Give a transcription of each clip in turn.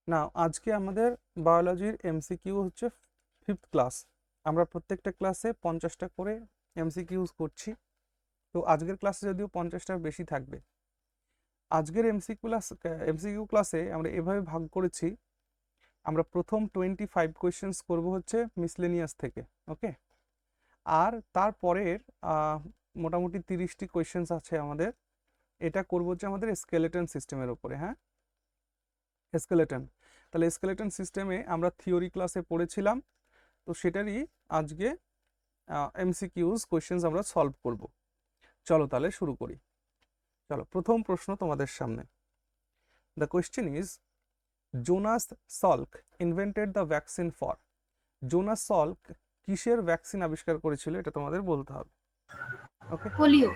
না, আজকে আমাদের বায়োলজির এমসিকিউ হচ্ছে 5th ক্লাস। আমরা প্রত্যেকটা ক্লাসে 50টা করে এমসিকিউজ করছি। তো আজকের ক্লাসে যদিও 50টার বেশি থাকবে। আজকের এমসিকিউ ক্লাসে আমরা এভাবে ভাগ করেছি, আমরা প্রথম 25 কোয়েশ্চেন্স করব হচ্ছে মিসলেনিয়াস থেকে, ওকে। আর তারপরের মোটামুটি 30টি কোয়েশ্চেন্স আছে আমাদের, এটা করবো হচ্ছে আমাদের স্কেলেটন সিস্টেমের উপরে। হ্যাঁ, স্কেলেটন। তাহলে স্কেলেটন সিস্টেমে আমরা থিওরি ক্লাসে পড়েছিলাম, তো সেটারই আজকে এমসিকিউজ কোয়েশ্চেন্স আমরা সলভ করব। চলো তাহলে শুরু করি। চলো, প্রথম প্রশ্ন তোমাদের সামনে। The question is, Jonas Salk invented the vaccine for. Jonas Salk কিসের ভ্যাকসিন আবিষ্কার করেছিল, এটা তোমাদের বলতে হবে। ওকে, পোলিও।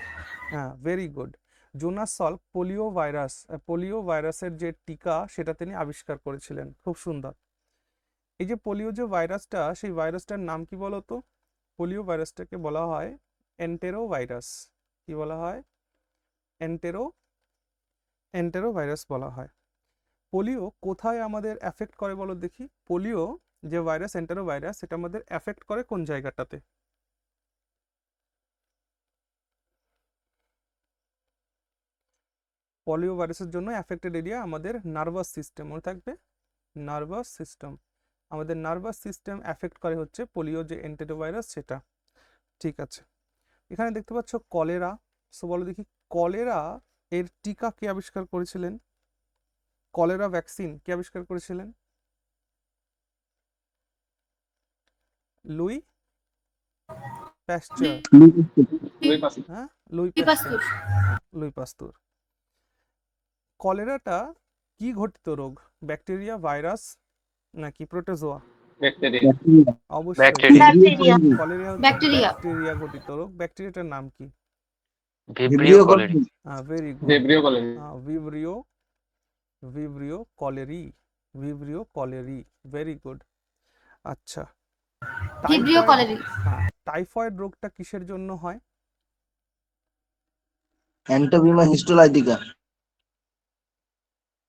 হ্যাঁ, very good. Jonas Salk polio ভাইরাসের যে টিকা সেটা তিনি আবিষ্কার করেছিলেন। খুব সুন্দর। এই যে পোলিও যে ভাইরাসটা, সেই ভাইরাসটার নাম কি বলো তো? পোলিও ভাইরাসটাকে বলা হয় এন্টেরো ভাইরাস। কি বলা হয়? এন্টেরো ভাইরাস বলা হয়। পোলিও কোথায় আমাদের অ্যাফেক্ট করে বলো দেখি? পোলিও যে ভাইরাস, এন্টেরো ভাইরাস, সেটা আমাদের অ্যাফেক্ট করে কোন জায়গাটাতে? পোলিও ভাইরাসের জন্য অ্যাফেক্টেড এরিয়া আমাদের নার্ভাস সিস্টেম, মনে থাকবে, নার্ভাস সিস্টেম। আমাদের নার্ভাস সিস্টেম অ্যাফেক্ট করে হচ্ছে পোলিও যে এন্টেরো ভাইরাস সেটা। ঠিক আছে, এখানে দেখতে পাচ্ছ কলেরা। সো বলো দেখি, কলেরা এর টিকা কে আবিষ্কার করেছিলেন? কলেরা ভ্যাকসিন কে আবিষ্কার করেছিলেন? লুই প্যাস্চার। হ্যাঁ, লুই প্যাস্চার। পাস্তুর। হ্যাঁ, লুই পাস্তুর। কলেরাটা কি ঘটিত রোগ? ব্যাকটেরিয়া, ভাইরাস, নাকি প্রোটোজোয়া? ব্যাকটেরিয়া। অবশ্যই ব্যাকটেরিয়া। ব্যাকটেরিয়া। কলেরিয়া হচ্ছে ব্যাকটেরিয়া। ব্যাকটেরিয়া ঘটিত রোগ। ব্যাকটেরিয়াটার নাম কি? Vibrio cholerae. Very good. Vibrio cholerae. Vibrio Vibrio cholerae. Vibrio cholerae, very good. আচ্ছা, ভিব্রিও টাইফয়েড। কলেরি। হ্যাঁ, টাইফয়েড রোগটা কিসের জন্য হয়? Entamoeba histolytica.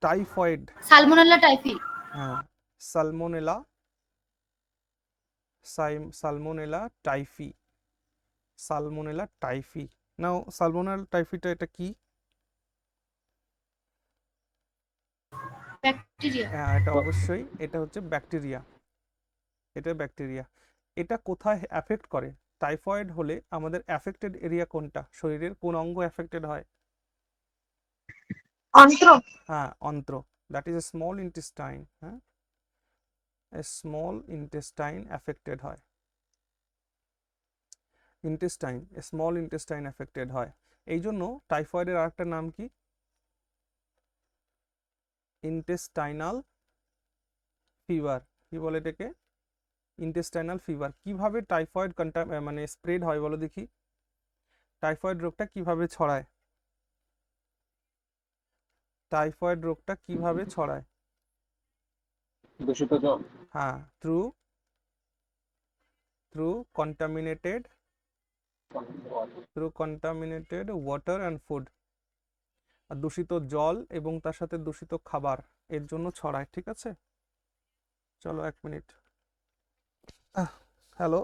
Typhoid. Salmonella typhi. হ্যাঁ, Salmonella. Salmonella typhi. Salmonella typhi. Now, Salmonella টাইফিটা এটা কি? ব্যাকটেরিয়া। হ্যাঁ, এটা অবশ্যই, এটা হচ্ছে ব্যাকটেরিয়া। এটা ব্যাকটেরিয়া। এটা কোথায় অ্যাফেক্ট করে? টাইফয়েড হলে আমাদের অ্যাফেক্টেড এরিয়া কোনটা? শরীরের কোন অঙ্গ অ্যাফেক্টেড হয়? অন্ত্র। হ্যাঁ, অন্ত্র। That is a small intestine. হ্যাঁ, স্মল ইন্টেস্টাইন অ্যাফেক্টেড হয়। স্মল ইন্টেস্টাইন অ্যাফেক্টেড হয়। এই জন্য টাইফয়েডের আরেকটা নাম কি? Intestinal fever. কি বলে এটাকে? Intestinal fever. কিভাবে টাইফয়েড মানে স্প্রেড হয় বলো দেখি? টাইফয়েড রোগটা কিভাবে ছড়ায়? টাইফয়েড রোগটা কিভাবে ছড়ায়? দূষিত জল। হ্যাঁ, through contaminated water and food. আর দূষিত জল এবং তার সাথে দূষিত খাবার, এর জন্য ছড়ায়। ঠিক আছে, চলো 1 মিনিট। হ্যালো,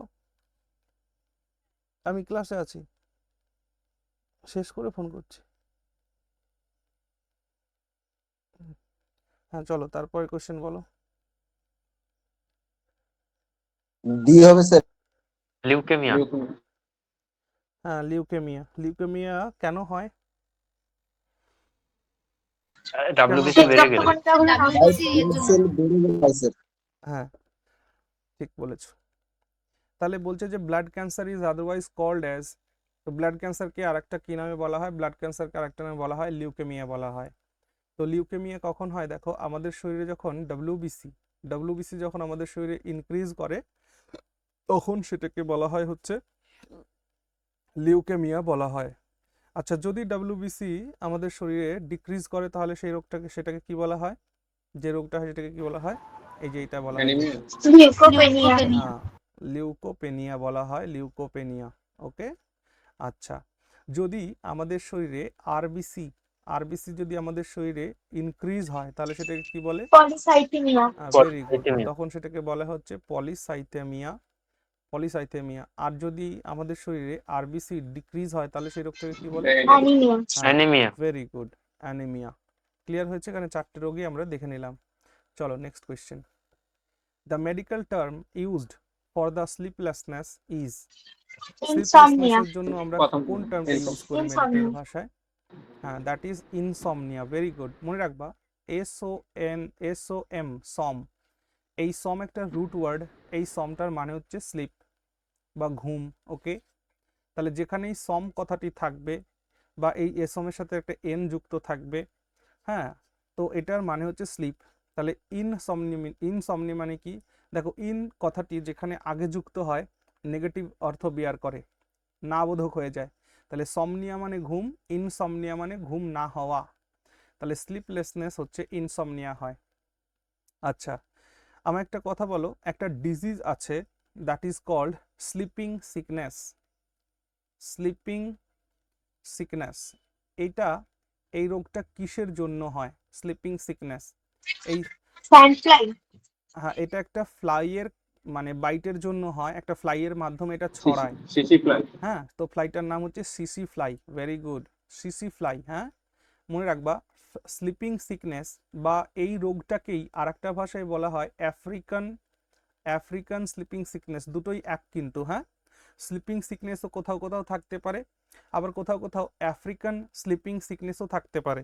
আমি ক্লাসে আছি, শেষ করে ফোন করছি। হ্যাঁ চলো, তারপরে কোশ্চেন বলো। ডি হবে স্যার। লিউকেমিয়া। হ্যাঁ, লিউকেমিয়া কেন হয়? ডাব্লিউবিসি বেড়ে গেলে। সেল বেড়ে গেলে হয় স্যার। হ্যাঁ, ঠিক বলেছো। তাহলে বলছে যে blood cancer is otherwise called as. তো ব্লাড ক্যান্সারকে আরেকটা কি নামে বলা হয়? ব্লাড ক্যান্সারকে আরেকটা নামে বলা হয় লিউকেমিয়া বলা হয়। তো লিউকেমিয়া কখন হয়? দেখো, আমাদের শরীরে যখন ডব্লিউবিসি যখন আমাদের শরীরে ইনক্রিজ করে, তখন সেটাকে বলা হয় হচ্ছে লিউকেমিয়া বলা হয়। আচ্ছা, যদি ডব্লিউবিসি আমাদের শরীরে ডিক্রিজ করে, তাহলে সেই সেটাকে কি বলা হয়? যে রোগটা হয় সেটাকে কি বলা হয়? এই যে এটা বলা হয়, লিউকোপেনিয়া। হ্যাঁ, লিউকোপেনিয়া বলা হয়, লিউকোপেনিয়া। ওকে। আচ্ছা, যদি আমাদের শরীরে আরবিসি যদি আমাদের শরীরে ইনক্রিজ হয় তাহলে সেটাকে কি বলে? পলিসাইথেমিয়া। Very good, Polycythemia। তখন সেটাকে বলা হচ্ছে পলিসাইথেমিয়া। পলিসাইথেমিয়া। আর যদি আমাদের শরীরে আরবিসি ডিক্রিজ হয় তাহলে সেই রোগটাকে কি বলে? অ্যানিমিয়া। হ্যাঁ, anaemia. Very good, anaemia. Clear হয়েছে? এখানে 4টে রোগই আমরা দেখে নিলাম। চলো next question. The medical term used for the sleeplessness is. Insomnia. স্লিপলেসনেসের জন্য আমরা কোন টার্মটা ইউজ করি মেডিকেল ইনসমনিয়া। ভাষায়? হ্যাঁ, that is insomnia. Very good, মনে রাখবা SOM, সম। এই সম একটা রুট ওয়ার্ড, এই সমটার মানে হচ্ছে স্লিপ বা ঘুম। ওকে, তাহলে যেখানেই সম কথাটি থাকবে বা এই এসমের সাথে একটা এন যুক্ত থাকবে, হ্যাঁ, তো এটার মানে হচ্ছে স্লিপ। তাহলে ইনসমনি মানে কি? দেখো, ইন কথাটি যেখানে আগে যুক্ত হয় নেগেটিভ অর্থ বিয়ার করে, না বোধক হয়ে যায়। তাহলে সমনিয়া মানে ঘুম, ইনসমনিয়া মানে ঘুম না হওয়া। তাহলে স্লিপলেসনেস হচ্ছে ইনসমনিয়া হয়। আচ্ছা, আমার একটা কথা বলো, একটা ডিজিজ আছে that is called sleeping sickness. Sleeping sickness, এই রোগটা কিসের জন্য হয়? স্লিপিং সিকনেস, এই স্যান্ডফ্লাই। হ্যাঁ, এটা একটা ফ্লাইয়ের মানে বাইটের জন্য হয়, একটা ফ্লাইয়ের মাধ্যমে এটা ছড়ায়। CC fly. হ্যাঁ, তো ফ্লাইটার নাম হচ্ছে CC fly. Very good, CC fly. হ্যাঁ, মনে রাখবা স্লিপিং সিকনেস বা এই রোগটাকেই আরেকটা ভাষায় বলা হয় আফ্রিকান স্লিপিং সিকনেস। দুটোই এক কিন্তু। হ্যাঁ, স্লিপিং সিকনেসও কোথাও কোথাও থাকতে পারে, আবার কোথাও কোথাও আফ্রিকান স্লিপিং সিকনেসও থাকতে পারে।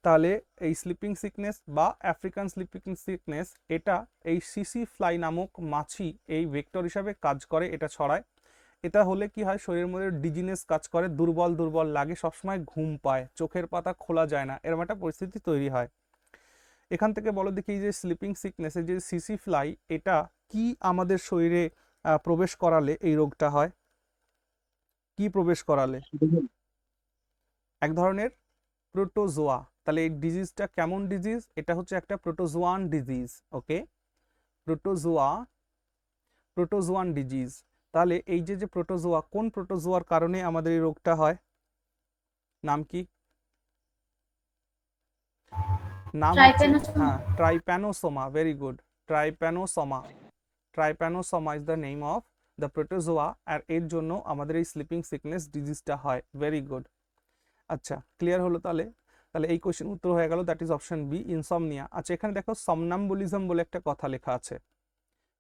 তাহলে এই স্লিপিং সিকনেস বা আফ্রিকান স্লিপিং সিকনেস, এটা এই সিসি ফ্লাই নামক মাছি এই ভেক্টর হিসাবে কাজ করে, এটা ছড়ায়। এটা হলে কি হয়, শরীরের মধ্যে ডিজিনেস কাজ করে, দুর্বল দুর্বল লাগে, সবসময় ঘুম পায়, চোখের পাতা খোলা যায় না, এরকম একটা পরিস্থিতি তৈরি হয়। এখান থেকে বলো দেখি, এই যে স্লিপিং সিকনেস, এই যে সিসি ফ্লাই, এটা কি আমাদের শরীরে প্রবেশ করালে এই রোগটা হয়? কি প্রবেশ করালে? এক ধরনের প্রোটোজোয়া। তাহলে এই ডিজিজটা কেমন ডিজিজ? এটা হচ্ছে একটা প্রোটোজোয়ান ডিজিজ। ওকে, প্রোটোজোয়ান ডিজিজ। তাহলে এই যে প্রোটোজোয়া, কোন প্রোটোজোয়ার কারণে আমাদের এই রোগটা হয়? নাম কি? নাম হচ্ছে, হ্যাঁ, Trypanosoma. Very good, Trypanosoma. Trypanosoma is the name of the protozoa, আর এর জন্য আমাদের এই স্লিপিং সিকনেস ডিজিজটা হয়। Very good. আচ্ছা, ক্লিয়ার হলো? তাহলে তাহলে এই কোশ্চেন উত্তর হয়ে গেল, that is option B, insomnia. আচ্ছা, এখানে দেখো সমনাম্বুলিজম বলে একটা কথা লেখা আছে।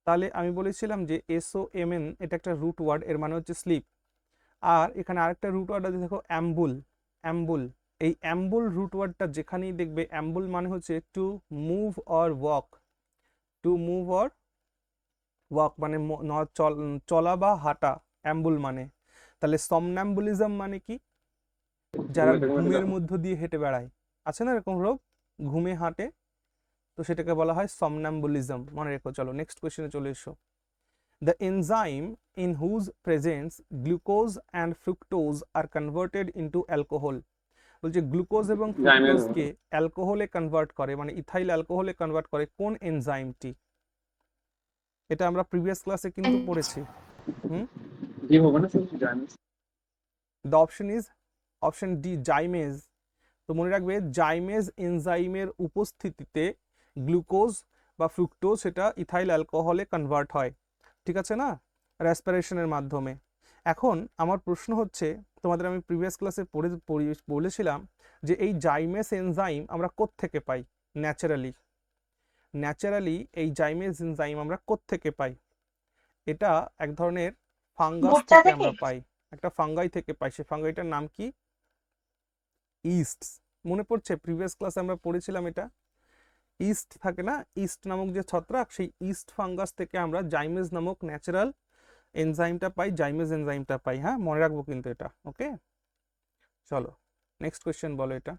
তাহলে আমি বলেছিলাম যে SOMN, এটা একটা রুট ওয়ার্ড, এর মানে হচ্ছে স্লিপ। আর এখানে আরেকটা রুট ওয়ার্ড আছে, দেখো অ্যাম্বুল। অ্যাম্বুল, এই অ্যাম্বুল রুট ওয়ার্ডটা যেখানেই দেখবে, অ্যাম্বুল মানে হচ্ছে to move or walk. To move or walk মানে চলা বা হাঁটা, অ্যাম্বুল মানে। তাহলে সমনাম্বুলিজম মানে কি? যারা ঘুমের মধ্য দিয়ে হেঁটে বেড়ায়, আছে না এরকম রোগ, ঘুমে হাঁটে, তো সেটাকে বলা হয় সমনাম্বুলিজম। মনে রেখো। চলো নেক্সট কোয়েশ্চেনে চলে এসো। The enzyme in whose presence glucose and fructose are converted into alcohol. বলছে গ্লুকোজ এবং ফ্রুক্টোজকে অ্যালকোহলে কনভার্ট করে, মানে ইথাইল অ্যালকোহলে কনভার্ট করে কোন এনজাইমটি? এটা আমরা প্রিভিয়াস ক্লাসে কিন্তু পড়েছি। The option is option D, zymase. তো মনে রাখবে, জাইমেজ এনজাইমের উপস্থিতিতে গ্লুকোজ বা ফ্রুক্টোজ সেটা ইথাইল অ্যালকোহলে কনভার্ট হয়। ঠিক আছে না, রেসপিরেশনের মাধ্যমে। এখন আমার প্রশ্ন হচ্ছে, তোমাদের আমি প্রিভিয়াস ক্লাসে বলেছিলাম যে এই জাইমেজ এনজাইম আমরা কোত্থেকে পাই? ন্যাচারালি এই জাইমেজ এনজাইম আমরা কোত্থেকে পাই? এটা এক ধরনের ফাঙ্গাস থেকে আমরা পাই, একটা ফাঙ্গাই থেকে পাই। সেই ফাঙ্গাইটার নাম কি? ইস্ট। মনে পড়ছে? প্রিভিয়াস ক্লাসে আমরা পড়েছিলাম এটা। ইস্ট থাকে না, ইস্ট নামক যে ছত্রাক, সেই ইস্ট ফাঙ্গাস থেকে আমরা জাইমেজ নামক ন্যাচারাল এনজাইমটা পাই, জাইমেজ এনজাইমটা পাই। হ্যাঁ, মনে রাখবো কিন্তু এটা। ওকে, চলো নেক্সট কোয়েশ্চেন বলো এটা।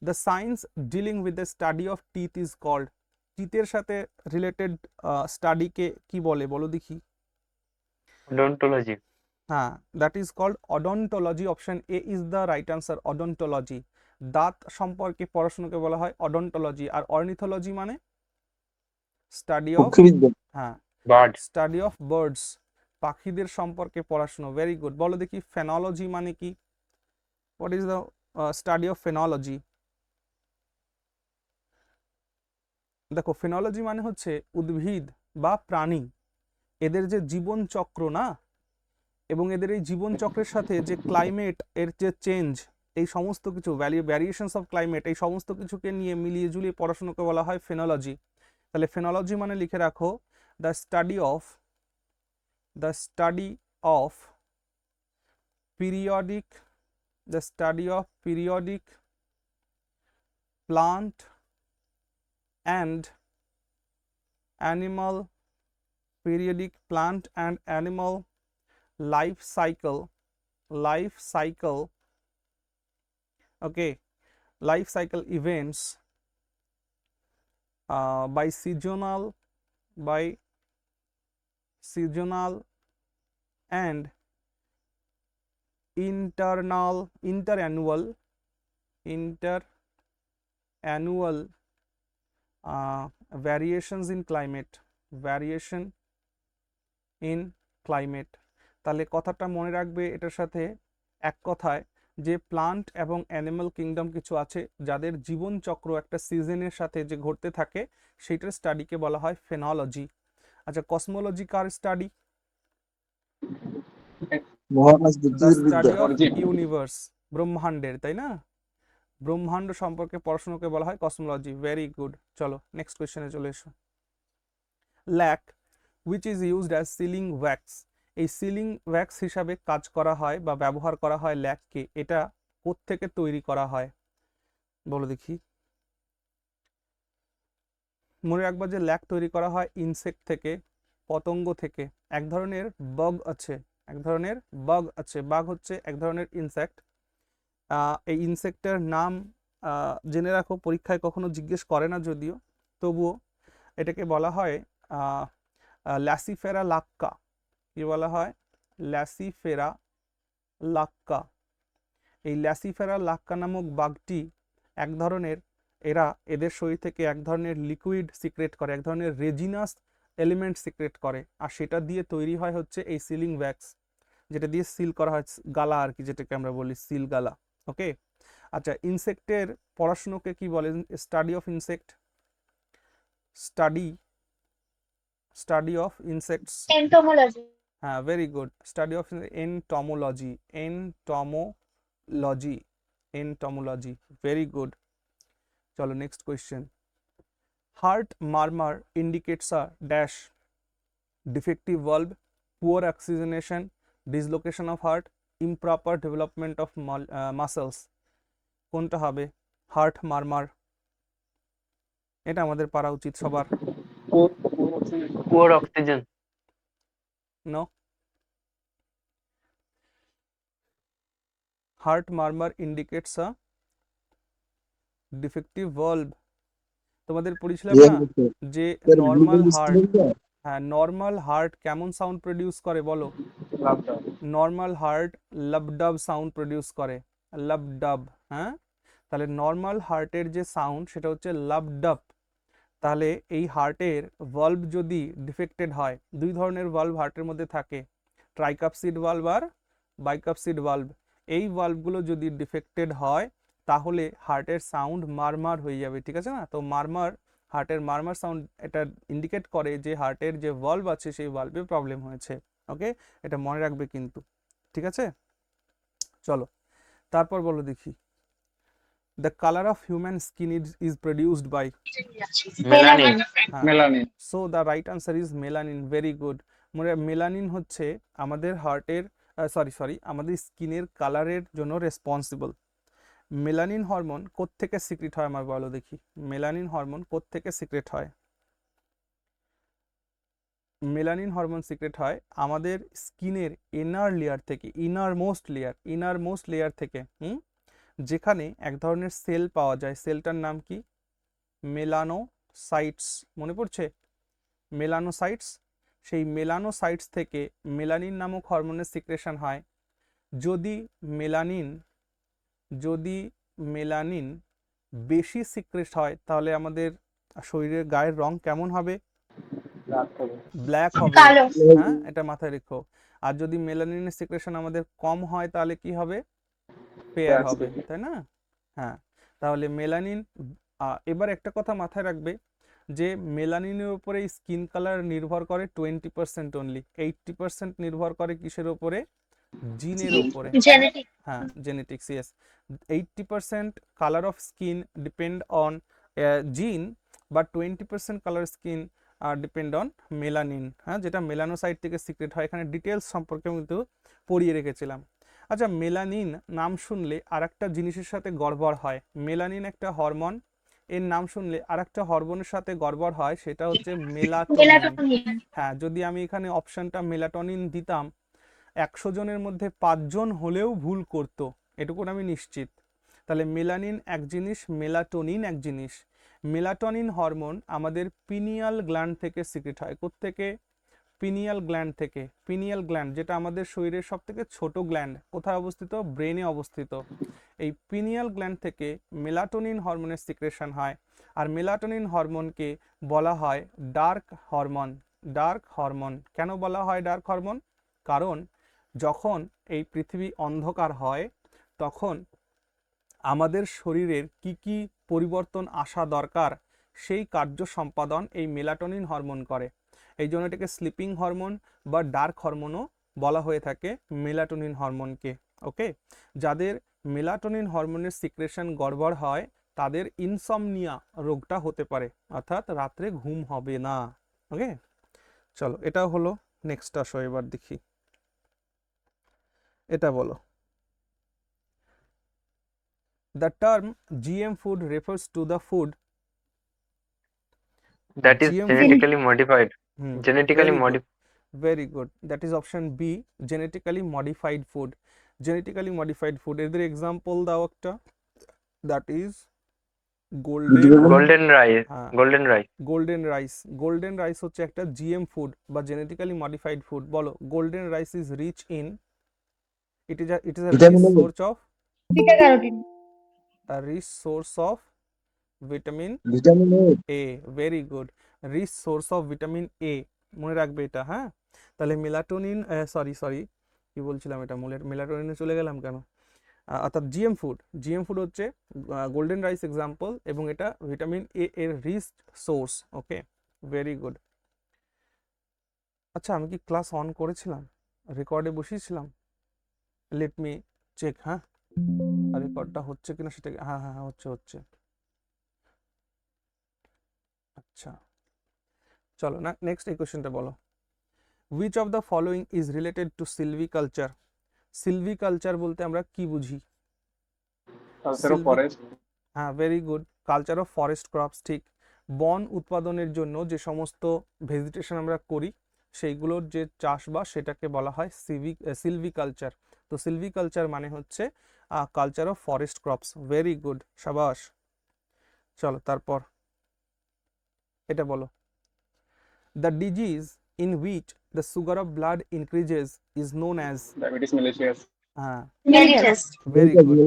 The science dealing with the study of teeth is called. টিথের সাথে রিলেটেড স্টাডিকে কি বলে বলো দেখি? ওডোন্টোলজি। হ্যাঁ, that is called odontology. Option A is the right answer, odontology. দাঁত সম্পর্কে পড়াশোনাকে বলা হয় অডন্টোলজি। আর অর্নিথোলজি মানে স্টাডি অফ, পক্ষীবিদ্যা। হ্যাঁ, বার্ড। স্টাডি অফ বার্ডস, পাখিদের সম্পর্কে পড়াশোনা। Very good. বলো দেখি ফেনোলজি মানে কি? What is the study of phenology. দেখো ফেনোলজি মানে হচ্ছে উদ্ভিদ বা প্রাণী, এদের যে জীবন চক্র না, এবং এদের এই জীবন চক্রের সাথে যে ক্লাইমেট এর যে চেঞ্জ, এই সমস্ত কিছু ভ্যারিয়েশনস অফ ক্লাইমেট, এই সমস্ত কিছুকে নিয়ে মিলিয়ে ঝুলিয়ে পড়াশোনাকে বলা হয় ফেনোলজি। তাহলে ফেনোলজি মানে লিখে রাখো the study of periodic the study of periodic plant and animal life cycle, okay, life cycle events by seasonal and interannual variations in climate, তাহলে কথাটা মনে রাখবে এটার সাথে এক কথায় যে প্লান্ট এবং অ্যানিমাল কিংডম কিছু আছে যাদের জীবন চক্র একটা সিজনের সাথে যে ঘটতে থাকে, সেইটার স্টাডিকে বলা হয় ফেনোলজি। আচ্ছা, কসমোলজি কার স্টাডি? মহাকাশ দ্য জ্যোতির্বিদ্যা। স্টাডি অফ ইউনিভার্স, ব্রহ্মাণ্ডের, তাই না? ব্রহ্মাণ্ড সম্পর্কে পড়াশোনাকে বলা হয় কসমোলজি। Very good. চলো নেক্সট কোয়েশ্চেনে চলে এসো। Lac which is used as sealing wax, এই সিলিং ওয়্যাক্স হিসাবে কাজ করা হয় বা ব্যবহার করা হয় ল্যাককে, এটা কোত্থেকে তৈরি করা হয় বলো দেখি। মনে রাখবা যে ল্যাক তৈরি করা হয় ইনসেক্ট থেকে, পতঙ্গ থেকে। এক ধরনের বাগ আছে, বাগ হচ্ছে এক ধরনের ইনসেক্ট। এই ইনসেক্টের নাম জেনে রাখো, পরীক্ষায় কখনো জিজ্ঞেস করে না যদিও, তবুও এটাকে বলা হয় ল্যাসিফেরা লাক্কা। কি বলা হয়? ল্যাসিফেরা লাক্কা। এই ল্যাসিফেরা লাক্কা নামক বাঘটি এক ধরনের, এদের শরীর থেকে এক ধরনের লিকুইড সিক্রেট করে, এক ধরনের রেজিনাস এলিমেন্ট সিক্রেট করে, আর সেটা দিয়ে তৈরি হয় হচ্ছে এই সিলিং ওয়্যাক্স, যেটা দিয়ে সিল করা হয় গালা আর কি, যেটাকে আমরা বলি সিল গালা। ওকে, আচ্ছা, ইনসেক্টের পড়াশুনোকে কি বলে? Study of insect, study of insects. Entomology. হ্যাঁ, very good. Study of entomology, very good. চলো next question. Heart murmur indicates a dash, defective valve, poor oxygenation, dislocation of heart, improper development of muscles. কোনটা হবে? Heart murmur, এটা আমাদের পারা উচিত সবার। Poor oxygen. No, heart murmur indicates a defective valve। তোমাদের পড়েছিলাম না যে নর্মাল হার্ট, হ্যাঁ, নর্মাল হার্ট কেমন সাউন্ড প্রডিউস করে বলো? নর্মাল হার্ট লাবডাব সাউন্ড প্রডিউস করে, লাবডাব। হ্যাঁ, তাহলে নর্মাল হার্টের যে সাউন্ড সেটা হচ্ছে লাবডাব। তাহলে এই হার্টের ভালভ যদি ডিফেক্টেড হয়, দুই ধরনের ভালভ হার্টের মধ্যে থাকে, ট্রাইকাপসিড ভালভ আর বাইকাপসিড ভালভ। এই ভালভগুলো যদি ডিফেক্টেড হয় তাহলে হার্টের সাউন্ড মারমার হয়ে যাবে, ঠিক আছে না? তো হার্টের মারমার সাউন্ড এটা ইন্ডিকেট করে যে হার্টের যে ভালভ আছে সেই ভালভে প্রবলেম হয়েছে। ওকে, এটা মনে রাখবে কিন্তু, ঠিক আছে? চলো তারপর বলো দেখি। The colour of human skin is produced by melanin. Melanin. So the right answer is melanin. Very good. Melanin হচ্ছে আমাদের হার্টের আমাদের স্কিনের কালারের জন্য রেসপন্সিবল। মেলানিন হরমোন কোত্থেকে সিক্রেট হয় আমার বলো দেখি। মেলানিন হরমোন কোত্থেকে সিক্রেট হয়? মেলানিন হরমোন সিক্রেট হয় আমাদের স্কিনের ইনার লেয়ার থেকে, ইনারমোস্ট লেয়ার থেকে, যেখানে এক ধরনের সেল পাওয়া যায়। সেলটার নাম কি? মেলানোসাইটস। মনে পড়ছে? মেলানোসাইটস। সেই মেলানোসাইটস থেকে মেলানিন নামক হরমোনের সিক্রেশন হয়। যদি মেলানিন বেশি সিক্রেট হয় তাহলে আমাদের শরীরের গায়ের রং কেমন হবে? ব্ল্যাক হবে। কালো। হ্যাঁ, এটা মাথায় রেখো। আর যদি মেলানিনের সিক্রেশন আমাদের কম হয় তাহলে কি হবে? পেয়ার হবে, তাই না? হ্যাঁ, তাহলে মেলানিন, এবার একটা কথা মাথায় রাখবে যে মেলানিনের উপরে স্কিন কালার নির্ভর করে 20% অনলি, 80% নির্ভর করে কিসের উপরে? জিনের উপরে। জেনেটিক। হ্যাঁ, genetics, yes. 80% colour of skin depend on জিন, বা 20% colour skin depend on melanin, হ্যাঁ, যেটা মেলানোসাইট থেকে সিক্রেট হয়। এখানে ডিটেলস সম্পর্কে কিন্তু পড়িয়ে রেখেছিলাম। আচ্ছা, মেলানিন নাম শুনলে আরেকটা জিনিসের সাথে গড়বড় হয়। মেলানিন একটা হরমোন, এর নাম শুনলে আরেকটা হরমোনের সাথে গড়বড় হয়, সেটা হচ্ছে মেলাটোনিন। মেলাটোনিন। হ্যাঁ, যদি আমি এখানে অপশনটা মেলাটোনিন দিতাম, 100 জনের মধ্যে 5 জন হলেও ভুল করতো, এটুকুন আমি নিশ্চিত। তাহলে মেলানিন এক জিনিস, মেলাটোনিন এক জিনিস। মেলাটোনিন হরমোন আমাদের পিনিয়াল গ্ল্যান্ড থেকে সিক্রেট হয়। কোত্থেকে? পিনিয়াল গ্ল্যান্ড থেকে। পিনিয়াল গ্ল্যান্ড যেটা আমাদের শরীরের সব থেকে ছোট গ্ল্যান্ড, কোথায় অবস্থিত? ব্রেনে অবস্থিত। এই পিনিয়াল গ্ল্যান্ড থেকে মেলাটোনিন হরমোনের সিক্রেশন হয়, আর মেলাটোনিন হরমোনকে বলা হয় ডার্ক হরমোন। ডার্ক হরমোন কেন বলা হয় ডার্ক হরমোন? কারণ যখন এই পৃথিবী অন্ধকার হয়, তখন আমাদের শরীরের কি কি পরিবর্তন আসা দরকার, সেই কার্য সম্পাদন এই মেলাটোনিন হরমোন করে। এই জন্য এটাকে স্লিপিং হরমোন বা ডার্ক হরমোনও বলা হয়ে থাকে মেলাটোনিন হরমোনকে। ওকে, যাদের মেলাটোনিন হরমোনের সিক্রেশন গড়বড় হয়, তাদের ইনসমনিয়া রোগটা হতে পারে, অর্থাৎ রাত্রে ঘুম হবে না। ওকে, চলো এটা হলো। নেক্সট আসো, এবার দেখি এটা বলো। The term GM food refers to the food That is GM food. genetically modified. Genetically Very good, modified. very good. That is option B, genetically modified food. Genetically modified food, এদের example দাও একটা। That is golden, Golden rice. হ্যাঁ, Golden rice. Golden rice. Golden rice হচ্ছে একটা GM food বা genetically modified food. বলো, golden rice is rich in, it is a rich Vitamin A. source of, beta carotene. a rich source of vitamin vitamin A. A. Very good, rich source of vitamin A, মনে রাখবে এটা। হ্যাঁ, তাহলে melatonin, sorry কি বলছিলাম, এটা মেলাটোনিনে চলে গেলাম কেন? অর্থাৎ জিএম ফুড, জিএম ফুড হচ্ছে গোল্ডেন রাইস এক্সাম্পল, এবং এটা ভিটামিন এ এর rich source. Okay, very good. আচ্ছা, আমি কি ক্লাস অন করেছিলাম? রেকর্ডে বসিয়েছিলাম? Let me check. হ্যাঁ, রেকর্ডটা হচ্ছে কিনা সেটাকে, হ্যাঁ হ্যাঁ হ্যাঁ, হচ্ছে। আচ্ছা, চলো না, নেক্সট এই কোশ্চেনটা বলো। Which of the following is related to সিলভিকালচার? সিলভিকালচার বলতে আমরা কি বুঝি? হ্যাঁ, very good, culture of forest crops, ঠিক। বন উৎপাদনের জন্য যে সমস্ত ভেজিটেশন আমরা করি, সেইগুলোর যে চাষবাস, সেটাকে বলা হয় সিলভিকালচার। তো সিলভিকালচার মানে হচ্ছে culture of forest crops. Very good, সাবাস। চলো তারপর এটা বলো। The disease in which the sugar of blood increases is known as, diabetes mellitus. Mellitus. Very good,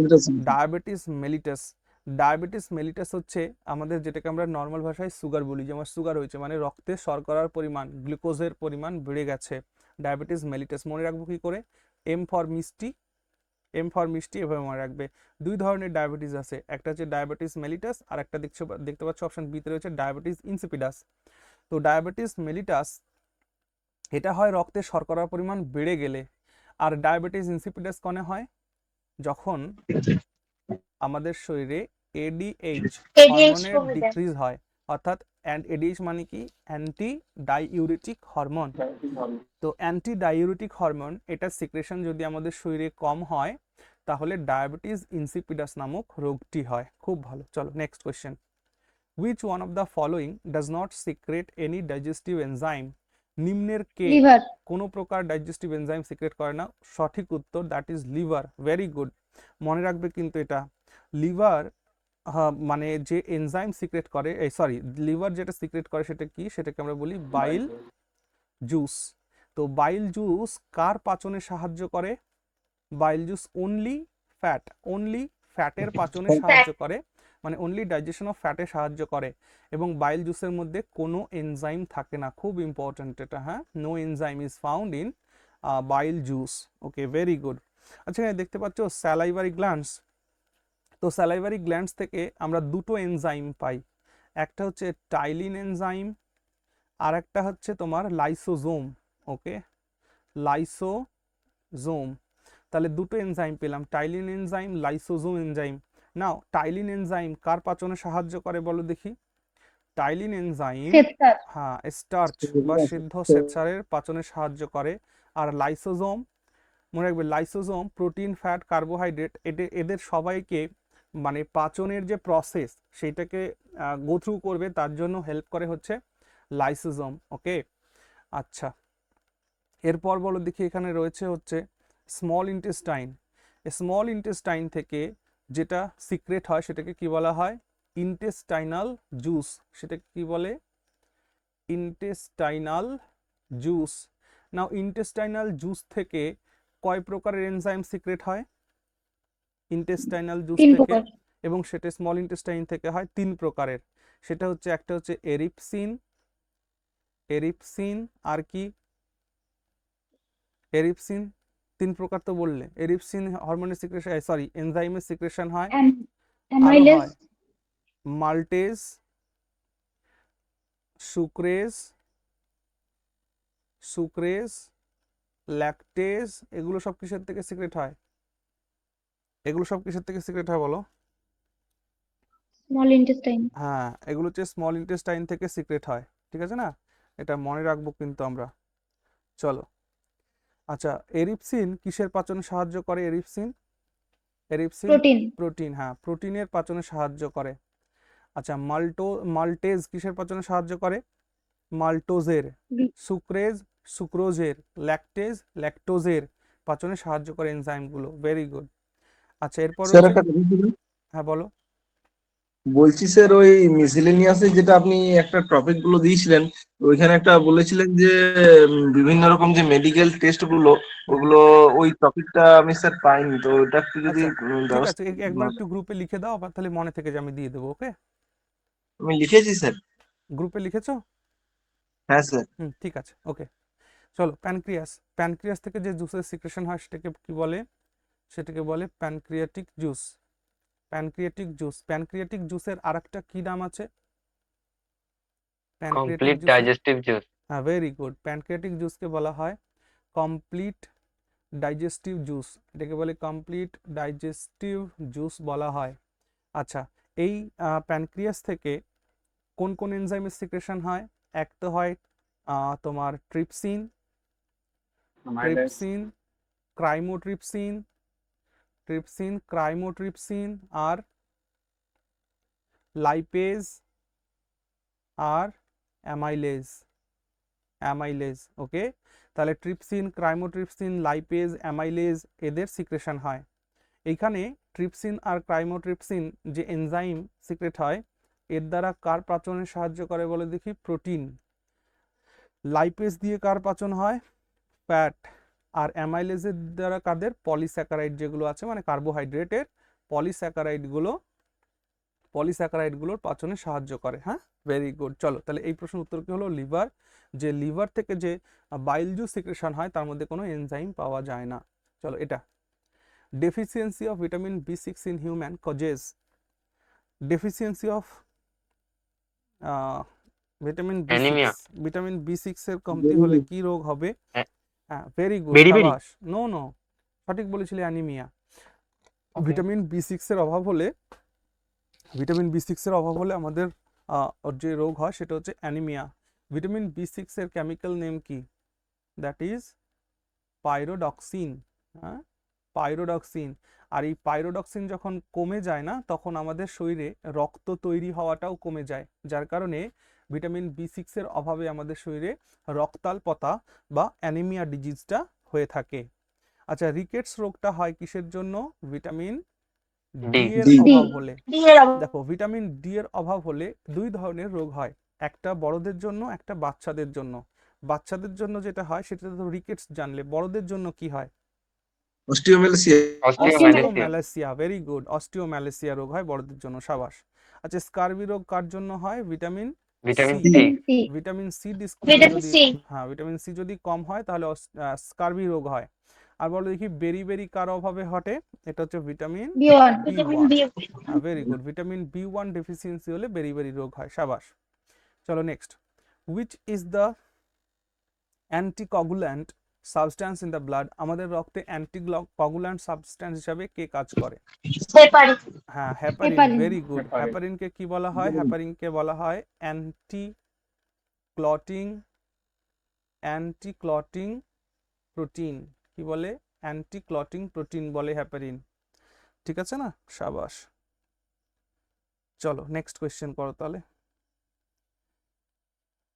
diabetes mellitus. Diabetes mellitus হচ্ছে আমাদের যেটাকে আমরা নর্মাল ভাষায় সুগার বলি, যে আমার সুগার হয়েছে, মানে রক্তে শর্করার পরিমাণ, গ্লুকোজের পরিমাণ বেড়ে গেছে। ডায়াবেটিস মেলিটাস মনে রাখবো কি করে? এম ফর মিষ্টি, এম ফর মিষ্টি, এভাবে মনে রাখবে। দুই ধরনের ডায়াবেটিস আছে, একটা হচ্ছে ডায়াবেটিস মেলিটাস, আর একটা দেখতে পাচ্ছ অপশন বিতে রয়েছে ডায়াবেটিস ইনসিপিডাস। তো ডায়াবেটিস মেলিটাস এটা হয় রক্তে শর্করার পরিমাণ বেড়ে গেলে, আর ডায়াবেটিস ইনসিপিডাস কনে হয়? যখন আমাদের শরীরে এডিএইচ হরমোনের ডিক্রিজ হয়, অর্থাৎ এডিএইচ মানে কি? Anti diuretic hormone. তো অ্যান্টি ডাইউরেটিক হরমোন এটা সিক্রেশন যদি আমাদের শরীরে কম হয়, তাহলে ডায়াবেটিস ইনসিপিডাস নামক রোগটি হয়। খুব ভালো, চলো next question. Which one of the following does not secrete any digestive enzyme? নিম্নের কে লিভার। কোনো প্রকার ডাইজেস্টিভ এনজাইম সিক্রেট করে না? সঠিক উত্তর, that is liver. Very good, মনে রাখবে কিন্তু এটা। লিভার মানে যে এনজাইম সিক্রেট করে, সরি, লিভার যেটা সিক্রেট করে সেটা কি? সেটাকে আমরা বলি বাইল জুস। তো বাইল জুস কার পাচনে সাহায্য করে? বাইল জুস অনলি ফ্যাটের পাচনে সাহায্য করে, মানে অনলি ডাইজেশন অফ ফ্যাটে সাহায্য করে, এবং বাইল জুসের মধ্যে কোনো এনজাইম থাকে না। খুব ইম্পর্টেন্ট এটা, হ্যাঁ, no enzyme is found in bile juice. Okay, very good. আচ্ছা এখানে দেখতে পাচ্ছ স্যালাইভারি গ্ল্যান্ডস, তো স্যালাইভারি গ্ল্যান্ডস থেকে আমরা দুটো এনজাইম পাই, একটা হচ্ছে টাইলিন এনজাইম আর একটা হচ্ছে তোমার লাইসোজোম। ওকে, লাইসোজোম, তাহলে দুটো এনজাইম পেলাম, টাইলিন এনজাইম, লাইসোজোম এনজাইম। নাও টাইলিন এনজাইম কার পাচনে সাহায্য করে বলো দেখি? টাইলিন এনজাইম, শ্বেতসার। হ্যাঁ, স্টার্চ বা সিদ্ধ শ্বেতসারের পাচনে সাহায্য করে। আর লাইসোজোম, মনে রাখবে লাইসোজোম প্রোটিন, ফ্যাট, কার্বোহাইড্রেট, এদের সবাইকে মানে পাচনের যে প্রসেস সেইটাকে গো থ্রু করবে, তার জন্য হেল্প করে হচ্ছে লাইসোজোম। ওকে, আচ্ছা এরপর বলো দেখি, এখানে রয়েছে হচ্ছে স্মল ইন্টেস্টাইন। স্মল ইন্টেস্টাইন থেকে যেটা সিক্রেট হয় সেটাকে কি বলা হয়? Intestinal juice. সেটাকে কি বলে? Intestinal juice. Now intestinal juice থেকে কয় প্রকারের এনজাইম সিক্রেট হয়? ইন্টেস্টাইনাল জুস 3 থেকে, প্রকার। এবং সেটা স্মল ইন্টেস্টাইন থেকে হয় 3 প্রকারের। সেটা হচ্ছে একটা হচ্ছে এরিপসিন, এরিপসিন আর কি? এরিপসিন 3 প্রকার তো বললে, এরিপসিন হরমোনের সিক্রেশন, সরি এনজাইমের সিক্রেশন হয়। আরো অ্যামাইলেজ, হয় মাল্টেজ, সুক্রেজ, সুক্রেজ, ল্যাকটেজ, এগুলো সব কিসের থেকে সিক্রেট হয়? এগুলো সব কিসের থেকে সিক্রেট হয় বলো? Small intestine. হ্যাঁ, এগুলো হচ্ছে স্মল ইন্টেস্টাইন থেকে সিক্রেট হয়, ঠিক আছে না? এটা মনে রাখবো কিন্তু আমরা। চলো, আচ্ছা এরিপসিন কিসের পাচনে সাহায্য করে? এরিপসিন, এরিপসিন প্রোটিন, প্রোটিন, হ্যাঁ প্রোটিনের পাচনে সাহায্য করে। আচ্ছা মাল্টেজ কিসের পাচনে সাহায্য করে? মাল্টোজের। সুক্রেজ সুক্রোজের, ল্যাকটেজ ল্যাকটোজের পাচনে সাহায্য করে এনজাইমগুলো। Very good. আচ্ছা এরপর স্যার হচ্ছে, একটা কথা ছিল, হ্যাঁ বলো। বলছি স্যার ওই মিসেলেনিয়াসে যেটা আপনি একটা টপিক গুলো দিয়েছিলেন, ওইখানে একটা বলেছিলেন যে বিভিন্ন রকম যে মেডিকেল টেস্ট গুলো, হুম, ওগুলো ওই টপিকটা আমি স্যার পাইনি, তো ওটা একটু যদি আচ্ছা ঠিক আছে, ব্যবস্থা একবার একটু গ্রুপে লিখে দাও, আবার তাহলে মনে থেকে যে আমি দিয়ে দেবো। ওকে, আমি লিখেছি স্যার। গ্রুপে লিখেছো? হ্যাঁ স্যার। হুম, ঠিক আছে, ওকে। চলো প্যানক্রিয়াস, প্যানক্রিয়াস থেকে যে জুসের সিক্রেশন হয় সেটাকে কি বলে? সেটাকে বলে pancreatic juice. Pancreatic juice, pancreatic জুসের আরেকটা কি নাম আছে? প্যানক্রিয়াটিক complete জুসের, digestive juice. হ্যাঁ ভেরি গুড, প্যানক্রিয়াটিক জুসকে বলা হয় কমপ্লিট ডাইজেস্টিভ জুস। এটাকে বলে কমপ্লিট ডাইজেস্টিভ জুস বলা হয়। আচ্ছা এই প্যানক্রিয়াস থেকে কোন কোন এনজাইমের সিক্রেশন হয়? এক তো হয় তোমার ট্রিপসিন, ট্রিপসিন, ক্রাইমোট্রিপসিন, ট্রিপসিন, ক্রাইমোট্রিপসিন আর লাইপেজ আর অ্যামাইলেজ, অ্যামাইলেজ। ওকে, তাহলে ট্রিপসিন, ক্রাইমোট্রিপসিন, লাইপেজ, অ্যামাইলেজ এদের সিক্রেশন হয়। এইখানে ট্রিপসিন আর ক্রাইমোট্রিপসিন যে এনজাইম সিক্রেট হয়, এর দ্বারা কার পাচনে সাহায্য করে বলে দেখি? প্রোটিন। লাইপেজ দিয়ে কার পাচন হয়? ফ্যাট। আর অ্যামাইলেজের দ্বারা কাদের? পলিস্যাকারাইড যেগুলো আছে, মানে কার্বোহাইড্রেটের পলিস্যাকারাইডগুলোর পাচনে সাহায্য করে। হ্যাঁ, ভেরি গুড। চলো তাহলে এই প্রশ্নের উত্তর কি হলো? লিভার। যে লিভার থেকে যে বাইল জুস সিক্রেশন হয় তার মধ্যে কোনো এনজাইম পাওয়া যায় না। চলো এটা, deficiency of vitamin B6 in human causes, deficiency of vitamin Anemia. B6 এর কমতি হলে কি রোগ হবে? A- হ্যাঁ ভেরি গুড, Beriberi. সাবাস। নো নো, সঠিক বলেছিলে, অ্যানিমিয়া। Okay. ভিটামিন B6 এর অভাব হলে, ভিটামিন B6 এর অভাব হলে আমাদের ওর যে রোগ হয় সেটা হচ্ছে অ্যানিমিয়া। ভিটামিন B6 এর কেমিক্যাল নেম কি? That is pyridoxine. হ্যাঁ, পাইরোডক্সিন। আর এই পাইরোডক্সিন যখন কমে যায় না, তখন আমাদের শরীরে রক্ত তৈরি হওয়াটাও কমে যায়, যার কারণে ভিটামিন B6 এর অভাবে আমাদের শরীরে রক্তাল্পতা বা অ্যানিমিয়া ডিজিজটা হয়ে থাকে। আচ্ছা রিকেটস রোগটা হয় কিসের জন্য? Vitamin D. ডি এর D। অভাব হলে। দেখো ভিটামিন ডি এর অভাব হলে দুই ধরনের রোগ হয়, একটা বড়দের জন্য, একটা বাচ্চাদের জন্য। বাচ্চাদের জন্য যেটা হয় সেটা তো রিকেটস জানলে, বড়দের জন্য কি হয়? Osteomalacia. Osteomalacia. Osteomalacia, very good, osteomalacia রোগ হয় বড়দের জন্য, সাবাস। আচ্ছা স্কারবি রোগ কার জন্য হয়? Vitamin Vitamin C. C. Vitamin C vitamin যদি, সি। হ্যাঁ ভিটামিন সি যদি কম হয় তাহলে স্কারবি রোগ হয়। আর বলো দেখি বেরি বেরি কার অভাবে ঘটে? এটা হচ্ছে vitamin B1 B1। Very good, vitamin B1 deficiency হলে বেরি বেরি রোগ হয়, সাবাস। চলো next, which is the anticoagulant substance in the blood? আমাদের রক্তে অ্যান্টিকগুল্যান্ট সাবস্ট্যান্স হিসাবে কে কাজ করে? হ্যাঁ, হেপারিন। হেপারিন। Very good. হেপারিনকে কি বলা হয়? হেপারিনকে বলা হয় অ্যান্টি প্রোটিন। কি বলে? অ্যান্টি ক্লটিং প্রোটিন বলে হেপারিন। ঠিক আছে না? সাবাস। চলো নেক্সট কোয়েশ্চেন করো তাহলে।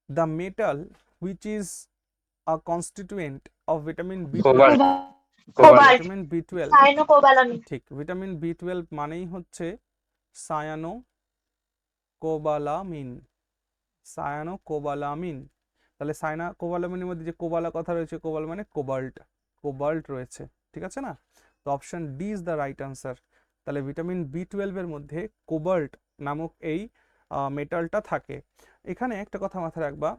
The metal which is a constituent of vitamin B12। Cobalt. Cobalt. Vitamin B12, ঠিক, ভিটামিন B12 মানেই হচ্ছে সায়ানোকোবালামিন। সায়ানোকোবালামিন। তাহলে সায়ানোকোবালামিনের মধ্যে যে কোবালা কথা রয়েছে, কোবাল মানে কোবাল্ট, কোবাল্ট রয়েছে। ঠিক আছে না? তো option D is the right answer. তাহলে ভিটামিন B12 এর মধ্যে কোবাল্ট নামক এই মেটালটা থাকে। এখানে একটা কথা মাথায় রাখবা,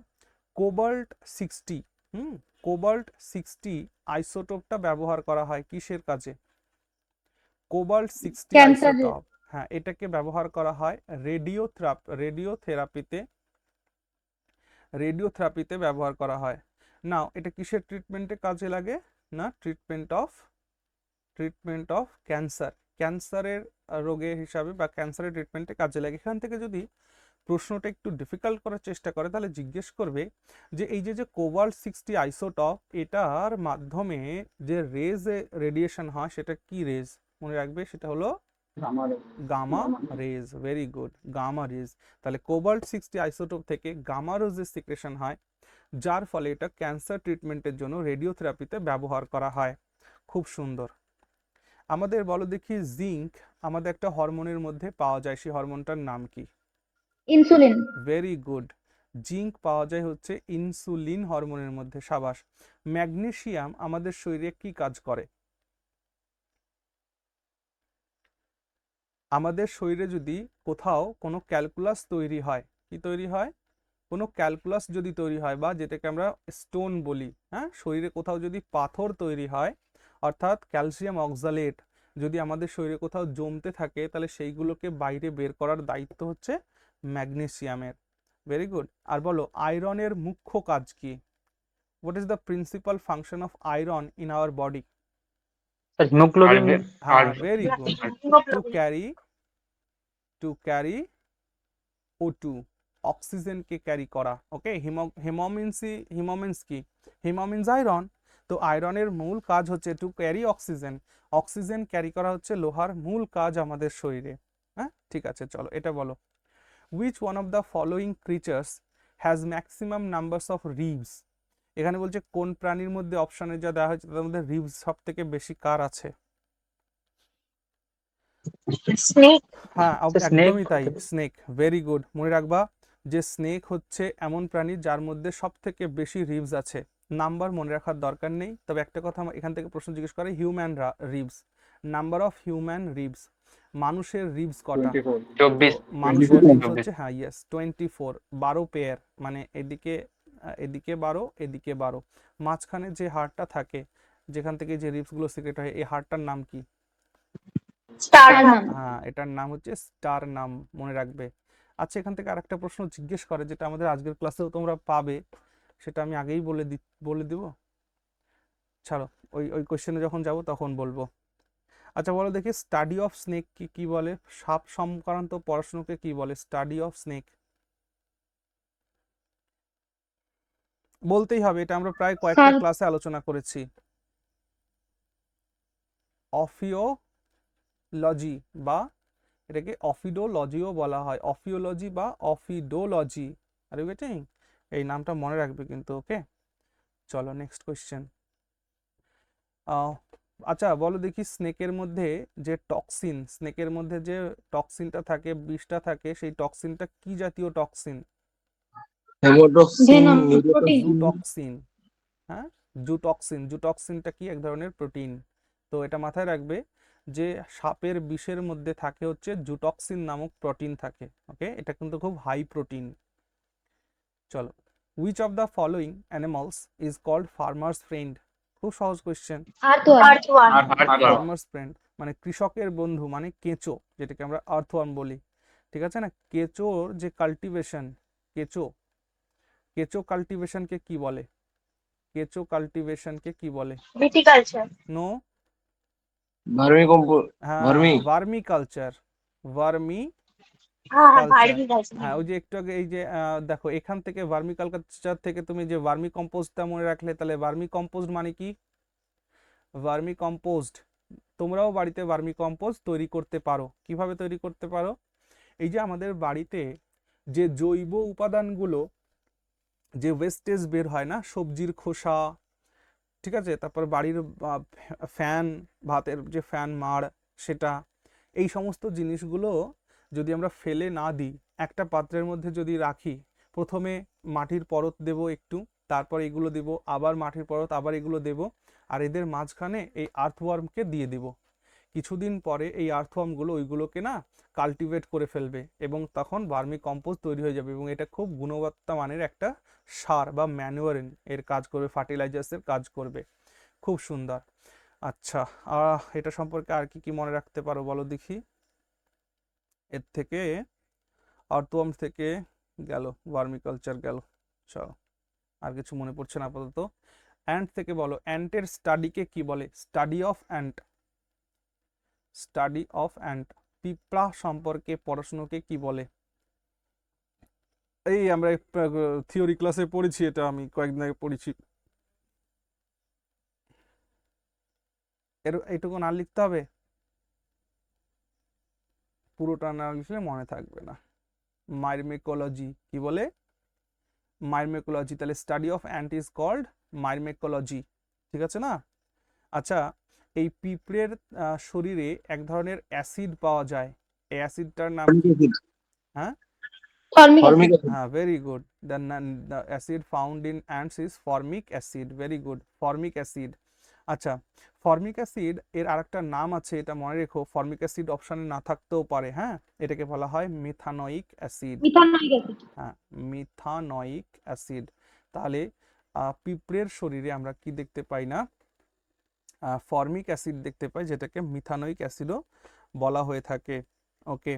কোবাল্ট 60, কোবাল্ট 60 আইসোটোপটা ব্যবহার করা হয় কিসের কাজে? Cobalt 60 cancer. আইসোটোপ, হ্যাঁ, এটাকে ব্যবহার করা হয় রেডিওথেরাপিতে ব্যবহার করা হয়। নাও এটা কিসের ট্রিটমেন্টে কাজে লাগে? না, ট্রিটমেন্ট অফ ক্যান্সারের রোগে হিসাবে বা ক্যান্সারের ট্রিটমেন্টে কাজে লাগে। এখান থেকে যদি প্রশ্নটা একটু ডিফিকাল্ট করার চেষ্টা করে তাহলে জিজ্ঞেস করবে যে এই যে কোবাল্ট 60 আইসোটপ, এটার মাধ্যমে যে রেডিয়েশন হয় সেটা কি রেজ? মনে রাখবে, সেটা হলো gamma rays. Very good, gamma rays. তাহলে কোবাল্ট 60 আইসোটোপ থেকে গামা রেজের সিক্রেশন হয়, যার ফলে এটা ক্যান্সার ট্রিটমেন্টের জন্য রেডিওথেরাপিতে ব্যবহার করা হয়। খুব সুন্দর। আমাদের বলো দেখি, জিঙ্ক আমাদের একটা হরমোনের মধ্যে পাওয়া যায়, সেই হরমোনটার নাম কি? ইনসুলিন। ভেরি গুড, জিঙ্ক পাওয়া যায় হচ্ছে ইনসুলিন হরমোনের মধ্যে, সাবাস। ম্যাগনেসিয়াম আমাদের শরীরে কি কাজ করে? আমাদের শরীরে যদি কোথাও কোনো ক্যালকুলাস তৈরি হয়, কি তৈরি হয়? কোনো ক্যালকুলাস যদি তৈরি হয়, বা যেটাকে আমরা স্টোন বলি, হ্যাঁ, শরীরে কোথাও যদি পাথর তৈরি হয়, অর্থাৎ ক্যালসিয়াম অক্সালেট যদি আমাদের শরীরে কোথাও জমতে থাকে, তাহলে সেইগুলোকে বাইরে বের করার দায়িত্ব হচ্ছে ম্যাগনেসিয়ামের। Very good. আর বলো, আয়রনের মুখ্য কাজ কি? What is the principal function of iron in our body? Haemoglobin. হ্যাঁ, very good, to carry O2, অক্সিজেনকে ক্যারি করা। ওকে, হিমোমিনস কি? হিমোমিনস আয়রন। তো আয়রনের মূল কাজ হচ্ছে to carry oxygen. Oxygen carry করা হচ্ছে লোহার মূল কাজ আমাদের শরীরে। হ্যাঁ, ঠিক আছে, চলো এটা বলো। Which one of the following creatures has maximum numbers of ribs? এখানে বলছে কোন প্রাণীর মধ্যে, অপশনে যা দেওয়া হয়েছে তার মধ্যে রিবস সব থেকে বেশি কার আছে? হ্যাঁ, একদমই তাই, স্নেক। Very good. মনে রাখবা যে স্নেক হচ্ছে এমন প্রাণী যার মধ্যে সব থেকে বেশি রিবস আছে। নাম্বার মনে রাখার দরকার নেই, তবে একটা কথা এখান থেকে প্রশ্ন জিজ্ঞেস করে, human ribs, number of human ribs, মানুষের রিবস কটা? 24। মানুষের রিবস হচ্ছে, হ্যাঁ, ইয়েস, 24, 12 পেয়ার, মানে এদিকে 12, এদিকে 12, মাঝখানে যে হাড়টা থাকে যেখান থেকে যে রিবস গুলো সিক্রেট হয়, এই হাড়টার নাম কি? হ্যাঁ, এটার নাম হচ্ছে স্টারনাম, মনে রাখবে। আচ্ছা, এখান থেকে আরেকটা প্রশ্ন জিজ্ঞেস করে যেটা আমাদের আজকের ক্লাসেও তোমরা পাবে, সেটা আমি আগেই বলে দিব। ছাড়ো, ওই কোশ্চেনে যখন যাব তখন বলবো। আচ্ছা বলো দেখি, স্টাডি অফ স্নেক কি বলে? সাপ সংক্রান্ত পড়াশোনাকে কি বলে? স্টাডি অফ স্নেক বলতেই হবে, এটা আমরা প্রায় কয়েকটা ক্লাসে আলোচনা করেছি। অফিওলজি, বা এটাকে অফিডোলজিও বলা হয়, অফিওলজি বা অফিডোলজি। Are you getting? এই নামটা মনে রাখবে কিন্তু। ওকে, চলো নেক্সট কোয়েশ্চেন। আচ্ছা বলো দেখি, স্নেকের মধ্যে যে টক্সিনটা থাকে, বিষটা থাকে, সেই টক্সিনটা কি জাতীয় টক্সিন? হেমোটক্সিন, জুটক্সিন। হ্যাঁ, জুটক্সিনটা কি? এক ধরনের প্রোটিন। তো এটা মাথায় রাখবে যে সাপের বিষের মধ্যে থাকে হচ্ছে জুটক্সিন নামক প্রোটিন থাকে। ওকে, এটা কিন্তু খুব হাই প্রোটিন। চলো, which of the following animals is called farmer's friend? খুব সহজ কোয়েশ্চেন। আর্থওয়ার্ম। ফার্মার্স ফ্রেন্ড মানে কৃষকের বন্ধু, মানে কেঁচো, যেটাকে আমরা আর্থওয়ার্ম বলি, ঠিক আছে না? কেঁচোর যে কাল্টিভেশন, কেঁচো কেঁচো কাল্টিভেশনকে কি বলে? কেঁচো কাল্টিভেশনকে কি বলে? ভিটিকালচার। নো, ভার্মি হ্যাঁ, ভার্মি ভার্মি কালচার, ভার্মি হ্যাঁ কালচার। ভার্মিকালচার। হ্যাঁ, ওই যে একটু আগে এই যে দেখো এখান থেকে ভার্মি কালচার থেকে তুমি যে ভার্মি কম্পোস্টটা মনে রাখলে, তাহলে ভার্মি কম্পোস্ট মানে কি? ভার্মি কম্পোস্ট, তোমরাও বাড়িতে ভার্মি কম্পোস্ট তৈরি করতে পারো। কিভাবে তৈরি করতে পারো? এই যে আমাদের বাড়িতে যে জৈব উপাদানগুলো, যে ওয়েস্টেজ বের হয় না, সবজির খোসা, ঠিক আছে, তারপর বাড়ির ফ্যান, ভাতের যে ফ্যান মাড়, সেটা, এই সমস্ত জিনিসগুলো যদি আমরা ফেলে না দিই, একটা পাত্রের মধ্যে যদি রাখি, প্রথমে মাটির পরত দেব একটু, তারপর এগুলো দেব, আবার মাটির পরত, আবার এগুলো দেব, আর এদের মাঝখানে এই আর্থওয়ার্মকে দিয়ে দেব। কিছুদিন পরে এই আর্থওয়ার্মগুলো ওইগুলোকে না কাল্টিভেট করে ফেলবে, এবং তখন ভার্মি কম্পোস্ট তৈরি হয়ে যাবে, এবং এটা খুব গুণগত মানের একটা সার বা ম্যানুয়ার এর কাজ করবে, ফার্টিলাইজার্সের কাজ করবে। খুব সুন্দর। আচ্ছা, এটা সম্পর্কে আর কি কি মনে রাখতে পারো বলো দেখি? এর থেকে আর্থওয়ার্ম থেকে গেল, ভার্মিকালচার গেল, চলো আর কিছু মনে পড়ছে না আপাতত। অ্যান্ট থেকে বলো, অ্যান্টের স্টাডিকে কি বলে? Study of ant, study of ant. পিঁপড়া সম্পর্কে পড়াশোনাকে কি বলে? এই আমরা থিওরি ক্লাসে পড়েছি, এটা আমি কয়েকদিন আগে পড়েছি। এইটুকু না লিখতে হবে, পুরোটা না লিখলে মনে থাকবে না। মাইরমেকোলজি কি বলে? মাইরমেকোলজি, তাহলে study of ant is called myrmecology, ঠিক আছে না? আচ্ছা, এই পিঁপড়ের শরীরে এক ধরনের অ্যাসিড পাওয়া যায়, এই অ্যাসিডটার নাম কি? হ্যাঁ ফর্মিক অ্যাসিড। হ্যাঁ, very good. The acid found in ants is formic acid, very good, formic acid. আচ্ছা, ফর্মিক অ্যাসিড এর আরেকটা নাম আছে, এটা মনে রেখো, ফর্মিক অ্যাসিড অপশনে না থাকতেও পারে, হ্যাঁ, এটাকে বলা হয় মিথানোয়িক অ্যাসিড। Methanoic acid. হ্যাঁ, মিথানোয়িক অ্যাসিড। তাহলে পিঁপড়ের শরীরে আমরা কি দেখতে পাই না? ফর্মিক অ্যাসিড দেখতে পাই, যেটাকে মিথানোয়িক অ্যাসিডও বলা হয়ে থাকে। ওকে।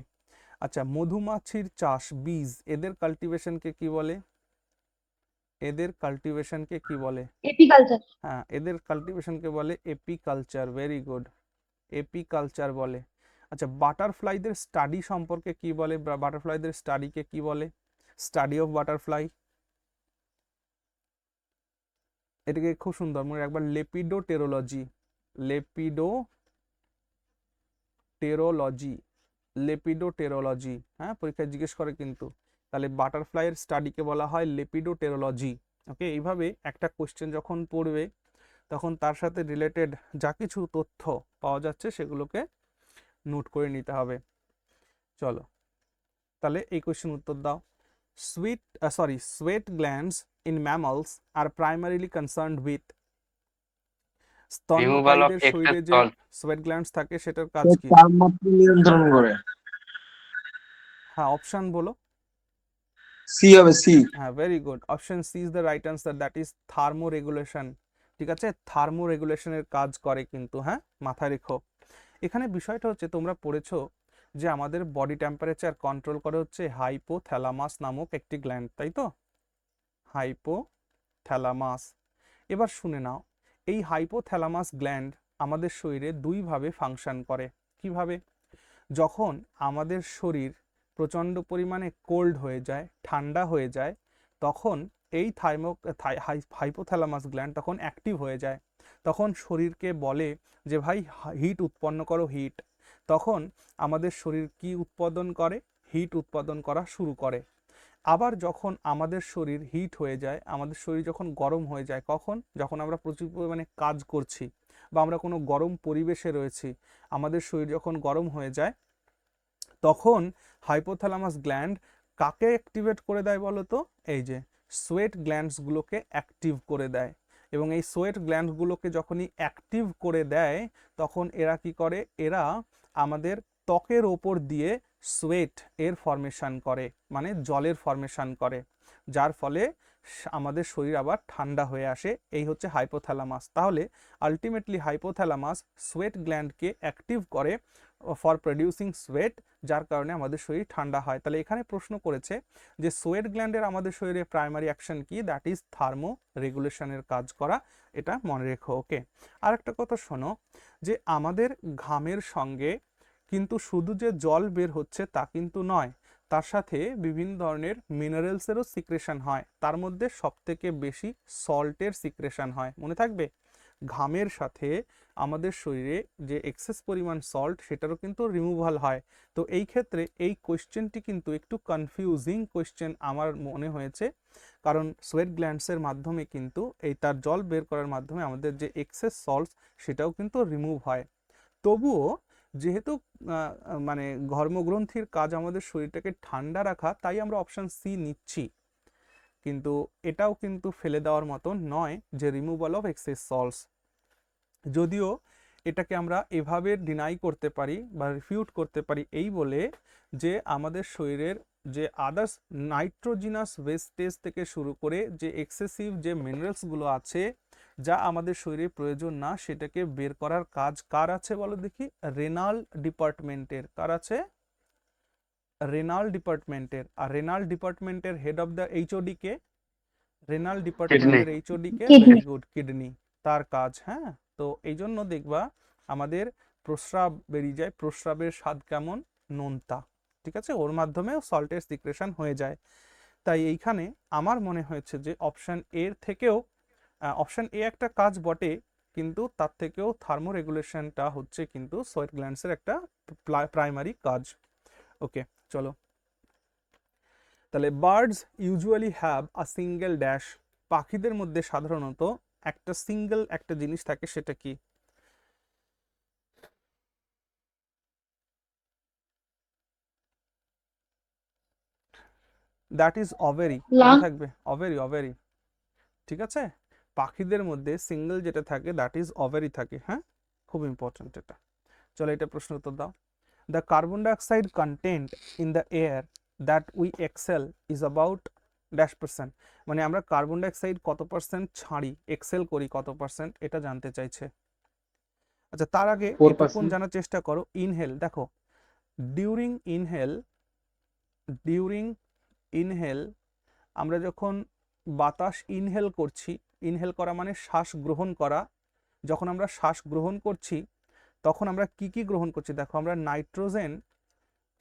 আচ্ছা, মধুমাছির চাষ, বীজ, এদের কাল্টিভেশনকে কি বলে? এদের কাল্টিভেশনকে কি বলে? এপিকালচার। হ্যাঁ, এদের কাল্টিভেশনকে বলে এপিকালচার, ভেরি গুড, এপিকালচার বলে। আচ্ছা, বাটারফ্লাইদের স্টাডি সম্পর্কে কি বলে? বাটারফ্লাইদের স্টাডিকে কি বলে? স্টাডি অফ বাটারফ্লাই, এটাকে খুব সুন্দর মনে একবার, লেপিডোটেরোলজি, লেপিডোটেরোলজি, লেপিডোটেরোলজি, হ্যাঁ, পরীক্ষায় জিজ্ঞেস করে কিন্তু। তাহলে বাটারফ্লাইয়ের স্টাডিকে বলা হয় লেপিডোটেরোলজি। ওকে, এইভাবে একটা কোশ্চেন যখন পড়বে, তখন তার সাথে রিলেটেড যা কিছু তথ্য পাওয়া যাচ্ছে সেগুলোকে নোট করে নিতে হবে। চলো, তাহলে এই কোশ্চেন উত্তর দাও। sweat glands in mammals are primarily concerned with removal of স্তন্যপায়ীদের শরীরে এক্সেস যে সল্ট। সোয়েট গ্ল্যান্ডস থাকে সেটার কাজ কি? তাপমাত্রা নিয়ন্ত্রণ করে। হ্যাঁ, অপশন বলো। সি হবে, সি। হ্যাঁ, very good, option C is the right answer, that is thermoregulation. ঠিক আছে, থার্মোরেগুলেশনের কাজ করে কিন্তু, হ্যাঁ, মাথায় রেখো। এখানে বিষয়টা হচ্ছে, তোমরা পড়েছো যে আমাদের বডি টেম্পারেচার কন্ট্রোল করে হচ্ছে হাইপোথ্যালামাস নামক একটি গ্ল্যান্ড, তাই তো? হাইপোথ্যালামাস। এবার শুনে নাও, এই হাইপোথ্যালামাস গ্ল্যান্ড আমাদের শরীরে দুইভাবে ফাংশন করে। কিভাবে? যখন আমাদের শরীর প্রচণ্ড পরিমাণে কোল্ড হয়ে যায়, ঠান্ডা হয়ে যায়, তখন এই হাইপোথ্যালামাস গ্ল্যান্ড তখন অ্যাক্টিভ হয়ে যায়, তখন শরীরকে বলে যে ভাই হিট উৎপন্ন করো, হিট। তখন আমাদের শরীর কি উৎপাদন করে? হিট উৎপাদন করা শুরু করে। আবার যখন আমাদের শরীর হিট হয়ে যায়, আমাদের শরীর যখন গরম হয়ে যায়, কখন? যখন আমরা প্রচুর পরিমাণে কাজ করছি বা আমরা কোনো গরম পরিবেশে রয়েছি, আমাদের শরীর যখন গরম হয়ে যায়, তখন হাইপোথ্যালামাস গ্ল্যান্ড কাকে অ্যাক্টিভেট করে দেয় বলো তো? এই যে সোয়েট গ্ল্যান্ডসগুলোকে অ্যাক্টিভ করে দেয়। এবং এই সোয়েট গ্ল্যান্ডসগুলোকে যখনই অ্যাক্টিভ করে দেয়, তখন এরা কি করে? এরা আমাদের ত্বকের ওপর দিয়ে সোয়েট এর ফর্মেশন করে, মানে জলের ফর্মেশন করে। যার ফলে আমাদের শরীর আবার ঠান্ডা হয়ে আসে, এই হচ্ছে হাইপোথ্যালামাস। তাহলে আলটিমেটলি হাইপোথ্যালামাস সোয়েট গ্ল্যান্ডকে অ্যাক্টিভ করে ফর প্রডিউসিং সোয়েট, যার কারণে আমাদের শরীর ঠান্ডা হয়। তাহলে এখানে প্রশ্ন করেছে যে সোয়েট গ্ল্যান্ডের আমাদের শরীরে প্রাইমারি অ্যাকশন কি, দ্যাট ইজ থার্মো রেগুলেশনের কাজ করা, এটা মনে রেখো। ওকে, আর একটা কথা শোনো, যে আমাদের ঘামের সঙ্গে কিন্তু শুধু যে জল বের হচ্ছে তা কিন্তু নয়, তার সাথে বিভিন্ন ধরনের মিনারেলসেরও সিক্রেশন হয়, তার মধ্যে সবথেকে বেশি সল্টের সিক্রেশন হয়। মনে থাকবে, ঘামের সাথে আমাদের শরীরে যে এক্সেস পরিমাণ সল্ট সেটারও কিন্তু রিমুভাল হয়। তো এই ক্ষেত্রে এই কোয়েশ্চেনটি কিন্তু একটু কনফিউজিং কোয়েশ্চেন আমার মনে হয়েছে, কারণ সোয়েট গ্ল্যান্ডসের মাধ্যমে কিন্তু এই তার জল বের করার মাধ্যমে আমাদের যে এক্সেস সল্ট সেটাও কিন্তু রিমুভ হয়। তবুও যেহেতু মানে ঘর্মগ্রন্থির কাজ আমাদের শরীরটাকে ঠান্ডা রাখা, তাই আমরা অপশন সি নিচ্ছি। কিন্তু এটাও কিন্তু ফেলে দেওয়ার মতো নয় যে রিমুভাল অফ এক্সেস সল্টস, যদিও এটাকে আমরা এভাবে ডিনাই করতে পারি বা রিফিউট করতে পারি এই বলে যে আমাদের শরীরের যে আদার্স নাইট্রোজিনাস ওয়েস্টেজ থেকে শুরু করে যে এক্সেসিভ যে মিনারেলসগুলো আছে যা আমাদের শরীরে প্রয়োজন না, সেটাকে বের করার কাজ কার আছে বলো দেখি? রেনাল ডিপার্টমেন্টের। কার আছে? রেনাল ডিপার্টমেন্টের। আর রেনাল ডিপার্টমেন্টের head of the HOD K? Renal ডিপার্টমেন্টের এইচওডি কে? ভেরি গুড, কিডনি, তার কাজ। হ্যাঁ, তো এই জন্য দেখবা আমাদের প্রস্রাব বেরিয়ে যায়, প্রস্রাবের স্বাদ কেমন? নোনতা। ঠিক আছে, ওর মাধ্যমেও সল্টের সিক্রেশন হয়ে যায়। তাই এইখানে আমার মনে হয়েছে যে অপশন এর থেকেও অপশন এ একটা কাজ বটে, কিন্তু তার থেকেও থার্মো রেগুলেশনটা হচ্ছে কিন্তু সোয়েট গ্ল্যান্ডসের একটা প্রাইমারি কাজ। ওকে, চলো তাহলে birds usually have a single dash. পাখিদের মধ্যে সাধারণত একটা সিঙ্গেল একটা জিনিস থাকে, সেটা কি? That is ovary. মনে থাকবে, অভেরি, অভেরি। ঠিক আছে, পাখিদের মধ্যে সিঙ্গেল যেটা থাকে দ্যাট ইজ অভেরি থাকে। হ্যাঁ, খুব ইম্পর্টেন্ট এটা। চলো এটা প্রশ্ন উত্তর দাও। The carbon dioxide content in the air that we exhale is about dash percent. মানে আমরা কার্বন ডাইঅক্সাইড কত পার্সেন্ট ছাড়ি, এক্সেল করি কত পার্সেন্ট, এটা জানতে চাইছে। আচ্ছা, তার আগে এটুকুন জানার চেষ্টা করো, ইনহেল দেখো, ডিউরিং ইনহেল আমরা যখন বাতাস ইনহেল করছি, ইনহেল করা মানে শ্বাস গ্রহণ করা, যখন আমরা শ্বাস গ্রহণ করছি তখন আমরা কি কি গ্রহণ করছি? দেখো, আমরা নাইট্রোজেন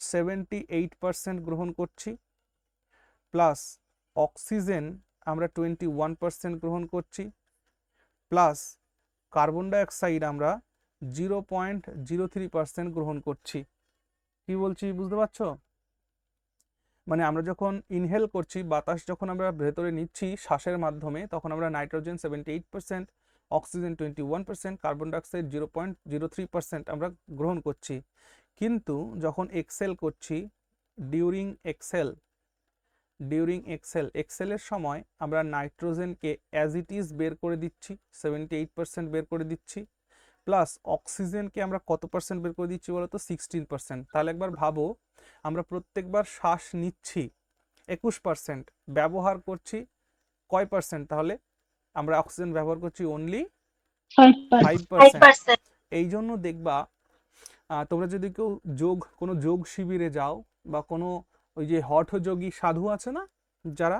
78% গ্রহণ করছি, প্লাস অক্সিজেন আমরা 21% গ্রহণ করছি, প্লাস কার্বন ডাইঅক্সাইড আমরা 0.03% গ্রহণ করছি। কি বলছি বুঝতে পারছো? মানে আমরা যখন ইনহেল করছি, বাতাস যখন আমরা ভেতরে নিচ্ছি শ্বাসের মাধ্যমে, তখন আমরা নাইট্রোজেন 78%, অক্সিজেন 21%, কার্বন ডাইঅক্সাইড 0.03% আমরা গ্রহণ করছি। কিন্তু যখন এক্সেল করছি, ডিউরিং এক্সেলের সময় আমরা নাইট্রোজেনকে অ্যাজ ইট ইজ বের করে দিচ্ছি, 78% বের করে দিচ্ছি, প্লাস অক্সিজেনকে আমরা কত পার্সেন্ট বের করে দিচ্ছি বলো তো? 16%। তাহলে একবার ভাবো, আমরা প্রত্যেকবার শ্বাস নিচ্ছি 21%, ব্যবহার করছি কয় পার্সেন্ট? তাহলে আমরা অক্সিজেন ব্যবহার করছি অনলি 5%। এই জন্য দেখবা তোমরা যদি কেউ কোনো যোগ শিবিরে যাও, বা কোনো ওই যে হঠযোগী সাধু আছে না, যারা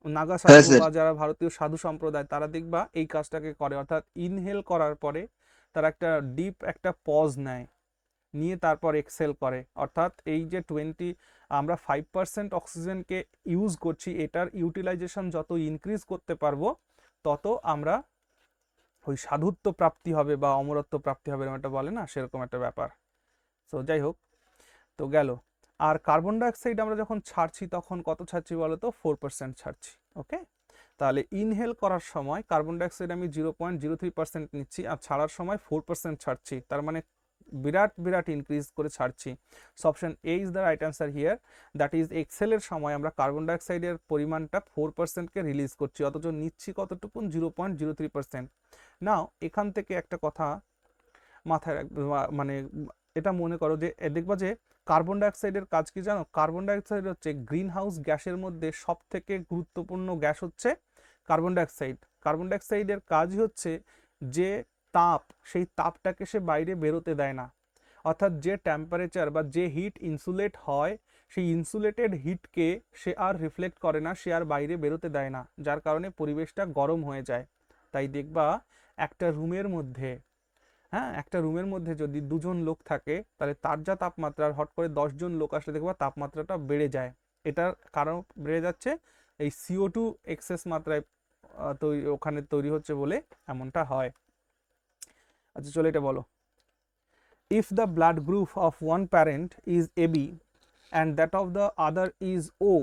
নাগা সাধু বা যারা ভারতীয় সাধু সম্প্রদায়, তারা দেখবা এই কাজটাকে করে, অর্থাৎ ইনহেল করার পরে তারা একটা ডিপ একটা পজ নেয়, নিয়ে তারপর এক্সেল করে। অর্থাৎ এই যে আমরা 5% অক্সিজেনকে ইউজ করছি, এটার ইউটিলাইজেশন যত ইনক্রিজ করতে পারবো তত আমরা ওই সাধুত্ব প্রাপ্তি হবে বা অমরত্ব প্রাপ্তি হবে, এরকম একটা বলে না, সেরকম একটা ব্যাপার। তো যাই হোক, তো গেল। আর কার্বন ডাইঅক্সাইড আমরা যখন ছাড়ছি তখন কত ছাড়ছি বলো তো? 4% ছাড়ছি। ওকে, তাহলে ইনহেল করার সময় কার্বন ডাইঅক্সাইড আমি 0.03% নিচ্ছি, আর ছাড়ার সময় 4% ছাড়ছি, তার মানে বিরাট ইনক্রিজ করে ছাড়ছি। So option A is the right answer here, that is এক্সেলের সময় আমরা কার্বন ডাইঅক্সাইডের পরিমাণটা 4%কে রিলিজ করছি, অথচ নিচ্ছি কতটুকুন? 0.03%। নাও এখান থেকে একটা কথা মাথায় রাখবে, মানে এটা মনে করো যে দেখবা যে কার্বন ডাইঅক্সাইডের কাজ কি জানো? কার্বন ডাইঅক্সাইড হচ্ছে গ্রিন হাউস গ্যাসের মধ্যে সব থেকে গুরুত্বপূর্ণ গ্যাস হচ্ছে কার্বন ডাইঅক্সাইড। কার্বন ডাইঅক্সাইডের কাজই হচ্ছে যে তাপ, সেই তাপটাকে সে বাইরে বেরোতে দেয় না। অর্থাৎ যে টেম্পারেচার বা যে হিট ইনসুলেট হয়, সেই ইনসুলেটেড হিটকে সে আর রিফ্লেক্ট করে না, সে আর বাইরে বেরোতে দেয় না, যার কারণে পরিবেশটা গরম হয়ে যায়। তাই দেখবা একটা রুমের মধ্যে, হ্যাঁ, একটা রুমের মধ্যে যদি দুজন লোক থাকে, তাহলে তার যা তাপমাত্রা, আর হট করে 10জন লোক আসলে দেখবা তাপমাত্রাটা বেড়ে যায়। এটার কারণ বেড়ে যাচ্ছে এই CO2 এক্সেস মাত্রায় ওখানে তৈরি হচ্ছে বলে এমনটা হয়। আচ্ছা চলো এটা বলো। If the blood group of one parent is AB and that of the other is O,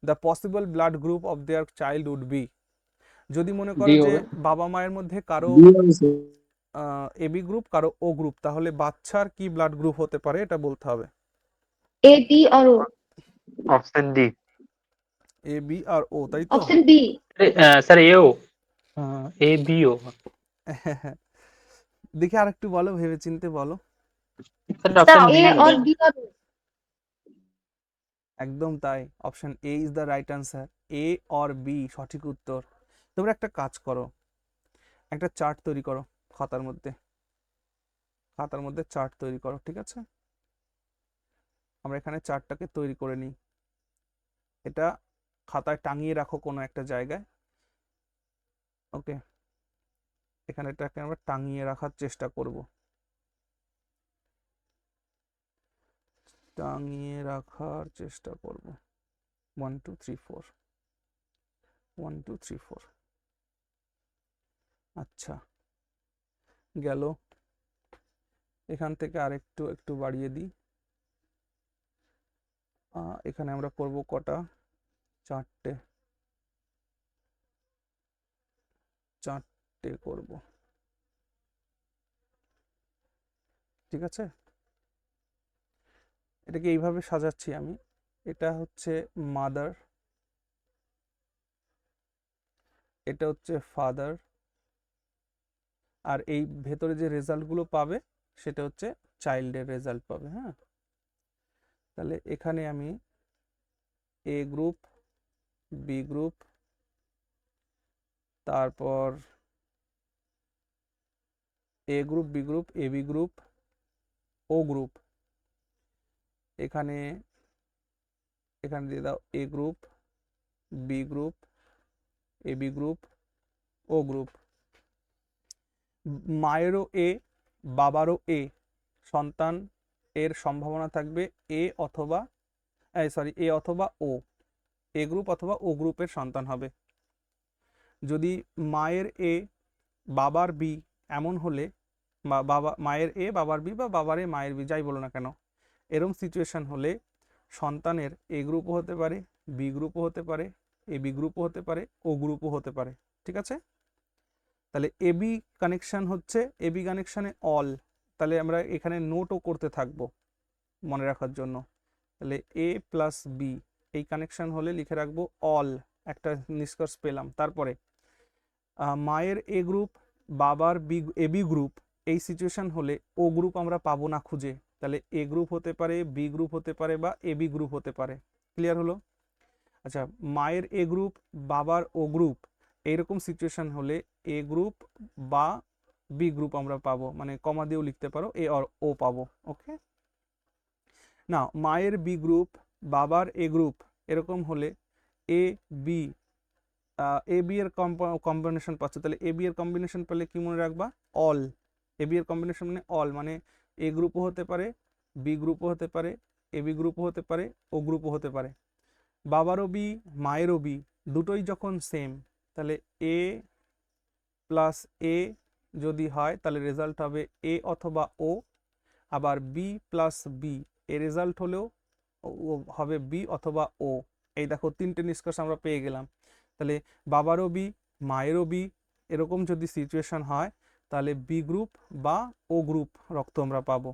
the possible blood group of their child would be। যদি মনে করো ডি যে হবে। বাবা মায়ের মধ্যে কারো দিয়ে হবে স্যার। AB গ্রুপ, কারো O গ্রুপ, তাহলে বাচ্চার কি ব্লাড গ্রুপ হতে পারে এটা বলতে হবে। A, B और O। Option D. AB আর O, তাই তো? Option B। স্যার এও, এ বিও। দেখি আর একটু বলো, ভেবে চিনতে বলো। Sir sir option B A और হবে। B और O। একদম তাই, option A is the right answer. A or B সঠিক উত্তর। তোমরা একটা কাজ করো, একটা চার্ট তৈরি করো খাতার মধ্যে, খাতার মধ্যে চার্ট তৈরি করো, ঠিক আছে? আমরা এখানে চার্টটাকে তৈরি করে নিই, এটা খাতায় টাঙিয়ে রাখো কোনো একটা জায়গায়। ওকে, এখানে এটাকে আমরা টাঙিয়ে রাখার চেষ্টা করব, টাঙিয়ে রাখার চেষ্টা করব। 1 2 3 4, 1 2 3 4। আচ্ছা গেল। এখান থেকে আরেকটু একটু বাড়িয়ে দিই। এখানে আমরা করব কটা? 4টে, 4টে করব, ঠিক আছে? এটাকে এইভাবে সাজাচ্ছি আমি। এটা হচ্ছে মাদার, এটা হচ্ছে ফাদার, আর এই ভেতরে যে রেজাল্টগুলো পাবে সেটা হচ্ছে চাইল্ডের রেজাল্ট পাবে। হ্যাঁ, তাহলে এখানে আমি A গ্রুপ, B গ্রুপ, তারপর A group, B group, AB group, O group, এখানে এখানে দিয়ে দাও A group, B group, AB group, O group. মায়েরও A, বাবারও A, সন্তান এর সম্ভাবনা থাকবে A অথবা A অথবা O, A গ্রুপ অথবা O গ্রুপের সন্তান হবে। যদি মায়ের A বাবার B এমন হলে, বা মায়ের A বাবার B বা বাবার A মায়ের B, যাই বলো না কেন, এরম সিচুয়েশন হলে সন্তানের A গ্রুপও হতে পারে, B গ্রুপও হতে পারে, AB গ্রুপও হতে পারে, O গ্রুপও হতে পারে, ঠিক আছে? তাহলে AB কানেকশন হচ্ছে, AB কানেকশনে অল, তাহলে আমরা এখানে নোটও করতে থাকবো মনে রাখার জন্য। তাহলে A প্লাস B এই কানেকশন হলে লিখে রাখবো অল, একটা নিষ্কর্ষ পেলাম। তারপরে মায়ের A গ্রুপ, বাবার AB গ্রুপ, এই সিচুয়েশন হলে O গ্রুপ আমরা পাবো না খুঁজে, তাহলে A গ্রুপ হতে পারে, B গ্রুপ হতে পারে, বা AB গ্রুপ হতে পারে। ক্লিয়ার হলো? আচ্ছা, মায়ের A গ্রুপ, বাবার O গ্রুপ, এইরকম সিচুয়েশন হলে A গ্রুপ বা B গ্রুপ আমরা পাবো, মানে কমা দিয়েও লিখতে পারো, A আর O পাবো। ওকে, না মায়ের B গ্রুপ, বাবার A গ্রুপ, এরকম হলে A B এর কম্বিনেশন পাচ্ছ, তাহলে AB এর কম্বিনেশন পেলে কি মনে রাখবা? অল। AB এর কম্বিনেশন মানে অল, মানে A গ্রুপও হতে পারে, B গ্রুপও হতে পারে, AB গ্রুপও হতে পারে, O গ্রুপও হতে পারে। বাবারও B, মায়েরও B, দুটোই যখন সেম, তাহলে A প্লাস A যদি হয় তাহলে রেজাল্ট হবে A অথবা O, আবার B প্লাস B এর রেজাল্ট হলেও হবে B অথবা O। এই দেখো তিনটে নিষ্কর্ষ আমরা পেয়ে গেলাম। তাহলে বাবারও B, মায়েরও B, এরকম যদি সিচুয়েশন হয় তাহলে B গ্রুপ বা O গ্রুপ রক্ত আমরা পাবো।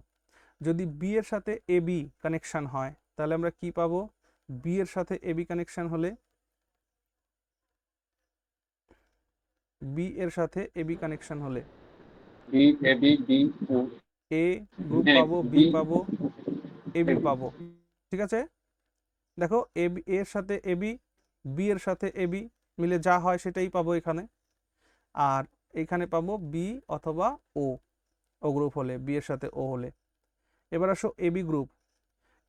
যদি B এর সাথে AB কানেকশন হয় তাহলে আমরা কি পাবো? B এর সাথে AB কানেকশন হলে, B এর সাথে AB কানেকশন হলে B A B B O, A group পাবো, B পাবো, এবি পাবো, ঠিক আছে। দেখো এবি এর সাথে এবি, বি এর সাথে এবি মিলে যা হয় সেটাই পাবো এখানে, আর এখানে পাবো বি অথবা ও, ও গ্রুপ হলে, বি এর সাথে ও হলে। এবার আসো এবি গ্রুপ।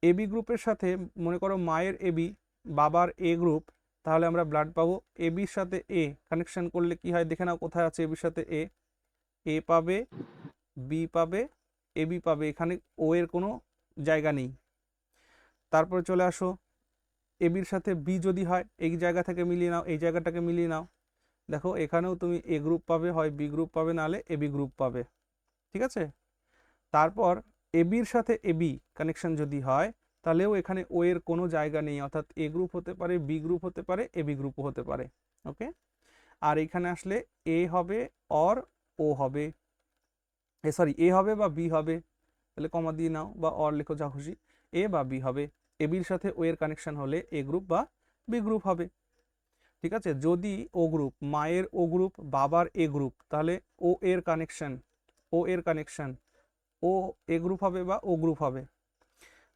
এবি গ্রুপের সাথে মনে করো মায়ের এবি, বাবার এ গ্রুপ, তাহলে আমরা ব্লাড পাবো। এবির সাথে এ কানেকশন করলে কি হয় দেখে নাও, কোথায় আছে এবির সাথে এ পাবে, বি পাবে, এবি পাবে, এখানে ও এর কোনো জায়গা নেই। তারপরে চলে আসো এবির সাথে বি যদি হয়, এই জায়গা থেকে মিলিয়ে নাও, এই জায়গাটাকে মিলিয়ে নাও, দেখো এখানেও তুমি এ গ্রুপ পাবে, হয় বি গ্রুপ পাবে, নাহলে এবি গ্রুপ পাবে, ঠিক আছে। তারপর এবির সাথে এবি কানেকশন যদি হয়, তাহলেও এখানে ও এর কোনো জায়গা নেই, অর্থাৎ এ গ্রুপ হতে পারে, বি গ্রুপ হতে পারে, এবি গ্রুপও হতে পারে, ওকে। আর এখানে আসলে এ হবে অর ও হবে, সরি এ হবে বা বি হবে, তাহলে কমা দিয়ে নাও বা অর লেখো, যা খুশি, এ বা বি হবে। এবির সাথে ও এর কানেকশন হলে এ গ্রুপ বা বি গ্রুপ হবে, ঠিক আছে। যদি ও গ্রুপ, মায়ের ও গ্রুপ, বাবার এ গ্রুপ, তাহলে ও এর কানেকশন, ও এর কানেকশন ও এ গ্রুপ হবে বা ও গ্রুপ হবে।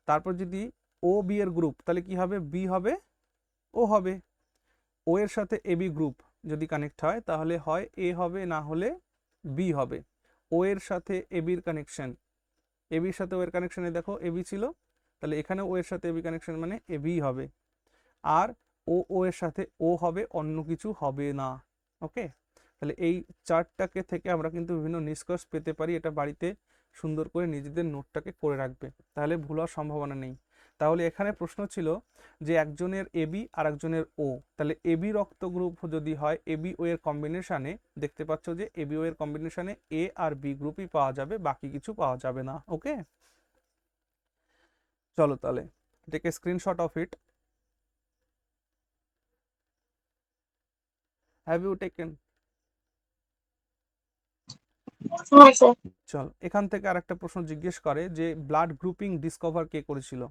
তারপর যদি ও বি এর গ্রুপ, তাহলে কি হবে, বি হবে ও হবে। ও এর সাথে এ বি গ্রুপ যদি কানেক্ট হয়, তাহলে হয় এ হবে, না হলে বি হবে। ও এর সাথে এ বির কানেকশন, এ বির সাথে ও এর কানেকশনে দেখো এ বি ছিল, তাহলে এখানে ও এর সাথে এ বি কানেকশন মানে এ বি হবে। আর ও এর সাথে ও হবে, অন্য কিছু হবে না, ওকে। তাহলে এই চার্টটাকে থেকে আমরা কিন্তু বিভিন্ন নিষ্কর্ষ পেতে পারি, এটা বাড়িতে সুন্দর করে নিজেদের নোটটাকে করে রাখবে, তাহলে ভুল হওয়ার সম্ভাবনা নেই। তাহলে এখানে প্রশ্ন ছিল যে একজনের এবি আর একজনের ও, তাহলে এবি রক্ত গ্রুপ যদি হয়, এবি ও এর কম্বিনেশনে দেখতে পাচ্ছ যে এবি ও এর কম্বিনেশনে এ আর বি গ্রুপই পাওয়া যাবে, বাকি কিছু পাওয়া যাবে না, ওকে। চলো তাহলে take a screenshot of it. Have you taken? হ্যাঁ স্যার। চল, এখান থেকে আরেকটা প্রশ্ন জিজ্ঞেস করে যে ব্লাড গ্রুপিং ডিসকভার কে করেছিল?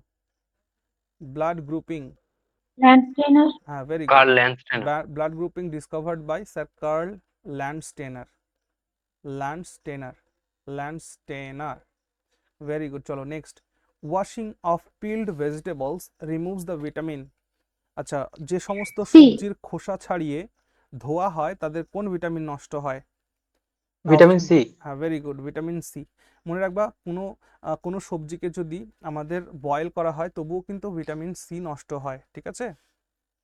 Blood grouping, Landsteiner. হ্যাঁ very good. Karl Landsteiner. Blood grouping discovered by sir Karl Landsteiner, Landsteiner, Landsteiner, very good. চলো next, washing of peeled vegetables removes the vitamin. আচ্ছা, যে সমস্ত সি। সবজির খোসা ছাড়িয়ে ধোয়া হয় তাদের কোন ভিটামিন নষ্ট হয়? Vitamin option, C. হ্যাঁ ভেরি গুড, ভিটামিন সি। মনে রাখবা, কোনো সবজিকে যদি আমাদের বয়েল করা হয় তবুও কিন্তু ভিটামিন সি নষ্ট হয়, ঠিক আছে।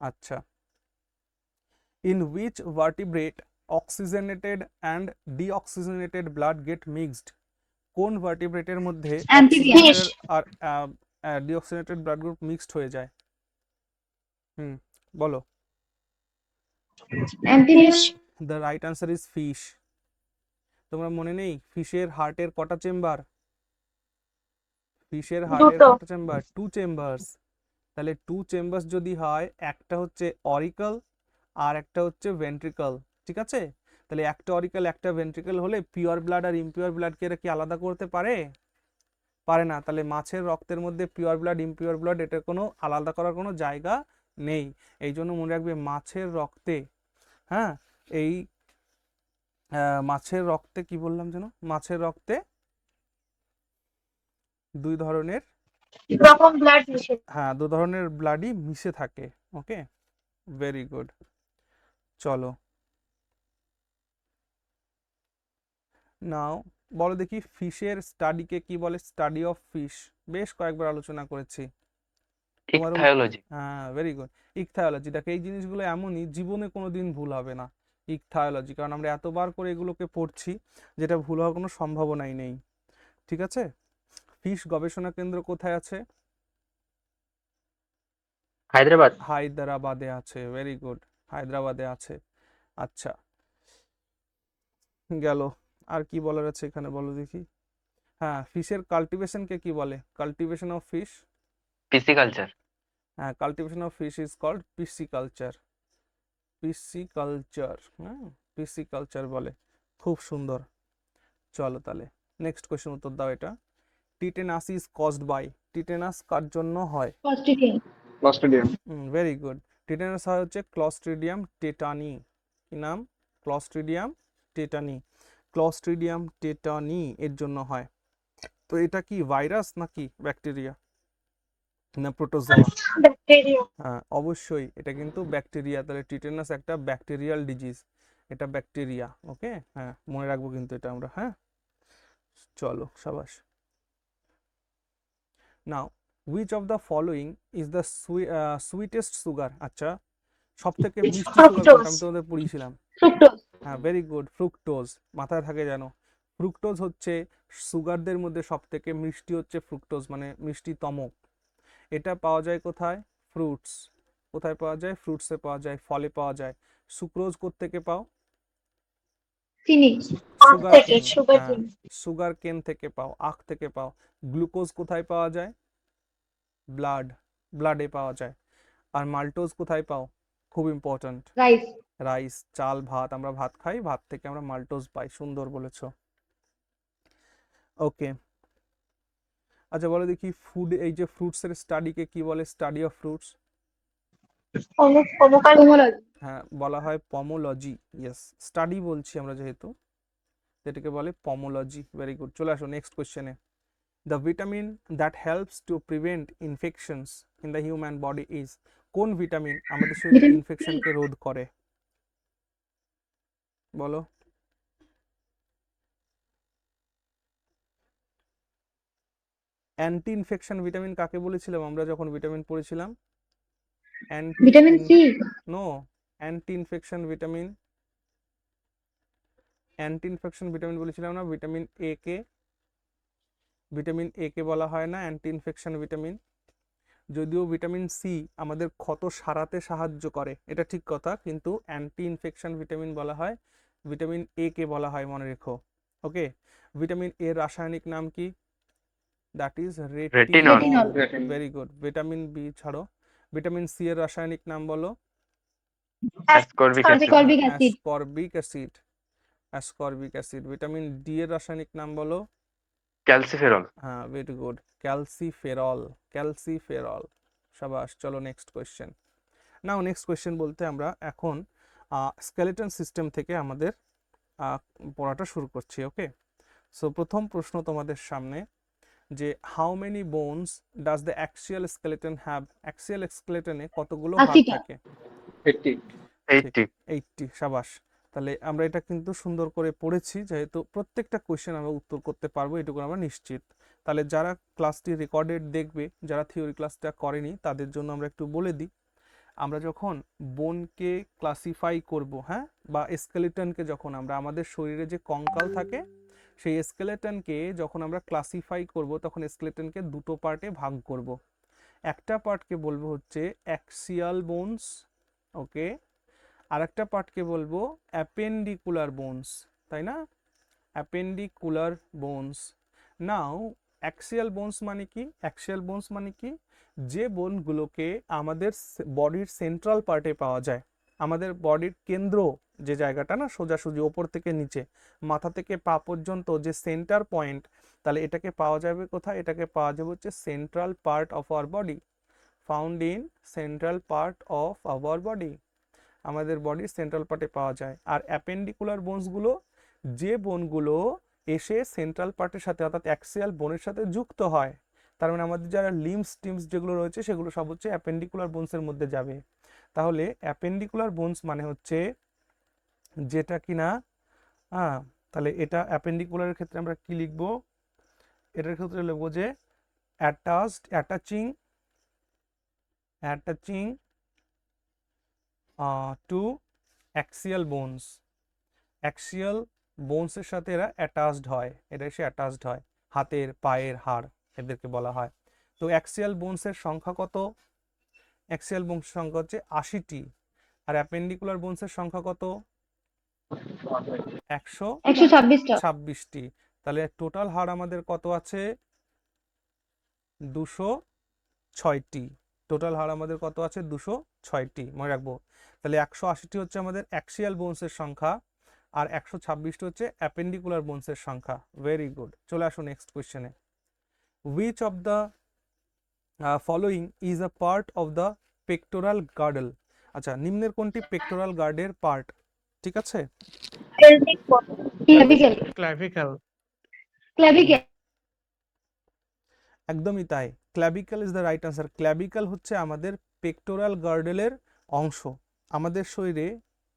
আচ্ছা, in which vertebrate oxygenated and deoxygenated blood get mixed? কোন ভার্টিব্রেটের মধ্যে অ্যাম্ফিবিয়ান। অক্সিজেনেটেড আর ডিঅক্সিজেনেটেড ব্লাড গ্রুপ মিক্সড হয়ে যায়? হুম, বলো। Amphibian. The right answer is fish. তোমরা মনে নেই ফিশের হার্টের কটা চেম্বার? ফিশের হার্টের দুটো। কটা চেম্বার? 2 চেম্বারস। তাহলে 2 চেম্বারস যদি হয়, একটা হচ্ছে অরিকল আর একটা হচ্ছে ভেন্ট্রিকল, ঠিক আছে। তাহলে একটা অরিকল একটা ভেন্ট্রিকল হলে পিওর ব্লাড আর ইমপিওর ব্লাডকে এরা কি আলাদা করতে পারে? পারে না। তাহলে মাছের রক্তের মধ্যে পিওর ব্লাড ইমপিওর ব্লাড এটার কোনো আলাদা করার কোনো জায়গা নেই। এই জন্য মনে রাখবে মাছের রক্তে, হ্যাঁ, এই মাছের রক্তে কি বললাম যেন, মাছের রক্তে 2 ধরনের, রকম ব্লাড মিশে। হ্যাঁ 2 ধরনের ব্লাডই মিশে থাকে, ওকে, ভেরি গুড। চলো নাও বলো দেখি, ফিশের স্টাডিকে কি বলে? স্টাডি অফ ফিশ বেশ কয়েকবার আলোচনা করেছি তোমার। ইকথায়োলজি। হ্যাঁ ভেরি গুড, ইকথায়োলজি। দেখো এই জিনিসগুলো এমনই, জীবনে কোনোদিন ভুল হবে না, ইকথায়োলজি, কারণ আমরা এতবার করে এগুলোকে পড়ছি যেটা ভুল হওয়ার কোনো সম্ভাবনাই নেই, ঠিক আছে। ফিশ গবেষণা কেন্দ্র কোথায় আছে? হায়দ্রাবাদ। হায়দ্রাবাদে আছে, ভেরি গুড, হায়দ্রাবাদে আছে। আচ্ছা, গেল। আর কি বলার আছে এখানে বলো দেখি। হ্যাঁ, ফিশের কাল্টিভেশনকে কি বলে? Cultivation of fish, pisciculture. হ্যাঁ cultivation of fish is called pisciculture, pisciculture, হ্যাঁ পিসিকালচার বলে। খুব সুন্দর। চলো তাহলে নেক্সট কোয়েশ্চেন উত্তর দাও এটা। Tetanus is caused by, tetanus কার জন্য হয়? ক্লস্ট্রিডিয়াম। ভেরি গুড, টিটেনাস হয় হচ্ছে ক্লস্ট্রিডিয়াম টেটানি। কি নাম? ক্লস্ট্রিডিয়াম টেটানি, ক্লস্ট্রিডিয়াম টেটানি এর জন্য হয়। তো এটা কি ভাইরাস নাকি ব্যাকটেরিয়া? না প্রোটোজোয়া? ব্যাকটেরিয়া। হ্যাঁ অবশ্যই এটা কিন্তু ব্যাকটেরিয়া, তাহলে টিটেনাস একটা ব্যাকটেরিয়াল ডিজিজ, এটা ব্যাকটেরিয়া। ওকে, হ্যাঁ মনে রাখবো কিন্তু এটা আমরা। হ্যাঁ চলো সাবাস। Now which of the following is the sweetest sugar? আচ্ছা সব থেকে মিষ্টি সুগার কোনটা? আমি তোমাদের পড়িয়েছিলাম। ফ্রুক্টোজ। হ্যাঁ ভেরি গুড, ফ্রুক্টোজ। মাথায় থাকে জানো, ফ্রুক্টোজ হচ্ছে সুগারদের মধ্যে সব থেকে মিষ্টি হচ্ছে ফ্রুক্টোজ, মানে মিষ্টিতম। এটা পাওয়া যায় কোথায়? ফ্রুটস। কোথায় পাওয়া যায়? ফ্রুটসে পাওয়া যায়, ফলে পাওয়া যায়। সুক্রোজ কোত্থেকে পাও? চিনি। আখ সুগার থেকে, কেন। সুগার হ্যাঁ চিনি। সুগার কেন থেকে পাও, আখ থেকে পাও। গ্লুকোজ কোথায় পাওয়া যায়? ব্লাডে পাওয়া যায়। আর মাল্টোজ কোথায় পাও? খুব ইম্পর্ট্যান্ট, রাইস। রাইস, চাল, ভাত। আমরা ভাত খাই, ভাত থেকে আমরা মাল্টোজ পাই। সুন্দর বলেছো। ওকে আচ্ছা বলো দেখি, ফুড, এই যে ফ্রুটস এর স্টাডিকে কি বলে? Study of fruits. পোমোলজি। হ্যাঁ বলা হয় পমোলজি। ইয়েস, স্টাডি বলছি আমরা যেহেতু, যেটাকে বলে পমোলজি। Very good. চলে আসো নেক্সট কোশ্চেনে। The vitamin that helps to prevent infections in the human body is? কোন ভিটামিন আমাদের শরীরে ভিটামিন সি। ইনফেকশনকে রোধ করে? বলো। অ্যান্টি ইনফেকশন ভিটামিন কাকে বলেছিলাম আমরা যখন ভিটামিন পড়েছিলাম? Anti vitamin C. No, anti infection vitamin. Anti infection vitamin বলেছিলাম না? Vitamin A K, vitamin A কে বলা হয় না অ্যান্টি ইনফেকশন ভিটামিন। যদিও ভিটামিন সি আমাদের ক্ষত সারাতে সাহায্য করে, এটা ঠিক কথা, কিন্তু অ্যান্টি ইনফেকশন ভিটামিন বলা হয়, ভিটামিন এ কে বলা হয়, মনে রেখো। ওকে, ভিটামিন এর রাসায়নিক নাম কি? That is retinol. Retinol. Very good. Vitamin B ছাড়ো, ভিটামিন সি এর রাসায়নিক নাম বলো। Ascorbic acid. Ascorbic acid। Ascorbic acid, ascorbic acid. Vitamin D এর রাসায়নিক নাম বলো। ক্যালসিফেরল। হ্যাঁ ভেরি গুড, ক্যালসিফেরল, ক্যালসিফেরল। সাবাস। চলো নেক্সট কোয়েশ্চেন। নাও নেক্সট কোয়েশ্চেন বলতে আমরা এখন স্কেলেটন সিস্টেম থেকে আমাদের পড়াটা শুরু করছি। ওকে, সো প্রথম প্রশ্ন তোমাদের সামনে যে how many bones does the axial skeleton have? Axial স্কেলেটনে কতগুলো হাড় 80টা। থাকে? 80। ঠিক, 80। সাবাস। তাহলে আমরা এটা কিন্তু সুন্দর করে পড়েছি, যেহেতু প্রত্যেকটা কোয়েশ্চেন আমরা উত্তর করতে পারবো এটুকু আমরা নিশ্চিত। তাহলে যারা ক্লাসটি রেকর্ডেড দেখবে, যারা থিওরি ক্লাসটা করেনি তাদের জন্য আমরা একটু বলে দিই। আমরা যখন বোনকে ক্লাসিফাই করব, হ্যাঁ, বা স্কেলেটনকে, যখন আমরা আমাদের শরীরে যে কঙ্কাল থাকে সেই স্কেলেটনকে যখন আমরা ক্লাসিফাই করব, তখন স্কেলেটনকে দুটো পার্টে ভাগ করব। একটা পার্টকে বলবো হচ্ছে অ্যাক্সিয়াল বোনস, ওকে, আর একটা পার্টকে বলবো অ্যাপেন্ডিকুলার বোনস, তাই না? Appendicular bones. Now axial bones মানে কি? অ্যাক্সিয়াল বোনস মানে কি? যে বোনগুলোকে আমাদের বডির সেন্ট্রাল পার্টে পাওয়া যায়, আমাদের বডির কেন্দ্র, যে জায়গাটা না সোজাসুজি ওপর থেকে নিচে, মাথা থেকে পা পর্যন্ত যে সেন্টার পয়েন্ট, তাহলে এটাকে পাওয়া যাবে কোথায়? এটাকে পাওয়া যাবে হচ্ছে central part of our body, found in central part of our body. আমাদের বডির সেন্ট্রাল পার্টে পাওয়া যায়। আর অ্যাপেন্ডিকুলার বোনসগুলো, যে বোনগুলো এসে সেন্ট্রাল পার্টের সাথে অর্থাৎ অ্যাক্সিয়াল বোনের সাথে যুক্ত হয়, তার মানে আমাদের যারা লিম্বস টিমস যেগুলো রয়েছে সেগুলো সব হচ্ছে অ্যাপেন্ডিকুলার বোনসের মধ্যে যাবে। তাহলে অ্যাপেন্ডিকুলার বোনস মানে হচ্ছে যেটা কিনা, হ্যাঁ, তাহলে এটা অ্যাপেন্ডিকুলারের ক্ষেত্রে আমরা কি লিখবো? এটার ক্ষেত্রে লিখবো যে attaching to axial bones. Axial বোনসের সাথে এরা অ্যাটাচড হয়, এটা এসে অ্যাটাচড হয়, হাতের পায়ের হাড় এদেরকে বলা হয়। তো অ্যাক্সিয়াল বোনসের সংখ্যা কত? অ্যাক্সিয়াল বোনসের সংখ্যা হচ্ছে 80টি। আর অ্যাপেন্ডিকুলার বোনসের সংখ্যা কত? 126টা। 126টি। তাহলে টোটাল হাড় আমাদের কত আছে? 206টি। টোটাল হাড় আমাদের কত আছে? 206টি, মনে রাখবো। তাহলে 180টি হচ্ছে আমাদের অ্যাক্সিয়াল বোনসের সংখ্যা, আর 126টি হচ্ছে অ্যাপেন্ডিকুলার বোনসের সংখ্যা। Very good. চলে আসো নেক্সট কোয়েশ্চেনে। Which of the following is a part of the pectoral girdle? আচ্ছা, নিম্নের কোনটি পেক্টোরাল গার্ডের পার্ট? ঠিক আছে, pelvic bone। Clavicle। ক্ল্যাভিকেল। Clavicle। একদমই তাই, clavicle is the right answer. Clavicle হচ্ছে আমাদের পেক্টোরাল গার্ডেলের অংশ। আমাদের শরীরে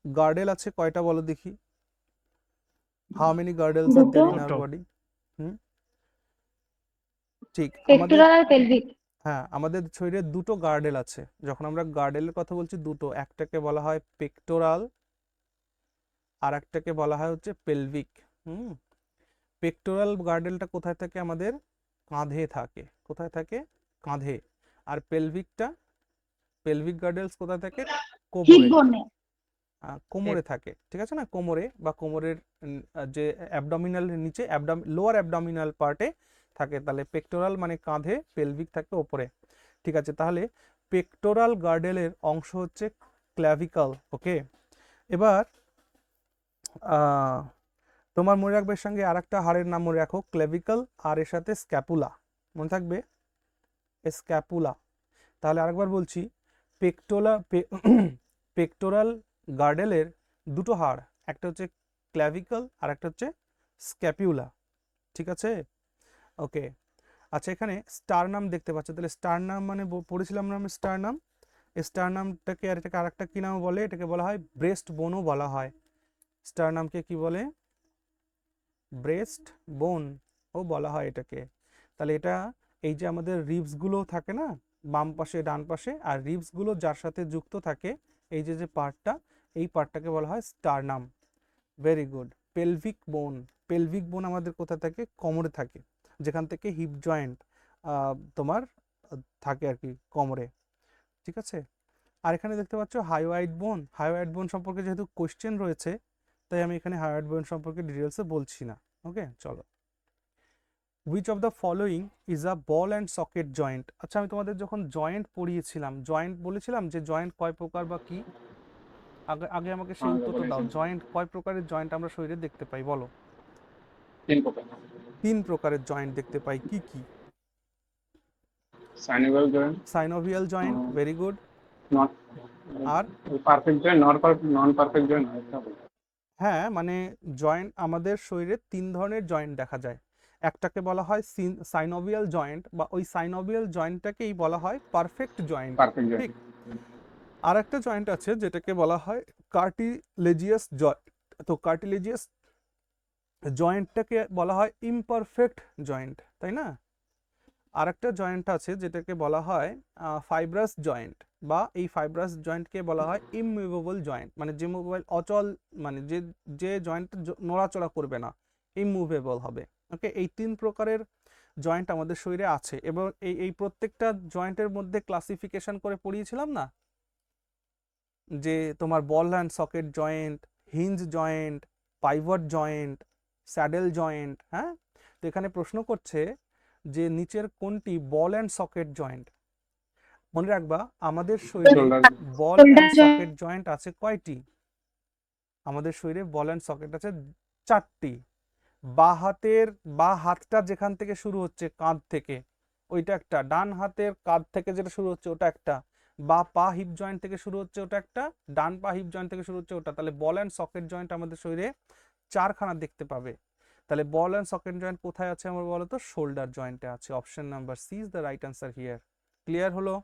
গার্ডেল আছে কয়টা বলো দেখি? How many girdles are there in our দুটো। বডি? ঠিক, আমাদের পেক্টোরাল আর পেলভিক। হ্যাঁ, আমাদের শরীরে দুটো গার্ডেল আছে। যখন আমরা গার্ডেলের কথা বলছি দুটো, একটাকে বলা হয় পেক্টোরাল আর একটাকে বলা হয় হচ্ছে পেলভিক। পেক্টোরাল গার্ডেলটা কোথায় থাকে? আমাদের কাঁধে থাকে। কোথায় থাকে? কাঁধে। আর পেলভিক গার্ডেলস কোথায় থাকে? হিপ কোমরে। বোনে। কোমরে থাকে, ঠিক আছে না? কোমরে বা কোমরের যে অ্যাবডোমিনাল নিচে, লোয়ার অ্যাবডোমিনাল পার্টে থাকে। তাহলে পেক্টোরাল মানে কাঁধে, পেলভিক থাকে ওপরে। ঠিক আছে, তাহলে পেক্টোরাল গার্ডেলের অংশ হচ্ছে ক্ল্যাভিকল। ওকে, এবার তোমার মনে রাখবে সঙ্গে আর একটা হাড়ের নাম মনে রাখো, ক্ল্যাভিকল আর এর সাথে স্ক্যাপুলা, মনে থাকবে স্ক্যাপুলা। তাহলে আরেকবার বলছি, পেক্টোরাল গার্ডেলের দুটো হাড়, একটা হচ্ছে ক্ল্যাভিকল আর একটা হচ্ছে স্ক্যাপুলা। ঠিক আছে, ওকে। আচ্ছা, এখানে স্টারনাম দেখতে পাচ্ছ, তাহলে স্টারনাম মানে পড়েছিলাম না স্টারনাম। স্টারনামটাকে আর এটাকে আরেকটা কি নাম বলে? এটাকে বলা হয় ব্রেস্ট বোনও বলা হয়। স্টারনামকে কি বলে? ব্রেস্ট বোন ও বলা হয় এটাকে। তাহলে এটা এই যে আমাদের রিবসগুলো থাকে না বাম পাশে ডান পাশে, আর রিবসগুলো যার সাথে যুক্ত থাকে, এই যে পার্টটা, এই পার্টটাকে বলা হয় স্টারনাম। Very good. পেলভিক বোন আমাদের কোথায় থাকে? কোমরে থাকে, যেখান থেকে হিপ জয়েন্ট তোমার থাকে আর কি, কোমরে। ঠিক আছে, আর এখানে দেখতে পাচ্ছ হায়োয়াইড বোন সম্পর্কে যেহেতু কোশ্চেন রয়েছে, তাই আমি এখানে হায়োয়াইড বোন সম্পর্কে ডিটেলসে বলছি না। ওকে, চলো। Which of the following is a ball and socket joint? আচ্ছা, আমি তোমাদের যখন জয়েন্ট পড়িয়েছিলাম, জয়েন্ট বলেছিলাম যে জয়েন্ট কয় প্রকার বা কি? আগে আগে আমাকে সেই উত্তরটা দাও। জয়েন্ট কয় প্রকারের জয়েন্ট আমরা শরীরে দেখতে পাই বলো? 3 প্রকার। 3 প্রকারের জয়েন্ট দেখতে পাই, কি কি? Synovial joint, synovial joint, very good. Not আর perfect joint, non perfect joint. হ্যাঁ, মানে জয়েন্ট আমাদের শরীরে 3 ধরনের জয়েন্ট দেখা যায়। একটাকে বলা হয় সাইনোভিয়াল জয়েন্ট, বা ওই সাইনোভিয়াল জয়েন্টটাকেই বলা হয় পারফেক্ট জয়েন্ট। পারফেক্ট ঠিক। জয়েন্ট। আর একটা জয়েন্ট আছে যেটাকে বলা হয় কার্টিলেজিয়াস জয়েন্ট। তো কার্টিলেজিয়াস জয়েন্টটাকে বলা হয় ইমপারফেক্ট জয়েন্ট, তাই না? আর একটা জয়েন্ট আছে যেটাকে বলা হয় ফাইব্রাস জয়েন্ট, বা এই ফাইব্রাস জয়েন্টকে বলা হয় ইমমুভেবল জয়েন্ট, মানে যে অচল, মানে যে জয়েন্ট নড়াচড়া করবে না, ইমমুভেবল হবে। ওকে, এই 3 প্রকারের জয়েন্ট আমাদের শরীরে আছে, এবং এই প্রত্যেকটা জয়েন্টের মধ্যে ক্লাসিফিকেশন করে পড়িয়েছিলাম না, যে তোমার ball and socket joint, hinge joint, pivot joint, saddle joint. হ্যাঁ, তো এখানে প্রশ্ন করছে যে নিচের কোনটি বল অ্যান্ড সকেট জয়েন্ট? মনে রাখবা, আমাদের শরীরে বল অ্যান্ড সকেট জয়েন্ট আছে কয়টি? আমাদের শরীরে বল অ্যান্ড সকেট আছে 4টি। বা হাতটা যেখান থেকে শুরু হচ্ছে, কাঁধ থেকে, ওইটা একটা। ডান হাতের কাঁধ থেকে যেটা শুরু হচ্ছে ওটা একটা। বা পা হিপ জয়েন্ট থেকে শুরু হচ্ছে ওটা একটা। ডান পা হিপ জয়েন্ট থেকে শুরু হচ্ছে ওটা। তাহলে বল অ্যান্ড সকেট জয়েন্ট আমাদের শরীরে 4খানা দেখতে পাবে। তাহলে বল অ্যান্ড সকেট জয়েন্ট কোথায় আছে আমার বলো তো? শোল্ডার জয়েন্টে আছে। Option number C is the right answer here. Clear হলো?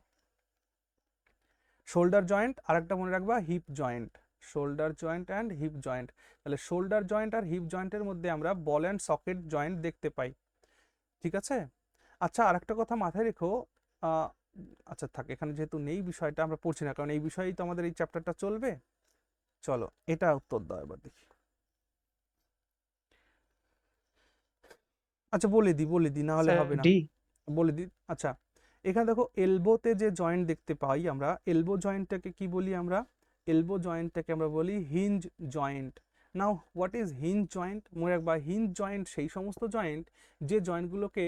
শোল্ডার জয়েন্ট, আরেকটা মনে রাখবা hip joint. Shoulder joint and hip joint. তাহলে শোল্ডার জয়েন্ট আর হিপ জয়েন্টের মধ্যে আমরা বল অ্যান্ড সকেট জয়েন্ট দেখতে পাই। ঠিক আছে। আচ্ছা, আরেকটা কথা মাথায় রেখো, আচ্ছা থাক, এখানে যেহেতু নেই বিষয়টা আমরা পড়ছি না, কারণ এই বিষয়েই তো আমাদের এই চ্যাপ্টারটা চলবে। চলো, এটা উত্তর দাও এবার দেখি। আচ্ছা, বলে দিই না হলে হবে না। বলে দিই। আচ্ছা, এখানে দেখো এলবোতে যে জয়েন্ট দেখতে পাই আমরা, এলবো জয়েন্টটাকে কি বলি আমরা? এলবো জয়েন্টটাকে আমরা বলি hinge joint. Now what is hinge joint? মনে রাখবা, হিঞ্জ জয়েন্ট সেই সমস্ত জয়েন্ট যে জয়েন্টগুলোকে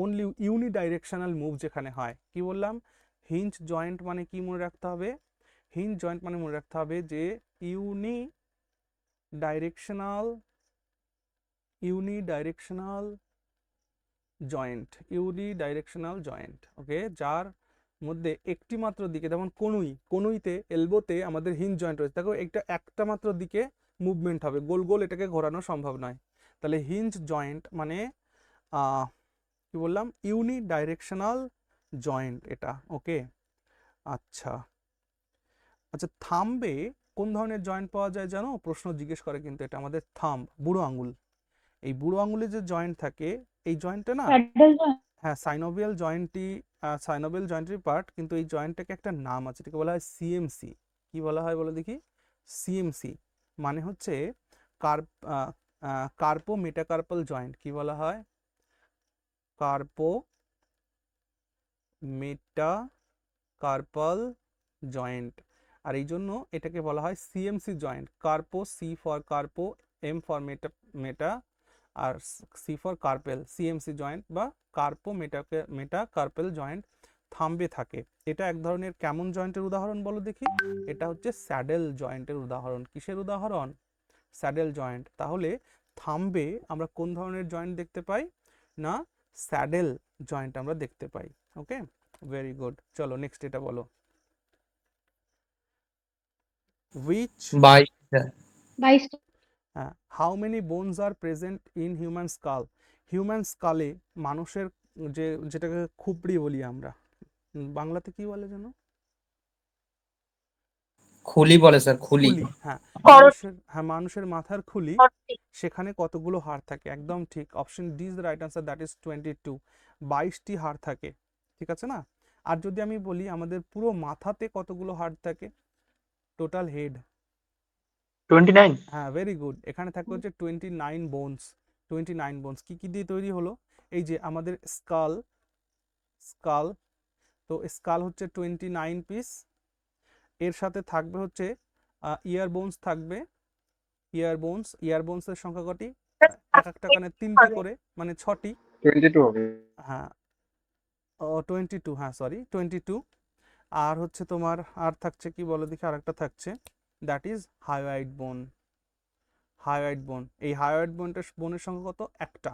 অনলি ইউনিডাইরেকশনাল মুভ যেখানে হয়। কি বললাম? হিঞ্জ জয়েন্ট মানে কি মনে রাখতে হবে? হিঞ্জ জয়েন্ট মানে মনে রাখতে হবে যে ইউনিডাইরেকশনাল জয়েন্ট। ওকে, যার মধ্যে একটি মাত্র দিকে, যেমন কনুইতে এলবোতে আমাদের হিঞ্জ জয়েন্ট রয়েছে, দেখো একটা মাত্র দিকে মুভমেন্ট হবে, গোল গোল এটাকে ঘোরানো সম্ভব নয়। তাহলে হিঞ্জ জয়েন্ট মানে কি বললাম, ইউনিডাইরেকশনাল জয়েন্ট এটা। ওকে, আচ্ছা আচ্ছা, থাম্বে কোন ধরনের জয়েন্ট পাওয়া যায় জানো? প্রশ্ন জিজ্ঞেস করে কিন্তু এটা আমাদের থাম্ব, বুড়ো আঙুল। এই বুড়ো আঙুলে যে জয়েন্ট থাকে, এই জয়েন্টটা না, প্যাডেল জয়েন্ট। হ্যাঁ সাইনোভিয়াল জয়েন্টটি, সাইনোভিয়াল জয়েন্টের পার্ট, কিন্তু এই জয়েন্টটাকে একটা নাম আছে, এটাকে বলা হয় সিএমসি। কি বলা হয় বলো দেখি? সিএমসি মানে হচ্ছে কার্প কার্পো মেটাকার্পাল জয়েন্ট। কি বলা হয়? কার্পো মেটাকার্পাল জয়েন্ট। আর এই জন্য এটাকে বলা হয় CMC joint. Carpo, C for carpo, M for meta meta, আর C for carpal, CMC joint বা কার্পো মেটাকার্পেল জয়েন্ট থাম্বে থাকে। এটা এক ধরনের কেমন জয়েন্টের উদাহরণ বলো দেখি? এটা হচ্ছে স্যাডেল জয়েন্টের উদাহরণ। কিসের উদাহরণ? Saddle joint. তাহলে থাম্বে আমরা কোন ধরনের জয়েন্ট দেখতে পাই? না, স্যাডেল জয়েন্ট আমরা দেখতে পাই। Okay, very good. চলো নেক্সট এটা বলো। হুইচ 22টা। হ্যাঁ, how many bones are present in human skull? Human স্কালে মানুষের যেটাকে খুপড়ি বলি আমরা, বাংলাতে কি বলে যেন? খুলি বলে স্যার, খুলি। খুলি। হ্যাঁ, মানুষের মাথার খুলি, 40। সেখানে কতগুলো হাড় থাকে? একদম ঠিক, option D is the right answer, that is 22। 22টি হাড় থাকে, ঠিক আছে না? আর যদি আমি বলি আমাদের পুরো মাথাতে কতগুলো হাড় থাকে, টোটাল হেড? 29। হ্যাঁ, ভেরি গুড। এখানে থাকে হচ্ছে 29 বোনস। 29 বোনস কি কি দিয়ে তৈরি হলো? এই যে আমাদের স্কাল, স্কাল, তো স্কাল হচ্ছে 29 পিস। এর সাথে থাকবে হচ্ছে ইয়ার বোনস থাকবে, ইয়ার বোনসের সংখ্যা কটি? এক একটা কানে 3টি করে, মানে 6টি। 22 হবে। হ্যাঁ, 22, হ্যাঁ সরি 22। আর হচ্ছে তোমার আর থাকছে কি বলো দেখি, আরেকটা থাকছে, দ্যাট ইজ হায়োইড বোন। হায়োইড বোন, এই হায়োইড বোনের সংখ্যা কত? একটা।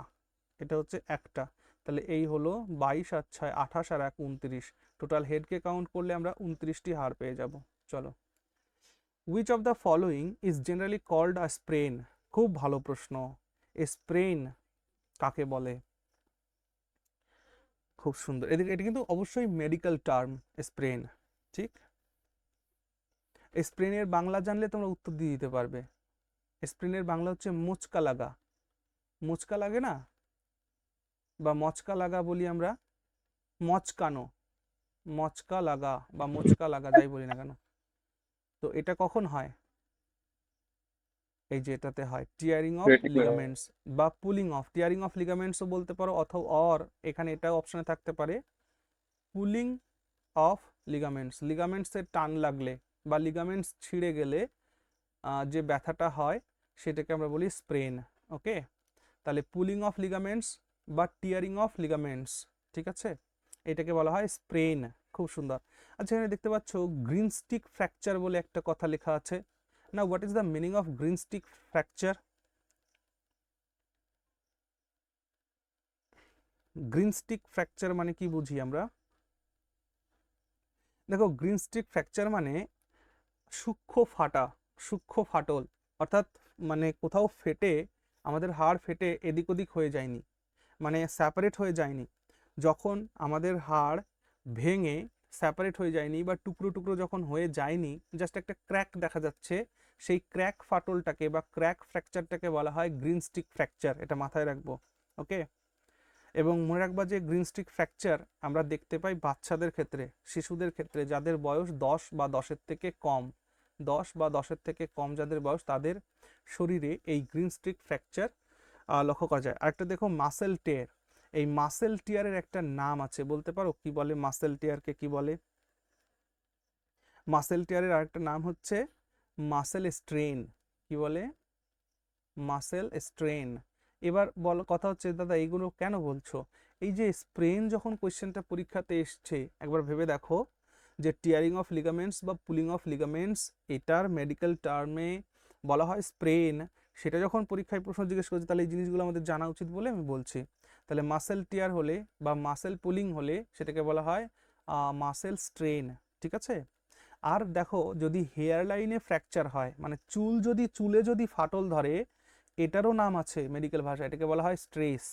এটা হচ্ছে একটা। তাহলে এই হলো 22 আর 6 28 আর 1 29। টোটাল হেডকে কাউন্ট করলে আমরা 29টি হাড় পেয়ে যাব। চলো, which of the following is generally called a sprain? খুব ভালো প্রশ্ন। স্প্রেন কাকে বলে? খুব সুন্দর। এটা কিন্তু অবশ্যই মেডিকেল টার্ম, স্প্রেন। ঠিক, স্প্রেনের বাংলা জানলে তোমরা উত্তর দিয়ে দিতে পারবে। স্প্রেনের বাংলা হচ্ছে মোচকা লাগা। মোচকা লাগে না, বা মচকা লাগা বলি আমরা, মচকানো, মচকা লাগা বা মোচকা লাগা যাই বলি না কেন। তো এটা কখন হয়? এই যে এটাতে হয় টিয়ারিং অফ Critical. লিগামেন্টস বা পুলিং অফ। টিয়ারিং অফ লিগামেন্টসও বলতে পারো, অথবা এখানে এটাও অপশনে থাকতে পারে, পুলিং অফ লিগামেন্টস। লিগামেন্টসের টান লাগলে বা লিগামেন্টস ছিঁড়ে গেলে যে ব্যথাটা হয় সেটাকে আমরা বলি স্প্রেন। ওকে, তাহলে পুলিং অফ লিগামেন্টস বা টিয়ারিং অফ লিগামেন্টস, ঠিক আছে, এটাকে বলা হয় স্প্রেন। খুব সুন্দর। আচ্ছা, এখানে দেখতে পাচ্ছ গ্রিন স্টিক ফ্র্যাকচার বলে একটা কথা লেখা আছে। না, what is the meaning of green stick fracture? Green stick fracture মানে কি বুঝি আমরা? দেখো, গ্রিন স্টিক ফ্র্যাকচার মানে সূক্ষ্ম ফাটা, সূক্ষ্ম ফাটল, অর্থাৎ মানে কোথাও ফেটে, আমাদের হাড় ফেটে এদিক ওদিক হয়ে যায়নি, মানে সেপারেট হয়ে যায়নি। যখন আমাদের হাড় ভেঙে সেপারেট হয়ে যায়নি বা টুকরো টুকরো যখন হয়ে যায়নি, জাস্ট একটা ক্র্যাক দেখা যাচ্ছে, সেই ক্র্যাক ফাটলটাকে বা ক্র্যাক ফ্র্যাকচারটাকে বলা হয় গ্রিন স্টিক ফ্র্যাকচার। এটা মাথায় রাখবো। ওকে, এবং মনে রাখবা যে গ্রিন স্টিক ফ্র্যাকচার আমরা দেখতে পাই বাচ্চাদের ক্ষেত্রে, শিশুদের ক্ষেত্রে, যাদের বয়স 10 বা 10-এর থেকে কম, 10 বা 10-এর থেকে কম যাদের বয়স, তাদের শরীরে এই গ্রিন স্টিক ফ্র্যাকচার লক্ষ্য করা যায়। আরেকটা দেখো, মাসেল টেয়ার। এই মাসেল টিয়ারের একটা নাম আছে, বলতে পারো কি বলে? মাসেল টিয়ারকে কি বলে? মাসেল টিয়ারের আরেকটা নাম হচ্ছে মাসেল স্ট্রেন। কি বলে? Muscle strain. এবার বলো, কথা হচ্ছে দাদা এইগুলো কেন বলছো? এই যে স্প্রেন যখন কোয়েশ্চেনটা পরীক্ষাতে এসছে, একবার ভেবে দেখো যে টিয়ারিং অফ লিগামেন্টস বা পুলিং অফ লিগামেন্টস, এটার মেডিকেল টার্মে বলা হয় স্প্রেন। সেটা যখন পরীক্ষায় প্রশ্ন জিজ্ঞেস করছে, তাহলে এই জিনিসগুলো আমাদের জানা উচিত বলে আমি বলছি। তাহলে মাসেল টিয়ার হলে বা মাসেল পুলিং হলে সেটাকে বলা হয় মাসেল স্ট্রেন, ঠিক আছে। আর দেখো, যদি হেয়ার লাইনে ফ্র্যাকচার হয়, মানে চুলে যদি ফাটল ধরে, এটারও নাম আছে মেডিকেল ভাষায়, এটাকে বলা হয় স্ট্রেস।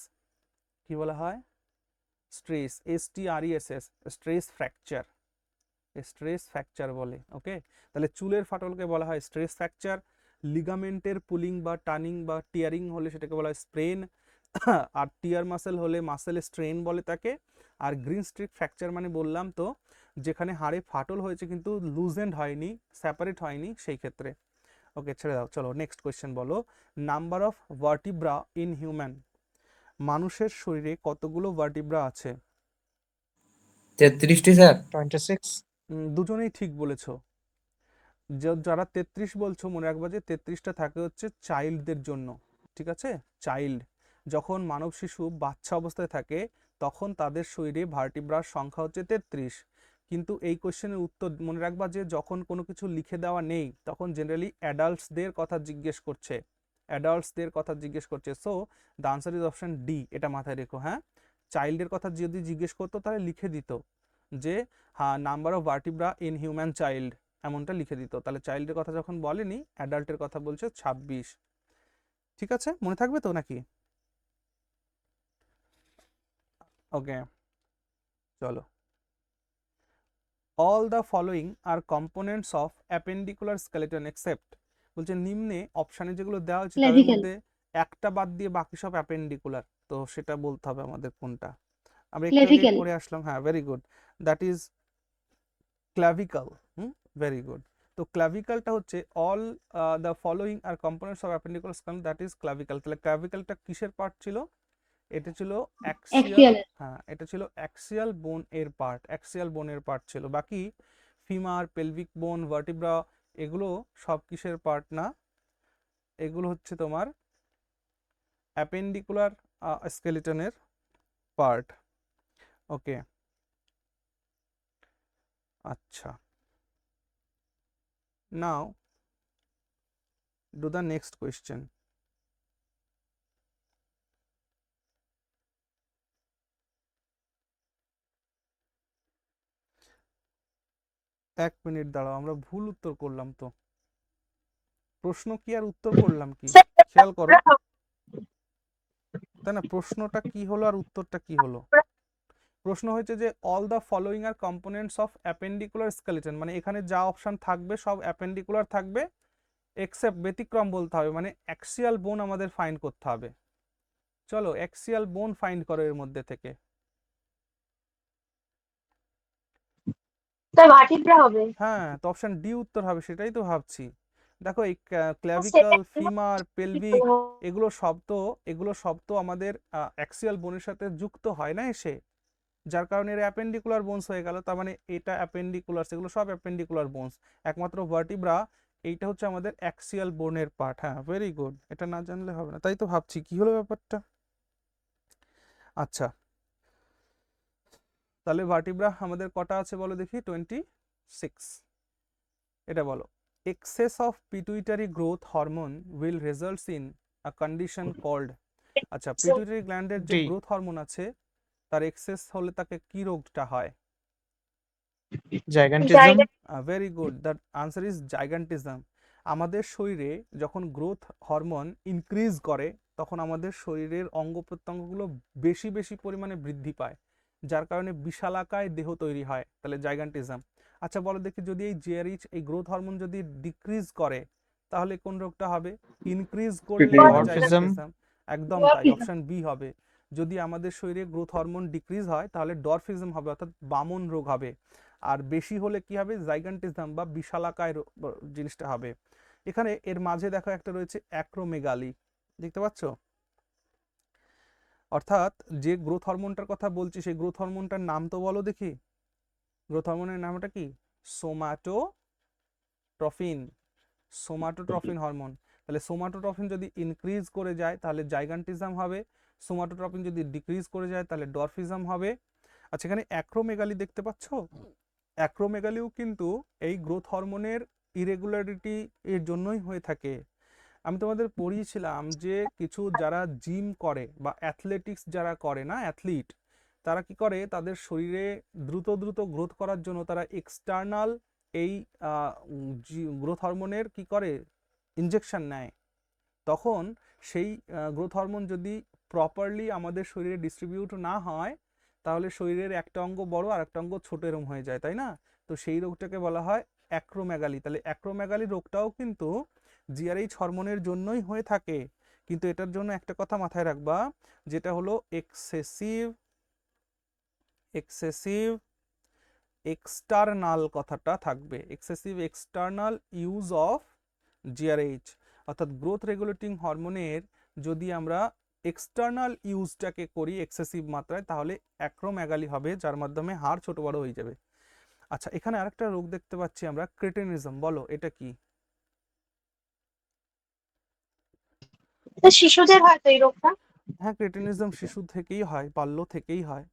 কি বলা হয়? Stress, STRESS, stress fracture, stress fracture বলে। ওকে, তাহলে চুলের ফাটলকে বলা হয় স্ট্রেস ফ্র্যাকচার, লিগামেন্টের পুলিং বা টার্নিং বা টিয়ারিং হলে সেটাকে বলা হয় স্প্রেন, আর টিয়ার মাসেল হলে মাসেল স্ট্রেন বলে তাকে। আর গ্রিন স্ট্রিক ফ্র্যাকচার মানে বললাম তো, যেখানে হাড়ে ফাটল হয়েছে কিন্তু লুজেন্ড হয়নি, সেপারেট হয়নি, সেই ক্ষেত্রে। ওকে, ছেড়ে দাও, চলো নেক্সট কোয়েশ্চেন বলো। Number of vertebra in human, মানুষের শরীরে কতগুলো ভার্টিব্রা আছে? 33টি স্যার। 26. দুজনেই ঠিক বলেছো। যারা 33 বলছো মনে রাখবা যে 33টা থাকে হচ্ছে চাইল্ডদের জন্য, ঠিক আছে? চাইল্ড, যখন মানব শিশু বাচ্চা অবস্থায় থাকে তখন তাদের শরীরে ভার্টিব্রার সংখ্যা হচ্ছে 33। কিন্তু এই কোশ্চেনের উত্তর মনে রাখবা যে যখন কোনো কিছু লিখে দেওয়া নেই তখন জেনারেলি অ্যাডাল্টসদের কথা জিজ্ঞেস করছে, অ্যাডাল্টসদের কথা জিজ্ঞেস করছে। So the answer is option D, এটা মাথায় রেখো। হ্যাঁ, চাইল্ডের কথা যদি জিজ্ঞেস করতো তাহলে লিখে দিত যে হ্যাঁ number of vertebra in human child, এমনটা লিখে দিত। তাহলে চাইল্ডের কথা যখন বলেনি, অ্যাডাল্টের কথা বলছে 26। ঠিক আছে, মনে থাকবে তো নাকি? ওকে, চলো। All the following R components of appendicular skeleton except, বলছে নিম্নে অপশানে যেগুলো দেওয়া হয়েছে তাদের Clavicle. মধ্যে একটা বাদ দিয়ে বাকি সব অ্যাপেন্ডিকুলার, তো সেটা বলতে হবে আমাদের কোনটা। আমরা একটু আগে Clavicle. পড়ে আসলাম, হ্যাঁ very good, that is clavicle. Very good. তো ক্লাভিকলটা হচ্ছে all the following R components of appendicular skull, that is clavicle. তাহলে ক্লাভিকলটা কিসের পার্ট ছিল? এটা ছিল অ্যাক্সিয়াল, Axial. হ্যাঁ এটা ছিল অ্যাক্সিয়াল বোন এর পার্ট, অ্যাক্সিয়াল বোনের পার্ট ছিল। বাকি ফিমার, পেলভিক বোন, ভার্টিব্রা এগুলো সব কিসের পার্ট না, এগুলো হচ্ছে তোমার অ্যাপেন্ডিকুলার স্কেলিটনের পার্ট। ওকে, আচ্ছা, নাও do the next question. এক মিনিট দাঁড়াও, আমরা ভুল উত্তর করলাম তো। প্রশ্ন কি আর উত্তর করলাম কি, খেয়াল করো, তাই না? প্রশ্নটা কি হলো আর উত্তরটা কি হলো? প্রশ্ন হয়েছে যে all the following R components of appendicular skeleton, মানে এখানে যা অপশন থাকবে সব অ্যাপেন্ডিকুলার থাকবে, এক্সেপ্ট ব্যতিক্রম বলতে হবে, মানে অ্যাক্সিয়াল বোন আমাদের ফাইন্ড করতে হবে। চলো অ্যাক্সিয়াল বোন ফাইন্ড করো এর মধ্যে থেকে। তাই ভার্টিব্রা হবে। হ্যাঁ, তো অপশন ডি উত্তর হবে, সেটাই তো ভাবছি। দেখো এই ক্ল্যাভিকল, ফিমার, পেলভিক এগুলো সব তো আমাদের অ্যাক্সিয়াল বোনের সাথে যুক্ত হয় না এসে, যার কারণে এর অ্যাপেন্ডিকুলার বোনস হয়ে গেল। তার মানে এটা অ্যাপেন্ডিকুলার, সেগুলো সব অ্যাপেন্ডিকুলার বোনস, একমাত্র ভার্টিব্রা এইটা হচ্ছে আমাদের অ্যাক্সিয়াল বোনের পার্ট। হ্যাঁ ভেরি গুড, এটা না জানলে হবে না, তাই তো ভাবছি কি হলো ব্যাপারটা। আচ্ছা, তাহলে ভার্টিব্রা আমাদের কটা আছে বলো দেখি? 26। এটা বলো, excess of pituitary growth hormone will results in a condition called, আচ্ছা পিটুইটারি গ্ল্যান্ডের যে D. গ্রোথ হরমোন আছে তার এক্সেস হলে তাকে কি রোগটা হয়? Gigantism. Very good, the answer is gigantism. আমাদের শরীরে যখন গ্রোথ হরমোন ইনক্রিজ করে তখন আমাদের শরীরের অঙ্গ প্রত্যঙ্গগুলো বেশি বেশি পরিমাণে বৃদ্ধি পায়, যার কারণে বিশালাকায় দেহ তৈরি হয়, তাহলে জাইগান্টিজম। আচ্ছা বলো দেখি, যদি এই জিআরএইচ এই গ্রোথ হরমোন যদি ডিক্রিজ করে তাহলে কোন রোগটা হবে? ইনক্রিজ করলে Dwarfism. জাইগান্টিজম, একদম তাই, অপশন বি হবে। যদি আমাদের শরীরে গ্রোথ হরমোন ডিক্রিজ হয় তাহলে ডরফিজম হবে, অর্থাৎ বামন রোগ হবে। আর বেশি হলে কি হবে? জাইগান্টিজম বা বিশালাকায় জিনিসটা হবে। এখানে এর মাঝে দেখো একটা রয়েছে অ্যাক্রোমেগালি, দেখতে পাচ্ছ? অর্থাৎ যে গ্রোথ হরমোনটার কথা বলছি সেই গ্রোথ হরমোনটার নাম তো বলো দেখি, গ্রোথ হরমোনের নামটা কি? সোমাটোট্রফিন, সোমাটোট্রফিন হরমোন। তাহলে সোমাটোট্রফিন যদি ইনক্রিজ করে যায় তাহলে জাইগান্টিজম হবে, সোমাটোট্রফিন যদি ডিক্রিজ করে যায় তাহলে ডরফিজম হবে। আচ্ছা, এখানে অ্যাক্রোমেগালি দেখতে পাচ্ছ? অ্যাক্রোমেগালিও কিন্তু এই গ্রোথ হরমোনের ইরেগুলারিটি এর জন্যই হয়ে থাকে। আমি তোমাদের পড়িয়েছিলাম যে কিছু যারা জিম করে বা অ্যাথলেটিক্স যারা করে না, অ্যাথলিট, তারা কি করে তাদের শরীরে দ্রুত দ্রুত গ্রোথ করার জন্য তারা এক্সটার্নাল এই গ্রোথ হরমোনের কি করে ইনজেকশন নেয়। তখন সেই গ্রোথ হরমোন যদি প্রপারলি আমাদের শরীরে ডিস্ট্রিবিউট না হয় তাহলে শরীরের একটা অঙ্গ বড় আর একটা অঙ্গ ছোট এরম হয়ে যায়, তাই না? তো সেই রোগটাকে বলা হয় অ্যাক্রোমেগালি। তাহলে অ্যাক্রোমেগালি রোগটাও কিন্তু জিআরএইচ হরমোনের জন্যই হয়ে থাকে, কিন্তু এটার জন্য একটা কথা মাথায় রাখবা, যেটা হলো এক্সেসিভ এক্সটার্নাল কথাটা থাকবে, এক্সেসিভ এক্সটার্নাল ইউজ অফ জিআরএইচ, অর্থাৎ গ্রোথ রেগুলেটিং হরমোনের যদি আমরা এক্সটার্নাল ইউজটাকে করি এক্সেসিভ মাত্রায়, তাহলে অ্যাক্রোমেগালি হবে, যার মাধ্যমে হাড় ছোট বড় হয়ে যাবে। আচ্ছা, এখানে আরেকটা রোগ দেখতে পাচ্ছি আমরা, ক্রেটিনিজম। বলো এটা কি? এটা শিশুদের হয় তো এই রোগটা? হ্যাঁ, ক্রেটিনিজম শিশু থেকেই হয়, বাল্য থেকেই হয়।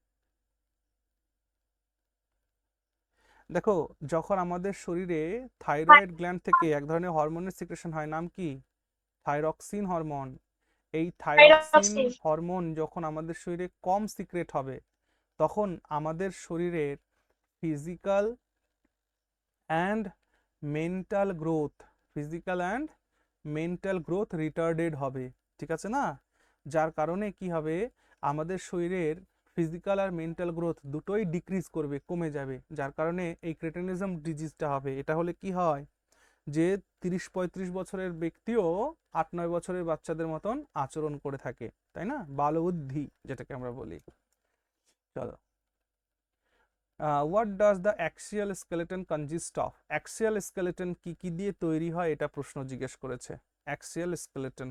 দেখো, যখন আমাদের শরীরে থাইরয়েড গ্ল্যান্ড থেকে এক ধরনের হরমোনের সিক্রেশন হয়, নাম কি? Thyroxine hormone. এই থাইরক্সিন থাইরক্সিন। হরমোন যখন আমাদের শরীরে কম সিক্রেট হবে, তখন আমাদের শরীরের physical and mental growth retarded হবে, ঠিক আছে না? যার কারণে কি হবে, আমাদের শরীরের ফিজিক্যাল আর মেন্টাল গ্রোথ দুটোই ডিক্রিজ করবে, কমে যাবে, যার কারণে এই ক্রেটিনিজম ডিজিজটা হবে। এটা হলে কি হয়, যে 30-35 বছরের ব্যক্তিও 8-9 বছরের বাচ্চাদের মতন আচরণ করে থাকে, তাই না? বালবুদ্ধি যেটাকে আমরা বলি। চলো, what does the axial skeleton consist of? Axial skeleton কি কি দিয়ে তৈরি হয়, এটা প্রশ্ন জিজ্ঞেস করেছে। অ্যাক্সিয়াল স্কেলেটন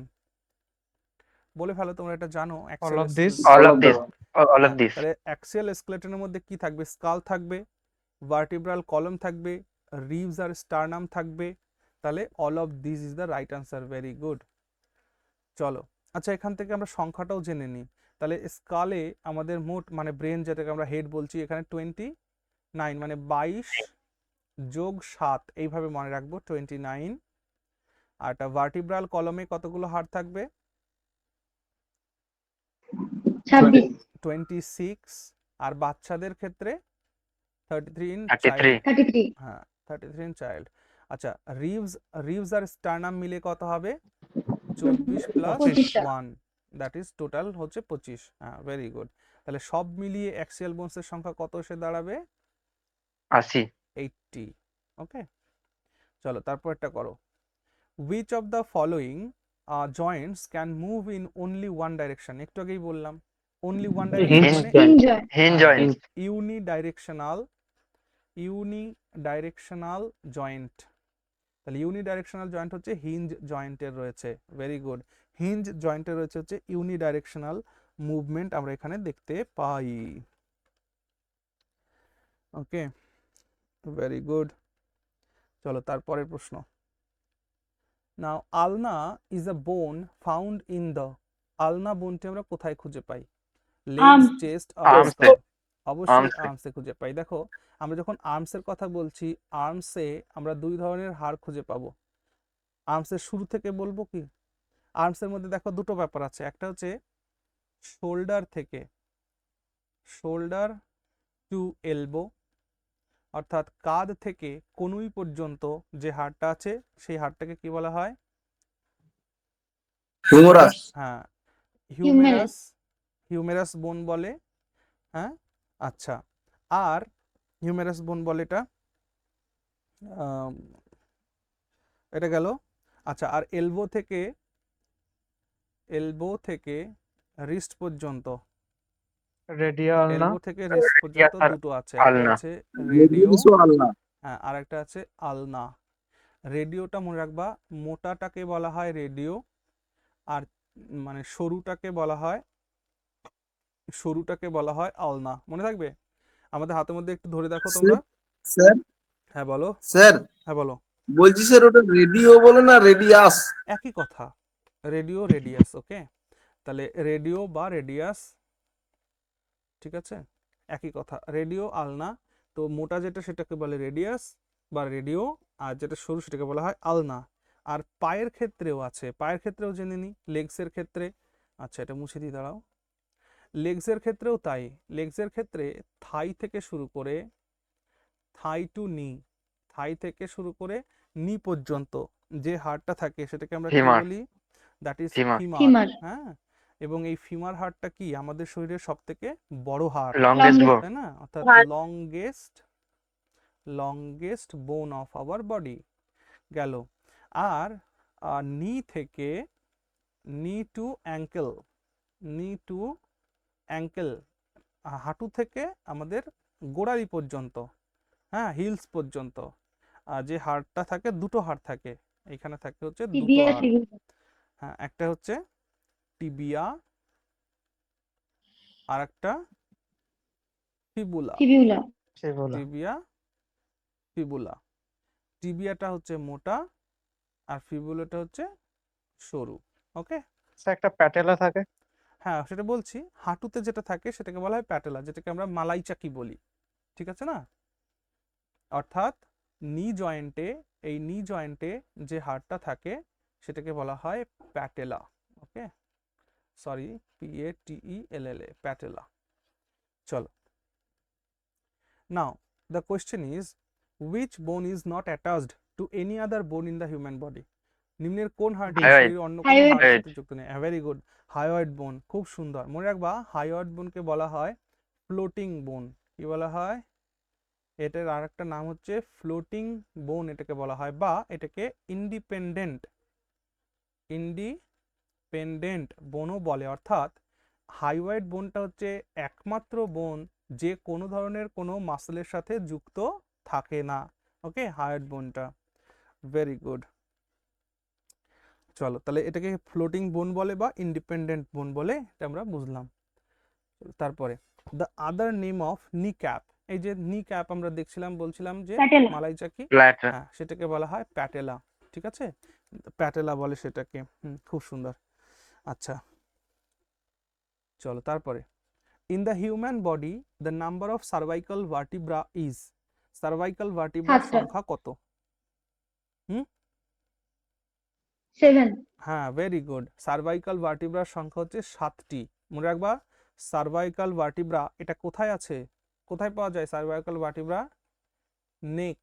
বলে ফেলো, তোমরা এটা জানো। All of this. all of this, all of this. তাহলে অ্যাক্সিয়াল স্কেলেটনের মধ্যে কি থাকবে? স্কাল থাকবে, ভার্টিব্রাল কলম থাকবে, রিবস আর স্টার্নাম থাকবে। তাহলে all of this is the right answer, very good. চলো, আচ্ছা, এখান থেকে আমরা সংখ্যাটাও জেনে নিই। তাহলে স্কালে আমাদের মোট মানে ব্রেন, যেটাকে আমরা হেড বলছি, এখানে 29, মানে 22 যোগ 7, এইভাবে মনে রাখবো, 29। আর একটা ভার্টিব্রাল কলমে কতগুলো হাড় থাকবে? 26 26। আর বাচ্চাদের ক্ষেত্রে 33 ইন 33 চাইল্ড। 33 হ্যাঁ, 33 ইন চাইল্ড। আচ্ছা, রিবস আর স্টার্নাম মিলে কত হবে? 24 প্লাস 25টা। 1, দ্যাট ইজ টোটাল হচ্ছে 25। হ্যাঁ, ভেরি গুড। তাহলে সব মিলিয়ে অ্যাক্সিয়াল বোনসের সংখ্যা কত এসে দাঁড়াবে? 80 80। ওকে, চলো তারপরটা করো। Which of the following Joints can move in only one direction? একটু আগেই বললাম, অনলি ওয়ান ডাইরেকশন Hinge মানে joint. এনজয়। hinge হ্যাঁ, joint. ইউনিডাইরেকশনাল জয়েন্ট। তাহলে ইউনিডাইরেকশনাল জয়েন্ট হচ্ছে হিঞ্জ জয়েন্টের রয়েছে, ভেরি গুড। হিঞ্জ জয়েন্টের রয়েছে হচ্ছে ইউনিডাইরেকশনাল মুভমেন্ট, আমরা এখানে দেখতে পাই। Okay, very good. চলো তারপরের প্রশ্ন। নাও, আলনা ইজ আ বোন ফাউন্ড ইন দ্য, আলনা বোনটি আমরা কোথায় খুঁজে পাই? লেগস, চেস্ট আর Arms এ। স্কাল? অবশ্যই Arms এ। আর্মসে খুঁজে পাই। দেখো, আমরা যখন আর্মসের কথা বলছি, আর্মসে আমরা দুই ধরনের হাড় খুঁজে পাবো। আর্মসের শুরু থেকে বলবো কি? আর্মসের মধ্যে দেখো দুটো ব্যাপার আছে, একটা হচ্ছে শোল্ডার টু এলবো, অর্থাৎ কাঁধ থেকে কনুই পর্যন্ত যে হাড়টা আছে, সেই হাড়টাকে কি বলা হয়? হিউমারাস। হ্যাঁ, Humerus। হিউমেরাস বোন বলে। হ্যাঁ, আচ্ছা, আর হিউমেরাস বোন বলে এটা, এটা গেল। আচ্ছা, আর এলবো থেকে রিস্ট পর্যন্ত, Radial na. এলবো থেকে রিস্ট পর্যন্ত আর দুটো আছে, একটা আলনা। আছে রেডিও, রেডিয়াস ও আলনা। হ্যাঁ, আর একটা আছে আলনা। রেডিওটা মনে রাখবা, মোটাটাকে বলা হয় রেডিও, আর মানে সরুটাকে বলা হয় আলনা। মনে থাকবে? আমাদের হাতের মধ্যে একটু ধরে দেখো তোমরা। স্যার হ্যাঁ বলো। স্যার হ্যাঁ বলো। বলছি স্যার, ওটা রেডিও বলে না রেডিয়াস? একই কথা, রেডিও রেডিয়াস। ওকে, তাহলে রেডিও বা রেডিয়াস, ঠিক আছে, একই কথা। রেডিও আলনা, তো মোটা যেটা সেটাকে বলে রেডিয়াস বা রেডিও, আর যেটা সরু সেটাকে বলা হয় আলনা। আর পায়ের ক্ষেত্রেও আছে, পায়ের ক্ষেত্রেও জেনে নিই, লেগসের ক্ষেত্রে। আচ্ছা, এটা মুছে দিই, দাঁড়াও। লেগসের ক্ষেত্রেও তাই, লেগসের ক্ষেত্রে থাই থেকে শুরু করে নি পর্যন্ত যে হাড়টা থাকে সেটাকে আমরা কি Femur. বলি? That is Femur. Femur. Femur। হ্যাঁ, এবং এই ফিমার হাড়টা কি আমাদের শরীরের সব থেকে বড় হাড়, Longest Longest. bone. তাই না? অর্থাৎ হাড়। লংগেস্ট বোন অফ আওয়ার বডি গেল। আর নি টু অ্যাঙ্কেল, হাঁটু থেকে আমাদের গোড়ালি পর্যন্ত, হ্যাঁ, হিলস পর্যন্ত যে হাড়টা থাকে, দুটো হাড় থাকে, এখানে থাকে হচ্ছে দুটো টিবিয়া হাড়। টিবিয়া হ্যাঁ, একটা হচ্ছে টিবিয়া আর একটা ফিবুলা। টিবিউলা সেগুলো টিবিয়া ফিবুলা, টিবিয়াটা হচ্ছে মোটা আর ফিবুলাটা হচ্ছে সরু। ওকে, একটা প্যাটেলা থাকে। হ্যাঁ সেটা বলছি, হাঁটুতে যেটা থাকে সেটাকে বলা হয় প্যাটেলা, যেটাকে আমরা মালাই চাকি বলি, ঠিক আছে না? অর্থাৎ নি জয়েন্টে যে হাড়টা থাকে সেটাকে বলা হয় প্যাটেলা। ওকে, সরি, PATELLA, প্যাটেলা। চলো, নাও দ্য কোয়েশ্চেন ইজ হুইচ বোন is not attached to any other বোন ইন দ্য হিউম্যান বডি? নিম্নের কোন হাড়টি Hyoid. শরীরের অন্য কোনো Hyoid. হাড়ের Hyoid. সাথে যুক্ত নেই? ভেরি গুড, হায়োয়েড বোন, খুব সুন্দর। মনে রাখবা, হায়োয়েড বোনকে বলা হয় ফ্লোটিং বোন। কি বলা হয়? এটার আর একটা নাম হচ্ছে ফ্লোটিং বোন এটাকে বলা হয়, বা এটাকে ইন্ডিপেন্ডেন্ট বোনও বলে। অর্থাৎ হাইওয়েড বোনটা হচ্ছে একমাত্র বোন যে কোনো ধরনের কোনো মাসলের সাথে যুক্ত থাকে না। ওকে, হাইওয়েড বোনটা, ভেরি গুড। চলো, তাহলে এটাকে ফ্লোটিং বোন বলে বা ইন্ডিপেন্ডেন্ট বোন বলে, এটা আমরা বুঝলাম। তারপরে দ্য আদার নেম অফ নি ক্যাপ, এই যে নি ক্যাপ আমরা দেখছিলাম, বলছিলাম যে প্যাটেলা মালাই চাকি, Platter. হ্যাঁ সেটাকে বলা হয় প্যাটেলা, ঠিক আছে, প্যাটেলা বলে সেটাকে। খুব সুন্দর। আচ্ছা, চলো তারপরে, in the human body the number of cervical vertebra is, cervical ভার্টিব্রার 7টা সংখ্যা কত? 7 হ্যাঁ, ভেরি গুড, সার্ভাইকাল ভার্টিব্রার সংখ্যা হচ্ছে 7টি। মনে রাখবা, সার্ভাইকাল ভার্টিব্রা এটা কোথায় আছে, কোথায় পাওয়া যায় সার্ভাইকাল ভার্টিব্রা? নেক।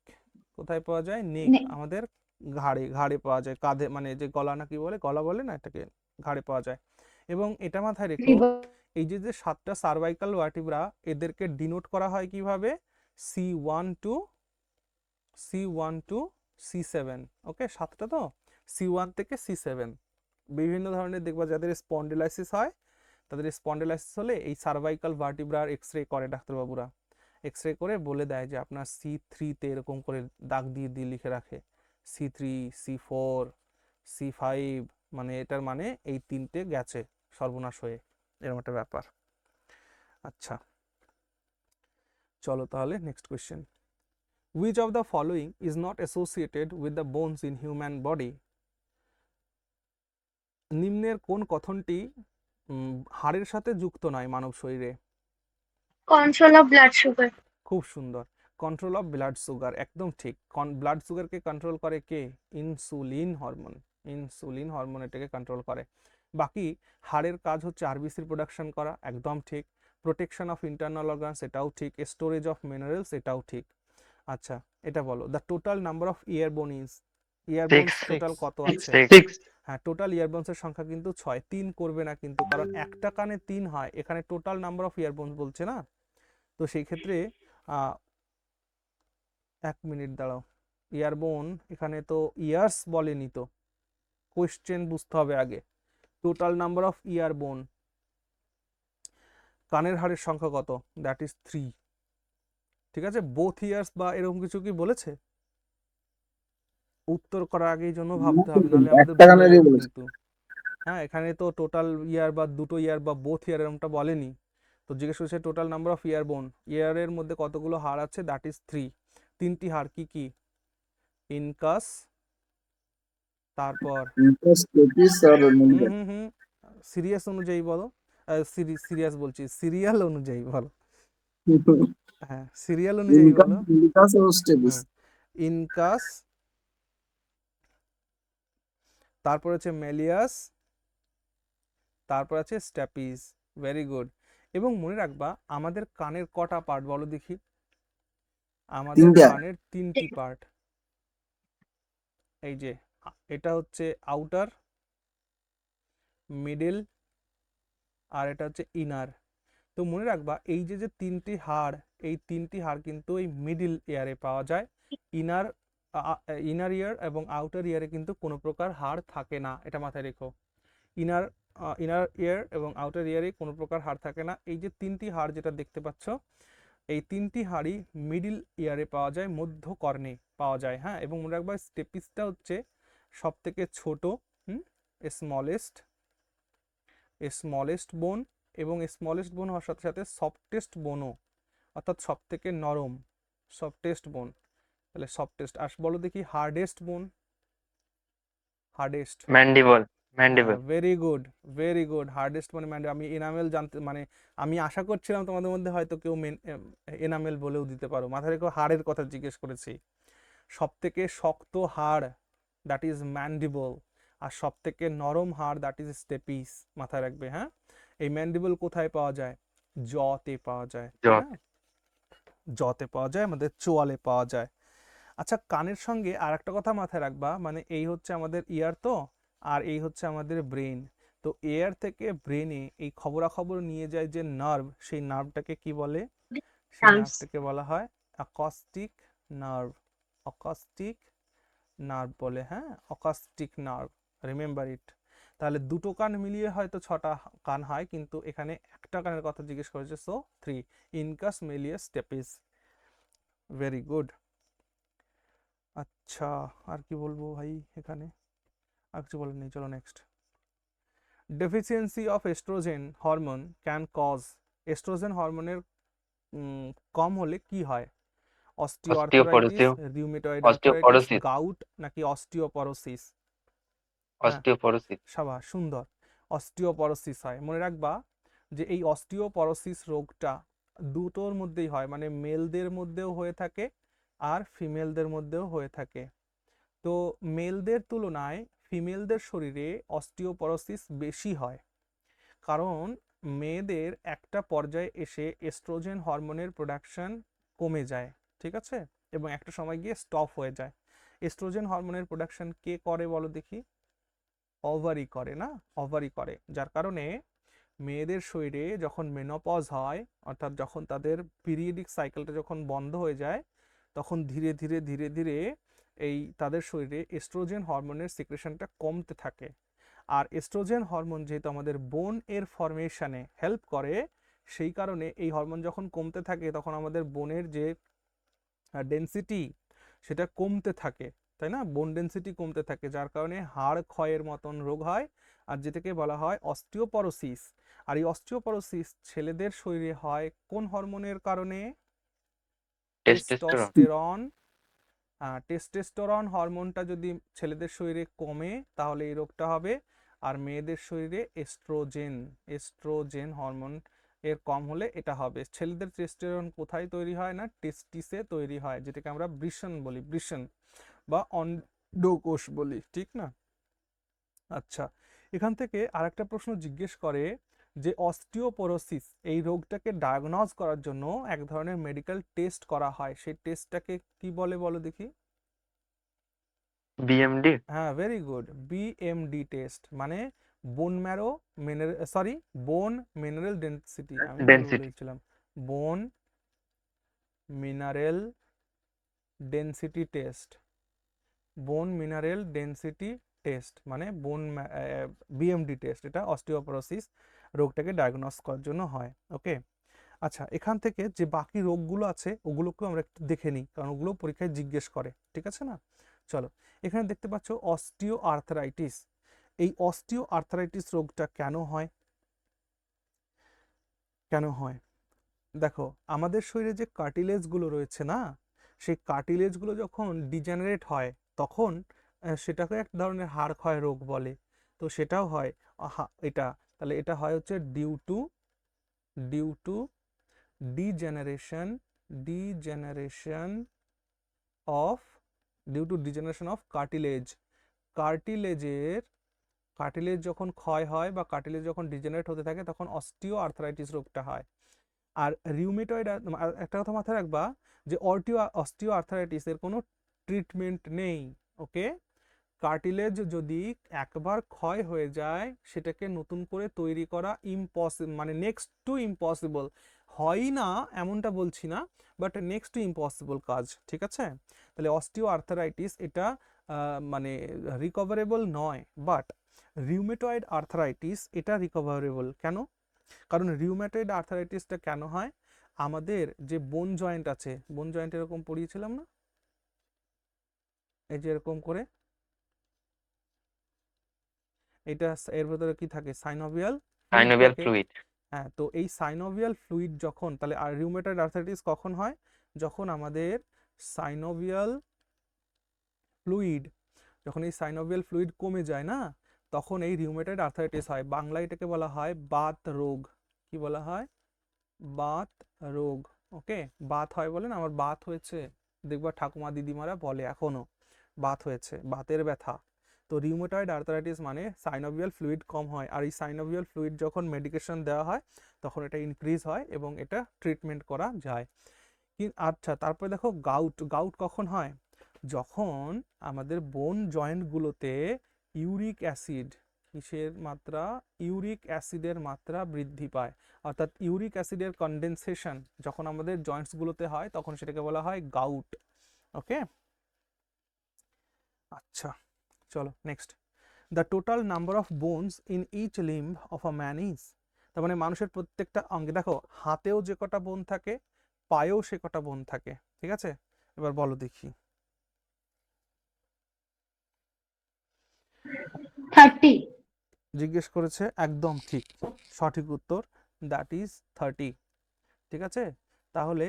কোথায় পাওয়া যায়? নেক, আমাদের ঘাড়ে পাওয়া যায়, কাঁধে, মানে যে গলা না কি বলে, গলা বলে না এটাকে, ঘাড়ে পাওয়া যায়। এবং এটা মাথায় রেখো, এই যে 7টা সার্ভাইকাল ভার্টিব্রা, এদেরকে ডিনোট করা হয় কিভাবে? C1 two C7। ওকে, 7টা তো, C1 থেকে C7। বিভিন্ন ধরনের দেখবা যাদের স্পন্ডিলাইসিস হয়, তাদের স্পন্ডিলাইসিস হলে এই সার্ভাইকাল ভার্টিব্রার এক্সরে করে ডাক্তারবাবুরা, এক্সরে করে বলে দেয় যে আপনার C3-তে এরকম করে দাগ দিয়ে দিয়ে লিখে রাখে, C3, C4, C5, মানে এটার মানে এই 3টে গেছে সর্বনাশ হয়ে, এরকম একটা ব্যাপার। আচ্ছা, চলো তাহলে next question, which of the following is not associated with the bones in human body? নিম্নের কোন কথনটি হাড়ের সাথে যুক্ত নয় মানব শরীরে? কন্ট্রোল অফ ব্লাড সুগার খুব সুন্দর, কন্ট্রোল অফ ব্লাড সুগার, একদম ঠিক। ব্লাড সুগারকে কন্ট্রোল করে কে? ইনসুলিন হরমোন এটাকে কন্ট্রোল করে। বাকি হাড়ের কাজ হচ্ছে আরবিসির প্রোডাকশন করা, একদম ঠিক। প্রোটেকশন অফ ইন্টারনাল অর্গানস, এটাও ঠিক। স্টোরেজ অফ মিনারেলস, এটাও ঠিক। আচ্ছা, এটা বলো, the total number of ear bone is, ear bones 6. Total কত আছে? 6. হ্যাঁ, টোটাল ইয়ারবোনসের সংখ্যা কিন্তু 6, 3 করবে না কিন্তু, কারণ একটা কানে 3 হয়, এখানে টোটাল নাম্বার অফ ইয়ারবোনস বলছে না, তো সেই ক্ষেত্রে 1 মিনিট দাঁড়াও, ইয়ারবোন এখানে তো ইয়ার্স বলেনি, তো কোয়েশ্চেন বুঝতে হবে আগে। টোটাল নাম্বার অফ ইয়ারবোন, কানের হাড়ের সংখ্যা কত? দ্যাট ইজ 3, ঠিক আছে। বোথ ইয়ার্স বা এরকম কিছু কি বলেছে? উত্তর করার আগে এই জন্য ভাবতে হবে, নাহলে আমাদের একটা ভুল হয়ে কানেরই যাবে বলেছে। কিন্তু। হ্যাঁ, এখানে তো টোটাল ইয়ার বা দুটো ইয়ার বা বোথ ইয়ার এরকমটা বলেনি, তো জিজ্ঞেস করছে টোটাল নাম্বার অফ ইয়ারবোন, ইয়ারের মধ্যে কতগুলো হাড় আছে? দ্যাট ইজ 3, 3টি হাড় কি কি? ইনকাস, তারপর ইন্টারস্টেটিস আর মনিটর। সিরিয়াস অনুযায়ী বলো, সিরিয়াস বলছি, সিরিয়াল অনুযায়ী বলো, হ্যাঁ সিরিয়াল অনুযায়ী বলো। ইনকাস ও স্টেটিস। ইনকাস, তারপর হচ্ছে মেলিয়াস, তারপর আছে স্ট্যাপিস, ভেরি গুড। এবং মনে রাখবা, আমাদের কানের কটা পার্ট বলো দেখি? আমাদের 3টা। কানের 3টি পার্ট। এই যে এটা হচ্ছে আউটার, মিডল আর এটা হচ্ছে ইনার। তো মনে রাখবা এই যে যে তিনটি হাড়, এই তিনটি হাড় কিন্তু এই মিডিল ইয়ারে পাওয়া যায়। ইনার ইনার ইয়ার এবং আউটার ইয়ারে কিন্তু কোনো প্রকার হাড় থাকে না, এটা মাথায় রেখো। ইনার ইনার ইয়ার এবং আউটার ইয়ারে কোনো প্রকার হাড় থাকে না। এই যে তিনটি হাড় যেটা দেখতে পাচ্ছ, এই তিনটি হাড়ই মিডিল ইয়ারে পাওয়া যায়, মধ্যকর্ণে পাওয়া যায়। হ্যাঁ, এবং মনে রাখবা স্টেপিসটা হচ্ছে সব থেকে ছোট, স্মলেস্ট বোন, এবং স্মলেস্ট বোন হওয়ার সাথে সাথে সফটেস্ট বোনও, অর্থাৎ সব থেকে নরম, সফটেস্ট বোন। তাহলে সফটেস্ট। আর বলো দেখি হার্ডেস্ট বোন, hardest. Mandible. Mandible. Very good, very good. Hardest মানে আমি এনামেল জানতে, মানে আমি আশা করছিলাম তোমাদের মধ্যে হয়তো কেউ এনামেল বলেও দিতে পারো। মাথায় রেখো হাড়ের কথা জিজ্ঞেস করেছি। সব থেকে শক্ত হাড় দ্যাট ইজ ম্যান্ডিবল, আর সব থেকে নরম হাড় দ্যাট ইজ স্টেপিস। মাথায় রাখবে। হ্যাঁ, এই ম্যান্ডিবল কোথায় পাওয়া যায়? জতে পাওয়া যায়। জট। হ্যাঁ, জতে পাওয়া যায়, আমাদের চোয়ালে পাওয়া যায়। আচ্ছা, কানের সঙ্গে আর একটা কথা মাথায় রাখবা, মানে এই হচ্ছে আমাদের ইয়ার, তো আর এই হচ্ছে আমাদের ব্রেন। তো এয়ার থেকে ব্রেনে এই খবরাখবর নিয়ে যায় যে নার্ভ, সেই নার্ভটাকে কি বলে? সেই Nerves. নার্ভটাকে বলা হয় অ্যাকস্টিক নার্ভ। অ্যাকস্টিক নার্ভ বলে। হ্যাঁ, অ্যাকস্টিক নার্ভ, রিমেম্বার ইট। তাহলে দুটো কান মিলিয়ে হয়তো 6টা কান হয়, কিন্তু এখানে একটা কানের কথা জিজ্ঞেস করেছে, so 3। Incus, malleus, stapes. Very good. আচ্ছা, আর কি বলবো ভাই এখানে? আর কিছু বলার নেই, চলো next. Deficiency of estrogen hormone can cause. Estrogen হরমোনের কম হলে কি হয়? Osteoarthritis, osteoporosis. Rheumatoid arthritis, osteoporosis. Gout, নাকি অস্টিওপরোসিস? হ্যাঁ, অস্টিওপরোসিস। সাবাস, সুন্দর। অস্টিওপরোসিস হয়। মনে রাখবা যে এই অস্টিওপরোসিস রোগটা দুটোর মধ্যেই হয়, মানে মেলদের মধ্যেও হয়ে থাকে আর ফিমেলদের মধ্যেও হয়ে থাকে। তো মেলদের তুলনায় ফিমেলদের শরীরে অস্টিওপরোসিস বেশি হয়, কারণ মেয়েদের একটা পর্যায়ে এসে এস্ট্রোজেন হরমোনের প্রোডাকশন কমে যায়, ঠিক আছে, এবং একটা সময় গিয়ে স্টপ হয়ে যায়। এস্ট্রোজেন হরমোনের প্রোডাকশন কে করে বলো দেখি? ওভারি করে না, ওভারি করে। যার কারণে মেয়েদের শরীরে যখন মেনোপজ হয়, অর্থাৎ যখন তাদের পিরিয়ডিক সাইকেলটা যখন বন্ধ হয়ে যায়, তখন ধীরে ধীরে ধীরে ধীরে এই তাদের শরীরে এস্ট্রোজেন হরমোনের সিক্রেশনটা কমতে থাকে। আর এস্ট্রোজেন হরমোন যেহেতু আমাদের বোন এর ফরমেশনে হেল্প করে, সেই কারণে এই হরমোন যখন কমতে থাকে তখন আমাদের বোনের যে ডেনসিটি সেটা কমতে থাকে, তাই না? বোন ডেনসিটি কমতে থাকে, যার কারণে হাড় ক্ষয়ের মতন রোগ হয়, আর যেটাকে বলা হয় অস্টিওপরোসিস। আর এই অস্টিওপরোসিস ছেলেদের শরীরে হয় কোন হরমোনের কারণে? টেস্টোস্টেরন। টেস্টোস্টেরন। টেস্টোস্টেরন হরমোনটা যদি ছেলেদের শরীরে কমে তাহলে এই রোগটা হবে, আর মেয়েদের শরীরে এস্ট্রোজেন হরমোন এর কম হলে এটা হবে। ছেলেদের টেস্টোস্টেরন কোথায় তৈরি হয়? না, টেস্টিসে তৈরি হয়, যেটাকে আমরা বৃষণ বলি, বৃষণ বা অন্ডকোষ বলি, ঠিক না? আচ্ছা, এখান থেকে আরেকটা প্রশ্ন জিজ্ঞেস করে যে অস্টিওপোরোসিস এই রোগটাকে ডায়াগনোজ করার জন্য এক ধরনের মেডিকেল টেস্ট করা হয়, সেই টেস্টটাকে কি বলে বলো দেখি? বিএমডি। হ্যাঁ, ভেরি গুড, বিএমডি টেস্ট, মানে বোন ম্যারো বোন মিনারেল ডেন্সিটি, আমি ভুল ডেনসিটি। বলেছিলাম, বোন মিনারেল ডেন্সিটি টেস্ট। বোন মিনারেল ডেন্সিটি টেস্ট মানে বিএমডি টেস্ট, এটা অস্টিওপোরোসিস রোগটাকে ডায়াগনোস করার জন্য হয়। ওকে, আচ্ছা, এখান থেকে যে বাকি রোগগুলো আছে ওগুলোকেও আমরা একটু দেখে নিই, কারণ ওগুলো পরীক্ষায় জিজ্ঞেস করে, ঠিক আছে না? চলো, এখানে দেখতে পাচ্ছ অস্টিও আর্থারাইটিস। এই অস্টিও আর্থারাইটিস রোগটা কেন হয়? কেন হয়? দেখো, আমাদের শরীরে যে কার্টিলেজগুলো রয়েছে না, সেই কার্টিলেজগুলো যখন ডিজেনারেট হয় তখন সেটাকে এক ধরনের হাড় ক্ষয় রোগ বলে। তো সেটাও হয় এটা, তাহলে এটা হয় হচ্ছে due to degeneration of cartilage. Cartilage যখন ক্ষয় হয় বা কার্টিলেজ যখন ডিজেনারেট হতে থাকে তখন অস্টিও আর্থারাইটিস রোগটা হয়। আর রিউমেটয়েড, একটা কথা মাথায় রাখবা যে অস্টিও আর্থারাইটিস এর কোনো ট্রিটমেন্ট নেই, ওকে, কার্টিলেজ যদি একবার ক্ষয় হয়ে যায় সেটাকে নতুন করে তৈরি করা ইম্পসিবল, মানে নেক্সট টু ইম্পসিবল। হয়ই না এমনটা বলছি না, বাট নেক্সট টু ইম্পসিবল কাজ, ঠিক আছে? তাহলে অস্টিও আর্থারাইটিস এটা মানে রিকভারেবল নয়, বাট রিউমেটয়েড আর্থারাইটিস এটা রিকভারেবল। কেন? কারণ রিউমেটয়েড আর্থারাইটিসটা কেন হয়, আমাদের যে বোন জয়েন্ট আছে, বোন জয়েন্ট এরকম পড়িয়েছিলাম না, এই যে এরকম করে, এটা এর ভেতরে কি থাকে, সাইনোভিয়াল সাইনোভিয়াল থাকে। ফ্লুইড। হ্যাঁ, তো এই সাইনোভিয়াল ফ্লুইড যখন, তাহলে আর রিউমেটয়েড আর্থারাইটিস কখন হয়, যখন আমাদের সাইনোভিয়াল ফ্লুইড, যখন এই সাইনোভিয়াল ফ্লুইড কমে যায় না, তখন এই রিউমেটয়েড আর্থারাইটিস হয়। বাংলায় এটাকে বলা হয় বাত রোগ। কি বলা হয়? বাত রোগ। ওকে, বাত হয় বলেন, আমার বাত হয়েছে, দেখবা ঠাকুমা দিদিমারা বলে এখনো, বাত হয়েছে, বাতের ব্যথা। তো রিউমেটয়েড আর্থারাইটিস মানে সাইনোভিয়াল ফ্লুইড কম হয়, আর এই সাইনোভিয়াল ফ্লুইড যখন মেডিকেশন দেওয়া হয় তখন এটা ইনক্রিজ হয় এবং এটা ট্রিটমেন্ট করা যায়। আচ্ছা, তারপরে দেখো গাউট। গাউট কখন হয়? যখন আমাদের বোন জয়েন্টগুলোতে ইউরিক অ্যাসিড, কিসের মাত্রা, ইউরিক অ্যাসিডের মাত্রা বৃদ্ধি পায়, অর্থাৎ ইউরিক অ্যাসিডের কনডেনসেশন যখন আমাদের জয়েন্টসগুলোতে হয় তখন সেটাকে বলা হয় গাউট। ওকে, আচ্ছা চলো next. The total number of bones in each limb of a man is, তার মানে মানুষের প্রত্যেকটা অঙ্গে, দেখো হাতেও যে কটা বোন থাকে, পায়েও সে কটা বোন থাকে, ঠিক আছে? এবার বলো দেখি। 30। জিজ্ঞেস করেছে, একদম ঠিক, সঠিক উত্তর, দ্যাট ইজ 30, ঠিক আছে? তাহলে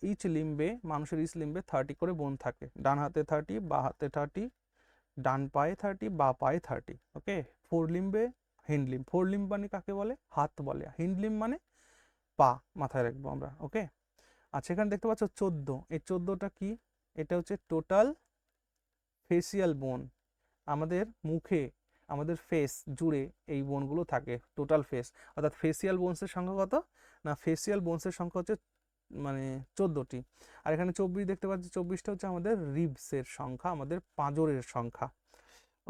ইচ লিম্বে, মানুষের ইচ লিম্বে 30 করে বোন থাকে, ডান হাতে 30, বা হাতে 30, ডান পায়ে 30, বা পায়ে 30। ওকে, ফোর লিম্বে, হিন্ড লিম্ব, ফোর লিম্ব মানে কাকে বলে, হাত বলে, হিন্ড লিম্ব মানে পা, মাথায় রাখবো আমরা। ওকে, আচ্ছা এখানে দেখতে পাচ্ছ 14, এই 14টা কি, এটা হচ্ছে টোটাল ফেসিয়াল বোন। আমাদের মুখে, আমাদের ফেস জুড়ে এই বোনগুলো থাকে, টোটাল ফেস, অর্থাৎ ফেসিয়াল বোনসের সংখ্যা কত না, ফেসিয়াল বোনসের সংখ্যা হচ্ছে মানে 14টি। আর এখানে 24 দেখতে পাচ্ছি, 24টা হচ্ছে আমাদের রিবসের সংখ্যা, আমাদের পাঁজরের সংখ্যা।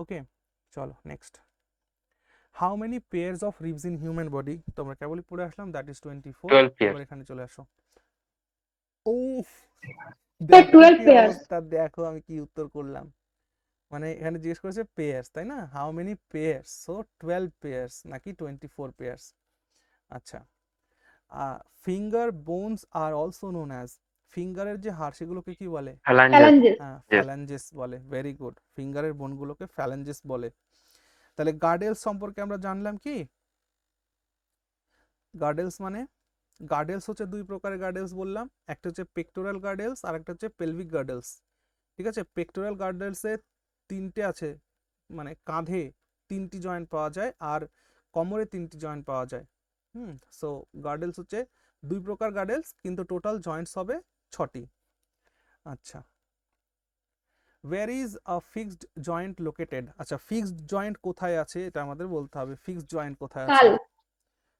ওকে, চলো next. How many pairs of ribs in human body, তোমরা কেবলই পড়ে আসলাম, দ্যাট ইজ 24। 12 পেয়ার। এবার এখানে চলে আসো। ও স্যার দেখো 12 কি পেয়ার্স। অবস্থা, দেখো আমি কি উত্তর করলাম, মানে এখানে জিজ্ঞেস করেছে পেয়ার্স, তাই না? How many pairs, so 12 pairs নাকি 24 পেয়ার্স। আচ্ছা, finger bones are also known as, ফিঙ্গারের যে হাড় সেগুলোকে কি বলে? ফ্যালাঞ্জেস। ফ্যালাঞ্জেস। হ্যাঁ, ফ্যালেঞ্জেস বলে, ভেরি গুড, ফিঙ্গারের বোনগুলোকে ফ্যালেঞ্জেস বলে। তাহলে গার্ডেলস সম্পর্কে আমরা জানলাম কি, গার্ডেলস মানে, গার্ডেলস হচ্ছে দুই প্রকারের গার্ডেলস বললাম, একটা হচ্ছে পেক্টোরাল গার্ডেলস আর একটা হচ্ছে পেলভিক গার্ডেলস, ঠিক আছে? পেক্টোরাল গার্ডেলসে 3টে আছে, মানে কাঁধে 3টি জয়েন্ট পাওয়া যায় আর কোমরে 3টি জয়েন্ট পাওয়া যায়। সো গার্ডেলস হচ্ছে দুই প্রকার গার্ডেলস, কিন্তু টোটাল জয়েন্টস হবে 6টি। আচ্ছা, where is a fixed joint located, আচ্ছা ফিক্সড জয়েন্ট কোথায় আছে এটা আমাদের বলতে হবে, ফিক্সড জয়েন্ট কোথায় আছে? কাল।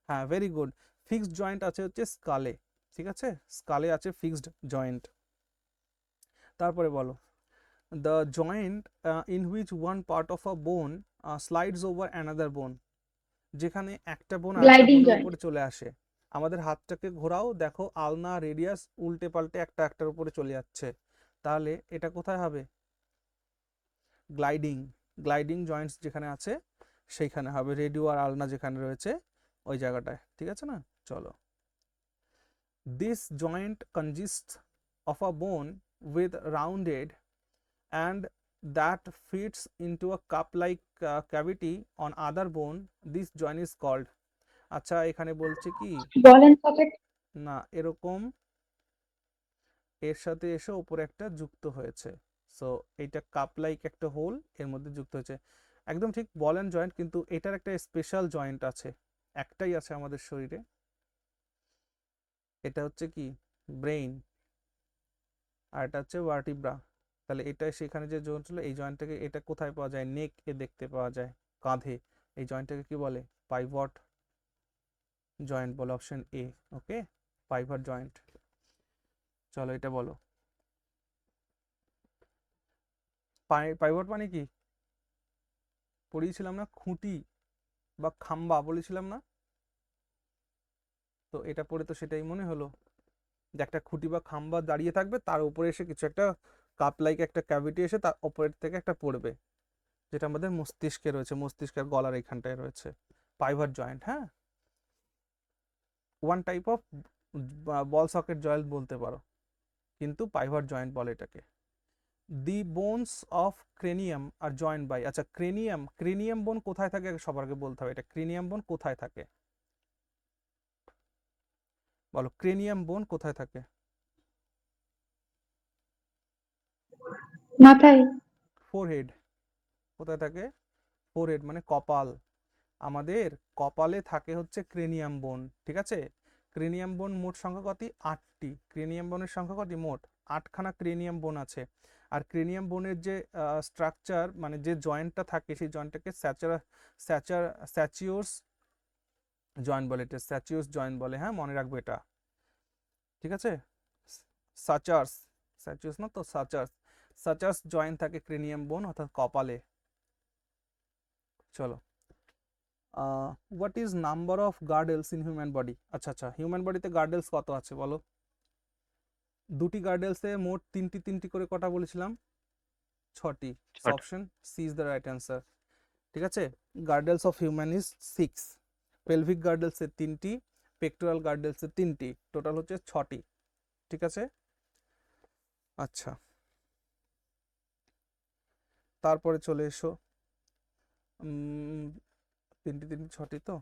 হ্যাঁ, ভেরি গুড, ফিক্সড জয়েন্ট আছে হচ্ছে স্কালে, ঠিক আছে? স্কালে আছে ফিক্সড জয়েন্ট। তারপরে বলো, the joint in which one part of a bone slides over another bone, যেখানে একটা বোন আরেকটা গ্লাইডিং বোনের জয়েন্ট। উপরে চলে আসে। আমাদের হাতটাকে ঘোরাও, দেখো আলনা রেডিয়াস উল্টে পাল্টে একটা একটার উপরে চলে যাচ্ছে, তাহলে এটা কোথায় হবে? গ্লাইডিং, গ্লাইডিং জয়েন্টস যেখানে আছে সেইখানে হবে, রেডিও আর আলনা যেখানে রয়েছে ওই জায়গাটায়, ঠিক আছে না? চলো, দিস জয়েন্ট কনজিস্টস অফ আ বোন with rounded and that fits into a cup like cavity on other bone, this joint is called, আচ্ছা এখানে বলছে কি বল এন্ড সকেট। না, এরকম এর সাথে এসে উপরে একটা যুক্ত হয়েছে, সো এইটা কাপ লাইক একটা হোল এর মধ্যে যুক্ত হয়েছে, একদম ঠিক বল এন্ড জয়েন্ট, কিন্তু এটার একটা স্পেশাল জয়েন্ট আছে, একটাই আছে আমাদের শরীরে, এটা হচ্ছে কি ব্রেইন, আর এটা হচ্ছে ভার্টিব্রা। তাহলে এটা সেখানে যে জয়েন্ট ছিল, এই জয়েন্টটাকে, এটা কোথায় পাওয়া যায়? নেক এ দেখতে পাওয়া যায়, কাঁধে, এই জয়েন্টটাকে কি বলে? পাইভট জয়েন্ট বলে, option A. Okay, pivot joint. চলো এটা বলো, পাইভট মানে কি? পড়িয়েছিলাম না, খুঁটি বা খাম্বা বলেছিলাম না? তো এটা পড়ে তো সেটাই মনে হলো যে একটা খুঁটি বা খাম্বা দাঁড়িয়ে থাকবে, তার উপরে এসে কিছু একটা কাপ লাইক একটা ক্যাভিটি এসে তার উপরের থেকে একটা পড়বে, যেটা আমাদের মস্তিষ্কে রয়েছে, মস্তিষ্কের গলার এইখানটায় রয়েছে, পাইভাট জয়েন্ট। হ্যাঁ, one type of ball socket joint বলতে পারো, কিন্তু পাইভাট জয়েন্ট বলে এটাকে। The bones of cranium are joint by, আচ্ছা ক্রেনিয়াম বোন কোথায় থাকে সবার আগে বলতে হবে, এটা ক্রেনিয়াম বোন কোথায় থাকে বলো, ক্রেনিয়াম বোন কোথায় থাকে? মাথায়। ফোরহেড। কোথায় থাকে? ফোরহেড মানে কপাল। আমাদের কপালে থাকে হচ্ছে ক্রেনিয়াম বোন, ঠিক আছে? ক্রেনিয়াম বোন মোট সংখ্যা কত? 8টি। ক্রেনিয়াম বোনের সংখ্যা কত? মোট 8খানা ক্রেনিয়াম বোন আছে। আর ক্রেনিয়াম বোনের যে স্ট্রাকচার মানে যে জয়েন্টটা থাকে, সেই জয়েন্টটাকে স্যাচিওস জয়েন্ট বলে, এটা স্যাচিওস জয়েন্ট বলে। হ্যাঁ, মনে রাখবো এটা, ঠিক আছে? সাচার্স, স্যাচিওস না তো, সাচার্স জয়েন্ট থাকে ক্রেনিয়াম বোন অর্থাৎ কপালে। চলো, what is number of girdles in human body? আচ্ছা আচ্ছা, হিউম্যান বডিতে গার্ডেলস কত আছে বলো? দুটি গার্ডেলসে মোট তিনটি করে কটা বলেছিলাম? 6টি। ছটা। Option C is the right answer, ঠিক আছে? Girdles of human is 6, pelvic গার্ডেলসে 3টি, পেক্টোরাল গার্ডেলসে 3টি, টোটাল হচ্ছে 6টি, ঠিক আছে? আচ্ছা, তারপরে চলে এসো, 3টি 6টি তো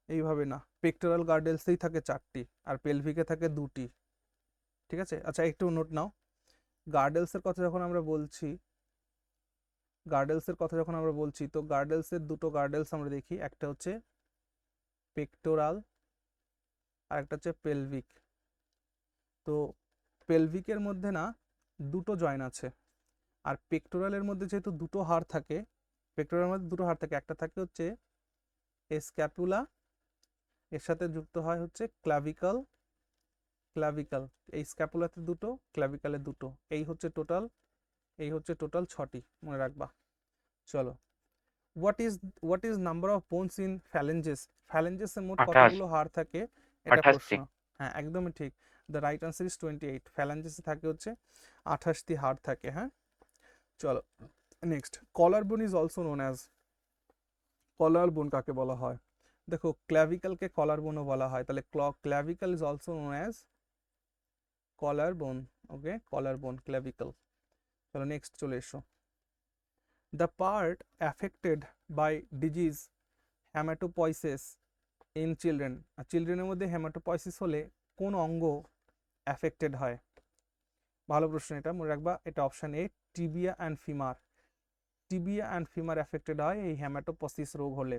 এইভাবে না, পেক্টোরাল গার্ডেলসেই থাকে 4টি আর পেলভিকে থাকে 2টি, ঠিক আছে? আচ্ছা, একটু নোট নাও, গার্ডেলসের কথা যখন আমরা বলছি, তো গার্ডেলসের দুটো গার্ডেলস আমরা দেখি, একটা হচ্ছে পেক্টোরাল আর একটা হচ্ছে পেলভিক। তো পেলভিকের মধ্যে না দুটো জয়েন্ট আছে, আর পেক্টোরালের মধ্যে যেহেতু দুটো হাড় থাকে, পেক্টোরালের মধ্যে দুটো হাড় থাকে, একটা থাকে হচ্ছে স্ক্যাপুলা, এর সাথে যুক্ত হয় হচ্ছে ক্লাভিকল, এই স্ক্যাপুলাতে দুটো, ক্লাভিকালে দুটো, এই হচ্ছে টোটাল 6টি, মনে রাখবা। চলো, what is number of bones in phalanges? ফ্যালেঞ্জেসে মোট 28। কতগুলো হাড় থাকে এটা 28টি। প্রশ্ন। হ্যাঁ, একদমই ঠিক, দ্য রাইট আনসার ইজ 28। ফ্যালেঞ্জেসে থাকে হচ্ছে 28টি হাড় থাকে। হ্যাঁ, চলো নেক্সট, কলার বোন is also known as, collar বোন কাকে বলা হয়? দেখো, ক্ল্যাভিকালকে কলার বোনও বলা হয়, তাহলে clavicle is also known as collar bone. Okay, collar bone, clavicle. চলো নেক্সট চলে এসো, the part affected by disease haematopoiesis in children, চিলড্রেনের মধ্যে হ্যামাটোপয়সিস হলে কোন অঙ্গ অ্যাফেক্টেড হয়? ভালো প্রশ্ন, এটা মনে রাখবা, এটা option A, tibia and femur. Tibia and femur affected হয় এই হ্যামাটোপসিস রোগ হলে।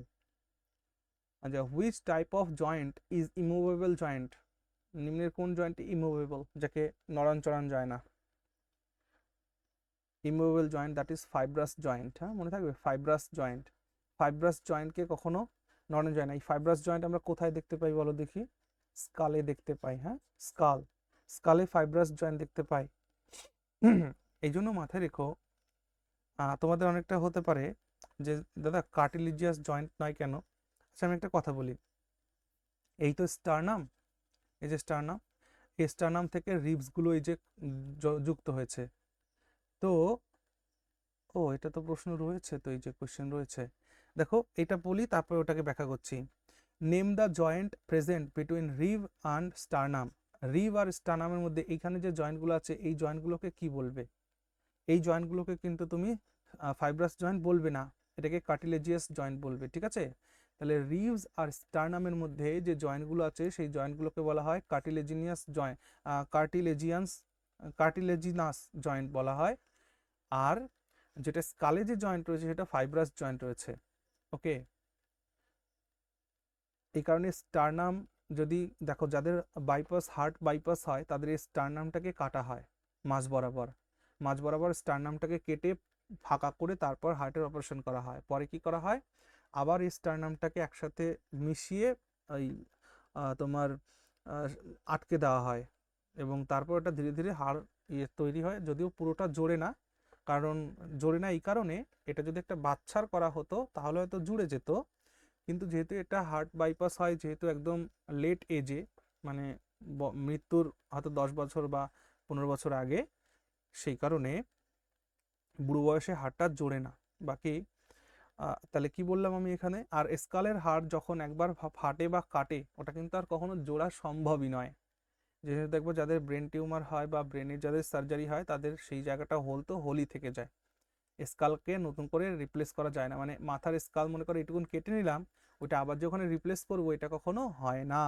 আচ্ছা, which type of joint is immovable joint? নিম্নের কোন জয়েন্ট ইমুভেবল, যাকে নড়ান চড়ান যায় না? Immovable joint, that is fibrous joint. হ্যাঁ, মনে থাকবে, ফাইব্রাস জয়েন্টকে কখনো নড়ানো যায় না। এই ফাইব্রাস জয়েন্ট আমরা কোথায় দেখতে পাই বলো দেখি? স্কালে দেখতে পাই। হ্যাঁ, স্কালে ফাইব্রাস জয়েন্ট দেখতে পাই। এই জন্য মাথায় রেখো, তোমাদের অনেকটা হতে পারে যে দাদা কার্টিলিজিয়াস জয়েন্ট নয় কেন? আচ্ছা, আমি একটা কথা বলি, এই তো স্টারনাম, এই যে স্টারনাম, এই স্টারনাম থেকে রিবসগুলো এই যে যুক্ত হয়েছে, তো এটা তো প্রশ্ন রয়েছে, তো এই যে কোশ্চেন রয়েছে, দেখো এটা বলি তারপরে ওটাকে ব্যাখ্যা করছি। Name the joint present between rib and sternum. Rib আর স্টারনামের মধ্যে এইখানে যে জয়েন্টগুলো আছে, এই জয়েন্টগুলোকে কি বলবে? এই জয়েন্টগুলোকে কিন্তু তুমি ফাইব্রাস জয়েন্ট বলবে না, এটাকে কার্টিলেজিয়াস জয়েন্ট বলবে, ঠিক আছে? তাহলে রিবস আর স্টারনামের মধ্যে যে জয়েন্টগুলো আছে, সেই জয়েন্টগুলোকে বলা হয় কার্টিলেজিনাস জয়েন্ট বলা হয়। আর যেটা স্কালে যে জয়েন্ট রয়েছে সেটা ফাইব্রাস জয়েন্ট রয়েছে। ওকে, এই কারণে স্টারনাম, যদি দেখো যাদের হার্ট বাইপাস হয়, তাদের এই স্টারনামটাকে কাটা হয় মাঝ বরাবর স্টারনামটাকে কেটে ফাঁকা করে তারপর হার্টের অপারেশন করা হয়। পরে কি করা হয়, আবার এই স্টারনামটাকে একসাথে মিশিয়ে ওই তোমার আটকে দেওয়া হয়, এবং তারপর এটা ধীরে ধীরে হাড় তৈরি হয়, যদিও পুরোটা জোরে না, কারণ জোরে না এই কারণে, এটা যদি একটা বাচ্চার করা হতো তাহলে হয়তো জুড়ে যেত, কিন্তু যেহেতু এটা হার্ট বাইপাস হয়, যেহেতু একদম লেট এজে, মানে মৃত্যুর হয়তো 10 বছর বা 15 বছর আগে, সেই কারণে বুড়ো বয়সে হাড়টা জোড়ে না। বাকি তাহলে কি বললাম আমি এখানে, আর স্কালের হাড় যখন একবার ফাটে বা কাটে ওটা কিন্তু আর কখনো জোড়া সম্ভবই নয়। যেহেতু দেখবো যাদের ব্রেন টিউমার হয় বা ব্রেনের যাদের সার্জারি হয় তাদের সেই জায়গাটা হোল তো হোলই থেকে যায়, স্কালকে নতুন করে রিপ্লেস করা যায় না। মানে মাথার স্কাল মনে করে এটুকুন কেটে নিলাম, ওইটা আবার যখন রিপ্লেস করবো এটা কখনো হয় না।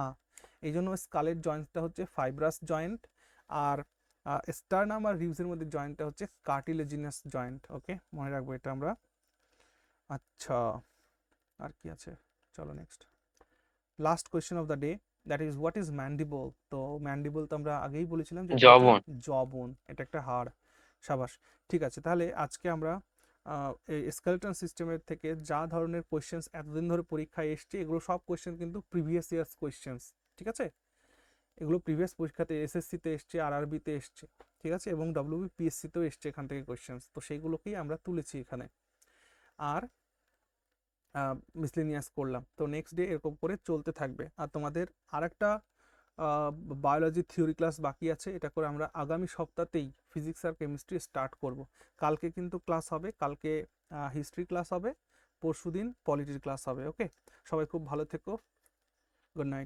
এই জন্য স্কালের জয়েন্টটা হচ্ছে ফাইব্রাস জয়েন্ট, আর স্টারনাম আর রিবসের মধ্যে জয়েন্টটা হচ্ছে কার্টিলেজিনাস জয়েন্ট। ওকে, মনে রাখবো এটা আমরা। আচ্ছা, আর কি আছে, চলো next last question of the day, that is what is mandible. তো ম্যান্ডিবল তো আমরা আগেই বলেছিলাম যে জবন। জবন, এটা একটা হাড়। সাবাস, ঠিক আছে। তাহলে আজকে আমরা এই স্কেলেটন সিস্টেমের থেকে যা ধরনের কোয়েশ্চেন্স এতদিন ধরে পরীক্ষায় এসছে, এগুলো সব কোয়েশ্চেন কিন্তু প্রিভিয়াস ইয়ার্স কোয়েশ্চেন্স, ঠিক আছে? এগুলো প্রিভিয়াস পরীক্ষাতে এসএসসিতে এসছে, আরআরবিতে এসছে, ঠিক আছে, এবং ডব্লিউবিপিএসসিতেও এসছে এখান থেকে কোয়েশ্চেন্স। তো সেইগুলোকেই আমরা তুলেছি এখানে, আর মিসলেনিয়াস করলাম। তো নেক্সট ডে এরকম করে চলতে থাকবে। আর তোমাদের আরেকটা বায়োলজি থিওরি ক্লাস বাকি আছে, এটা করে আমরা আগামী সপ্তাহতেই ফিজিক্স আর কেমিস্ট্রি স্টার্ট করব। কালকে কিন্তু ক্লাস হবে, কালকে হিস্ট্রি ক্লাস হবে, পরশুদিন পলিটির ক্লাস হবে। ওকে, সবাই খুব ভালো থেকো, গুড নাইট।